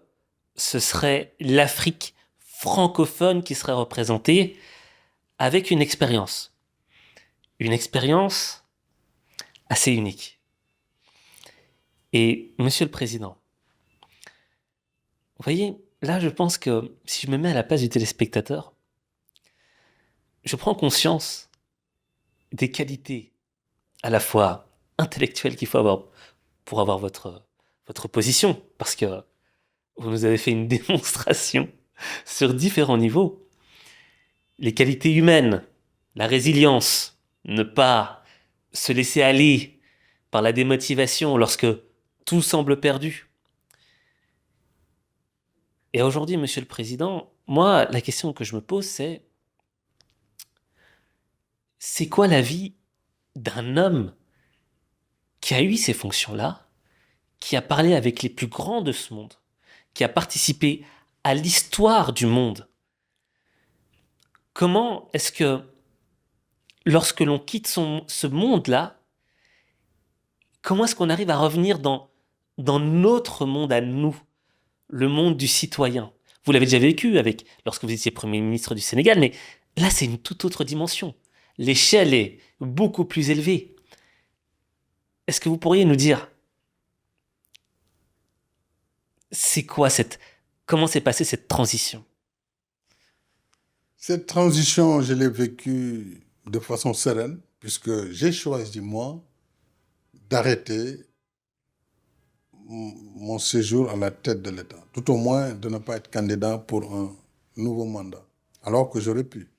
Speaker 1: ce serait l'Afrique francophone qui serait représentée avec une expérience assez unique. Et Monsieur le Président, vous voyez, là, je pense que si je me mets à la place du téléspectateur, je prends conscience des qualités à la fois intellectuelles qu'il faut avoir pour avoir votre position, parce que vous nous avez fait une démonstration sur différents niveaux. Les qualités humaines, la résilience, ne pas se laisser aller par la démotivation lorsque tout semble perdu. Et aujourd'hui, Monsieur le Président, moi, la question que je me pose, c'est quoi la vie d'un homme qui a eu ces fonctions-là, qui a parlé avec les plus grands de ce monde, qui a participé à l'histoire du monde? Comment est-ce que, lorsque l'on quitte ce monde-là, comment est-ce qu'on arrive à revenir dans notre monde à nous, le monde du citoyen? Vous l'avez déjà vécu lorsque vous étiez Premier ministre du Sénégal, mais là, c'est une toute autre dimension. L'échelle est beaucoup plus élevée. Est-ce que vous pourriez nous dire, c'est quoi comment s'est passée cette transition?
Speaker 2: Cette transition, je l'ai vécue de façon sereine, puisque j'ai choisi, moi, d'arrêter mon séjour à la tête de l'État. Tout au moins, de ne pas être candidat pour un nouveau mandat, alors que j'aurais pu,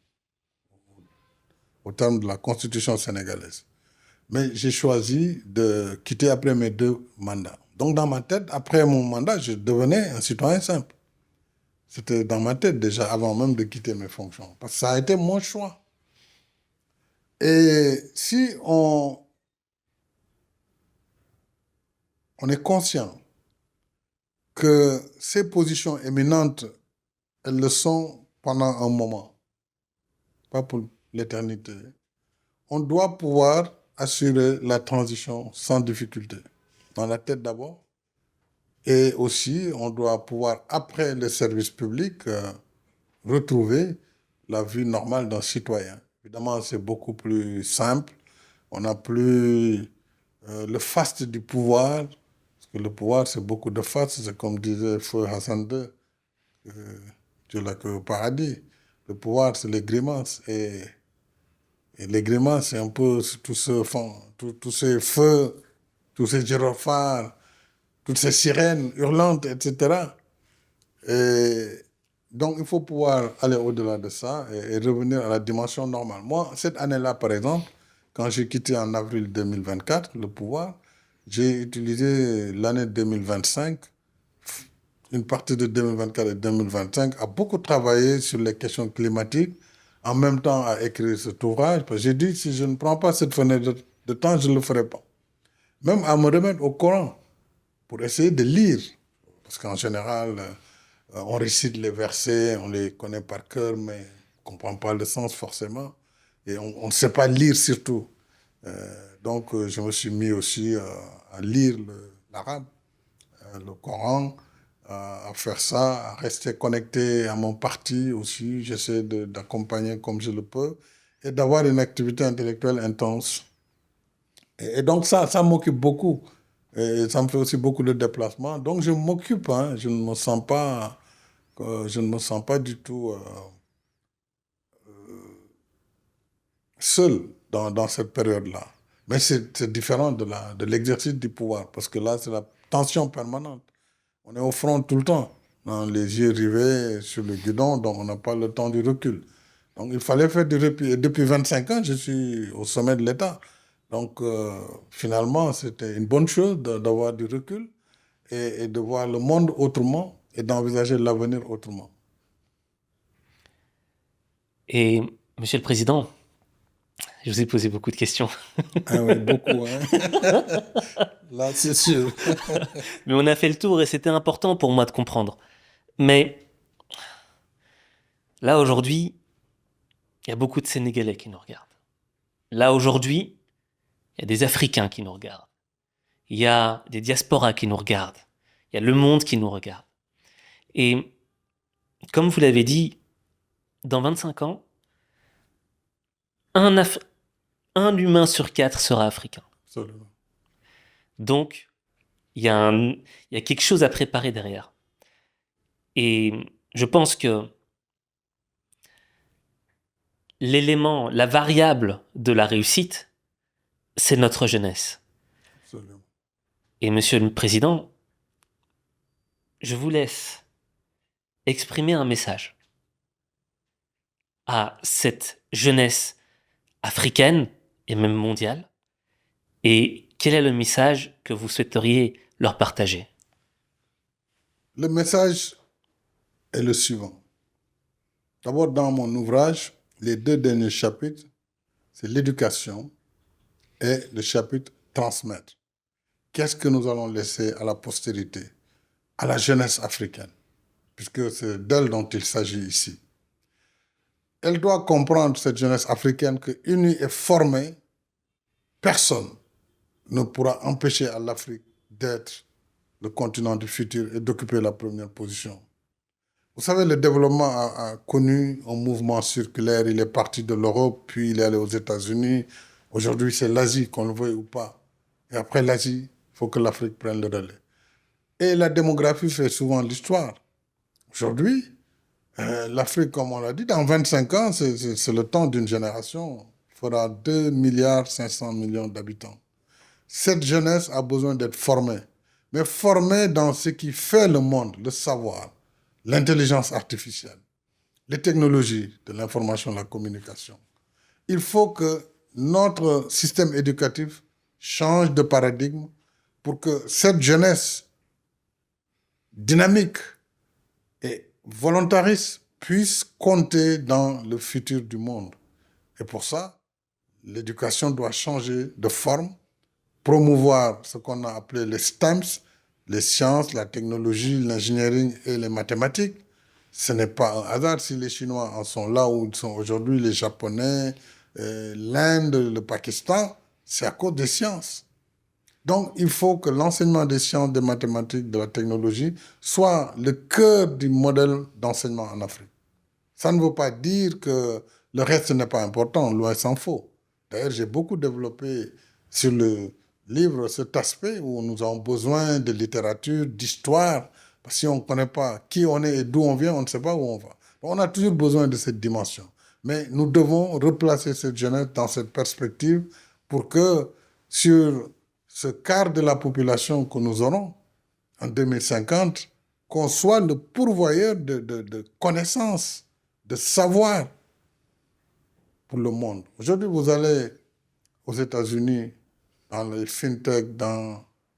Speaker 2: au terme de la Constitution sénégalaise. Mais j'ai choisi de quitter après mes 2 mandats. Donc, dans ma tête, après mon mandat, je devenais un citoyen simple. C'était dans ma tête déjà, avant même de quitter mes fonctions. Parce que ça a été mon choix. Et si on est conscient que ces positions éminentes, elles le sont pendant un moment, pas pour l'éternité, on doit pouvoir assurer la transition sans difficulté. Dans la tête d'abord. Et aussi, on doit pouvoir, après le service public, retrouver la vie normale d'un citoyen. Évidemment, c'est beaucoup plus simple. On n'a plus le faste du pouvoir. Parce que le pouvoir, c'est beaucoup de faste. C'est comme disait Feu Hassan II, Dieu l'a que au paradis. Le pouvoir, c'est les grimaces. Et les grimaces, c'est un peu tous ces feux, tous ces gyrophares, toutes ces sirènes hurlantes, etc. Et donc, il faut pouvoir aller au-delà de ça et revenir à la dimension normale. Moi, cette année-là, par exemple, quand j'ai quitté en avril 2024 le pouvoir, j'ai utilisé l'année 2025, une partie de 2024 et 2025, à beaucoup travailler sur les questions climatiques, en même temps à écrire cet ouvrage. Parce que j'ai dit, si je ne prends pas cette fenêtre de temps, je ne le ferai pas. Même à me remettre au Coran, pour essayer de lire. Parce qu'en général, on récite les versets, on les connaît par cœur, mais on ne comprend pas le sens forcément. Et on ne sait pas lire surtout. Donc, je me suis mis aussi à lire l'arabe, le Coran, à faire ça, à rester connecté à mon parti aussi. J'essaie d'accompagner comme je le peux et d'avoir une activité intellectuelle intense. Et donc, ça m'occupe beaucoup. Et ça me fait aussi beaucoup de déplacements. Donc, je m'occupe, hein, je ne me sens pas du tout seul dans cette période-là. Mais c'est différent de l'exercice du pouvoir, parce que là, c'est la tension permanente. On est au front tout le temps, dans les yeux rivés sur le guidon, donc on n'a pas le temps du recul. Donc, il fallait faire du répit. Et depuis 25 ans, je suis au sommet de l'État. Donc, finalement, c'était une bonne chose d'avoir du recul et de voir le monde autrement et d'envisager l'avenir autrement.
Speaker 1: Et, Monsieur le Président, je vous ai posé beaucoup de questions.
Speaker 2: Ah oui, beaucoup, hein. Là, c'est sûr.
Speaker 1: Mais on a fait le tour et c'était important pour moi de comprendre. Mais là, aujourd'hui, il y a beaucoup de Sénégalais qui nous regardent. Là, aujourd'hui, il y a des Africains qui nous regardent. Il y a des diasporas qui nous regardent. Il y a le monde qui nous regarde. Et comme vous l'avez dit, dans 25 ans, un humain sur 4 sera africain.
Speaker 2: Absolument.
Speaker 1: Donc, il y a quelque chose à préparer derrière. Et je pense que l'élément, la variable de la réussite, c'est notre jeunesse.
Speaker 2: Absolument.
Speaker 1: Et Monsieur le Président, je vous laisse exprimer un message à cette jeunesse africaine et même mondiale. Et quel est le message que vous souhaiteriez leur partager?
Speaker 2: Le message est le suivant. D'abord, dans mon ouvrage, les 2 derniers chapitres, c'est l'éducation et le chapitre transmettre. Qu'est-ce que nous allons laisser à la postérité, à la jeunesse africaine, puisque c'est d'elle dont il s'agit ici. Elle doit comprendre, cette jeunesse africaine, que unie et formée, personne ne pourra empêcher à l'Afrique d'être le continent du futur et d'occuper la première position. Vous savez, le développement a connu un mouvement circulaire. Il est parti de l'Europe, puis il est allé aux États-Unis. Aujourd'hui, c'est l'Asie, qu'on le veuille ou pas. Et après l'Asie, il faut que l'Afrique prenne le relais. Et la démographie fait souvent l'histoire. Aujourd'hui, l'Afrique, comme on l'a dit, dans 25 ans, c'est le temps d'une génération. Il faudra 2 milliards 500 millions d'habitants. Cette jeunesse a besoin d'être formée, mais formée dans ce qui fait le monde, le savoir, l'intelligence artificielle, les technologies de l'information et de la communication. Il faut que notre système éducatif change de paradigme pour que cette jeunesse dynamique et volontariste puisse compter dans le futur du monde. Et pour ça, l'éducation doit changer de forme, promouvoir ce qu'on a appelé les STEMs, les sciences, la technologie, l'ingénierie et les mathématiques. Ce n'est pas un hasard si les Chinois en sont là où ils sont aujourd'hui, les Japonais, l'Inde, le Pakistan, c'est à cause des sciences. Donc, il faut que l'enseignement des sciences, des mathématiques, de la technologie soit le cœur du modèle d'enseignement en Afrique. Ça ne veut pas dire que le reste n'est pas important, loin s'en faut. D'ailleurs, j'ai beaucoup développé sur le livre cet aspect où nous avons besoin de littérature, d'histoire, parce que si on ne connaît pas qui on est et d'où on vient, on ne sait pas où on va. Donc, on a toujours besoin de cette dimension. Mais nous devons replacer cette jeunesse dans cette perspective pour que sur ce quart de la population que nous aurons en 2050, qu'on soit le pourvoyeur de connaissances, de savoir pour le monde. Aujourd'hui, vous allez aux États-Unis, dans les fintech,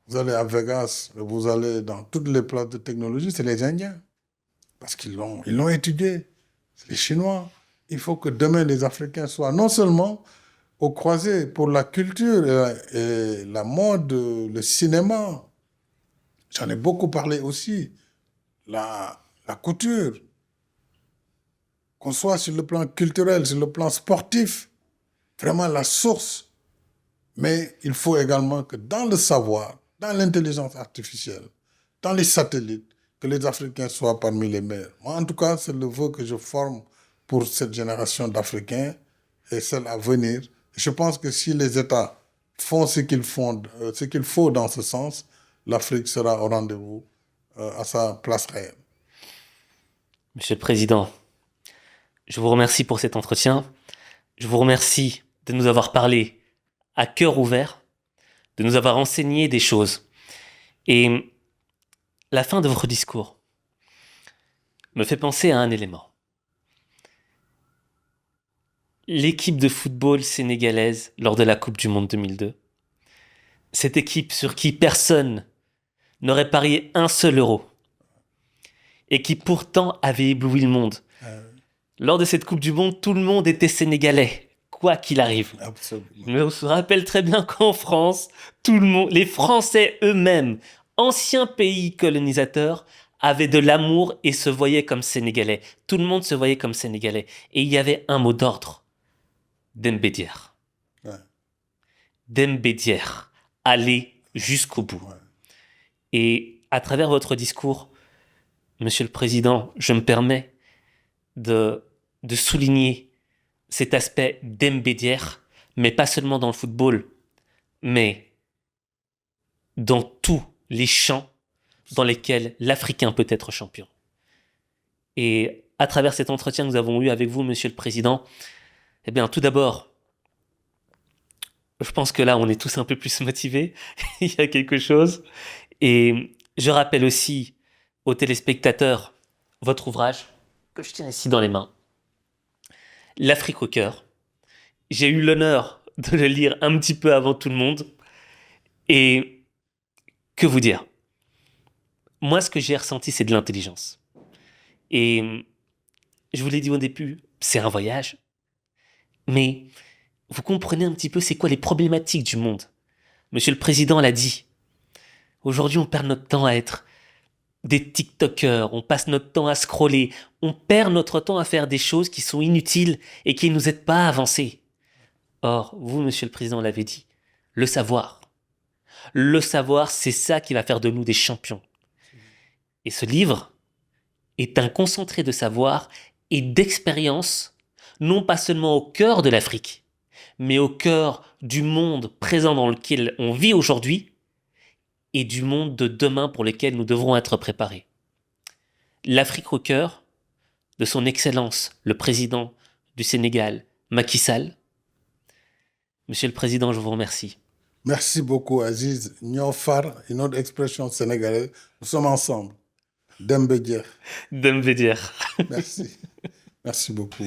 Speaker 2: vous allez à Vegas, vous allez dans toutes les places de technologie, c'est les Indiens. Parce qu'ils l'ont étudié. C'est les Chinois. Il faut que demain, les Africains soient non seulement au croisé pour la culture et la mode, le cinéma. J'en ai beaucoup parlé aussi. La couture. Qu'on soit sur le plan culturel, sur le plan sportif. Vraiment la source. Mais il faut également que dans le savoir, dans l'intelligence artificielle, dans les satellites, que les Africains soient parmi les meilleurs. Moi, en tout cas, c'est le vœu que je forme pour cette génération d'Africains et celle à venir. Je pense que si les États font ce qu'il faut dans ce sens, l'Afrique sera au rendez-vous à sa place réelle.
Speaker 1: Monsieur le Président, je vous remercie pour cet entretien. Je vous remercie de nous avoir parlé à cœur ouvert, de nous avoir enseigné des choses. Et la fin de votre discours me fait penser à un élément. L'équipe de football sénégalaise lors de la Coupe du Monde 2002, cette équipe sur qui personne n'aurait parié un seul euro et qui pourtant avait ébloui le monde. Lors de cette Coupe du Monde, tout le monde était sénégalais, quoi qu'il arrive.
Speaker 2: Absolument.
Speaker 1: Mais on se rappelle très bien qu'en France, tout le monde, les Français eux-mêmes, anciens pays colonisateurs, avaient de l'amour et se voyaient comme sénégalais. Tout le monde se voyait comme sénégalais. Et il y avait un mot d'ordre. Dembédier.
Speaker 2: Ouais.
Speaker 1: Dembédier. Aller jusqu'au bout.
Speaker 2: Ouais.
Speaker 1: Et à travers votre discours, Monsieur le Président, je me permets de souligner cet aspect Dembédier, mais pas seulement dans le football, mais dans tous les champs dans lesquels l'Africain peut être champion. Et à travers cet entretien que nous avons eu avec vous, Monsieur le Président, eh bien, tout d'abord, je pense que là, on est tous un peu plus motivés. Il y a quelque chose. Et je rappelle aussi aux téléspectateurs votre ouvrage, que je tiens ici dans les mains. L'Afrique au cœur. J'ai eu l'honneur de le lire un petit peu avant tout le monde. Et que vous dire ? Moi, ce que j'ai ressenti, c'est de l'intelligence. Et je vous l'ai dit au début, c'est un voyage. Mais vous comprenez un petit peu c'est quoi les problématiques du monde. Monsieur le Président l'a dit. Aujourd'hui, on perd notre temps à être des TikTokers, on passe notre temps à scroller, on perd notre temps à faire des choses qui sont inutiles et qui ne nous aident pas à avancer. Or, vous, Monsieur le Président, l'avez dit, le savoir. Le savoir, c'est ça qui va faire de nous des champions. Et ce livre est un concentré de savoir et d'expérience, non pas seulement au cœur de l'Afrique, mais au cœur du monde présent dans lequel on vit aujourd'hui et du monde de demain pour lequel nous devrons être préparés. l'Afrique au cœur de son Excellence, le président du Sénégal, Macky Sall. Monsieur le Président, je vous remercie.
Speaker 2: Merci beaucoup, Aziz. Nyofar, une autre expression sénégalaise. Nous sommes ensemble. Dembédier.
Speaker 1: Dembédier.
Speaker 2: Merci. Merci beaucoup.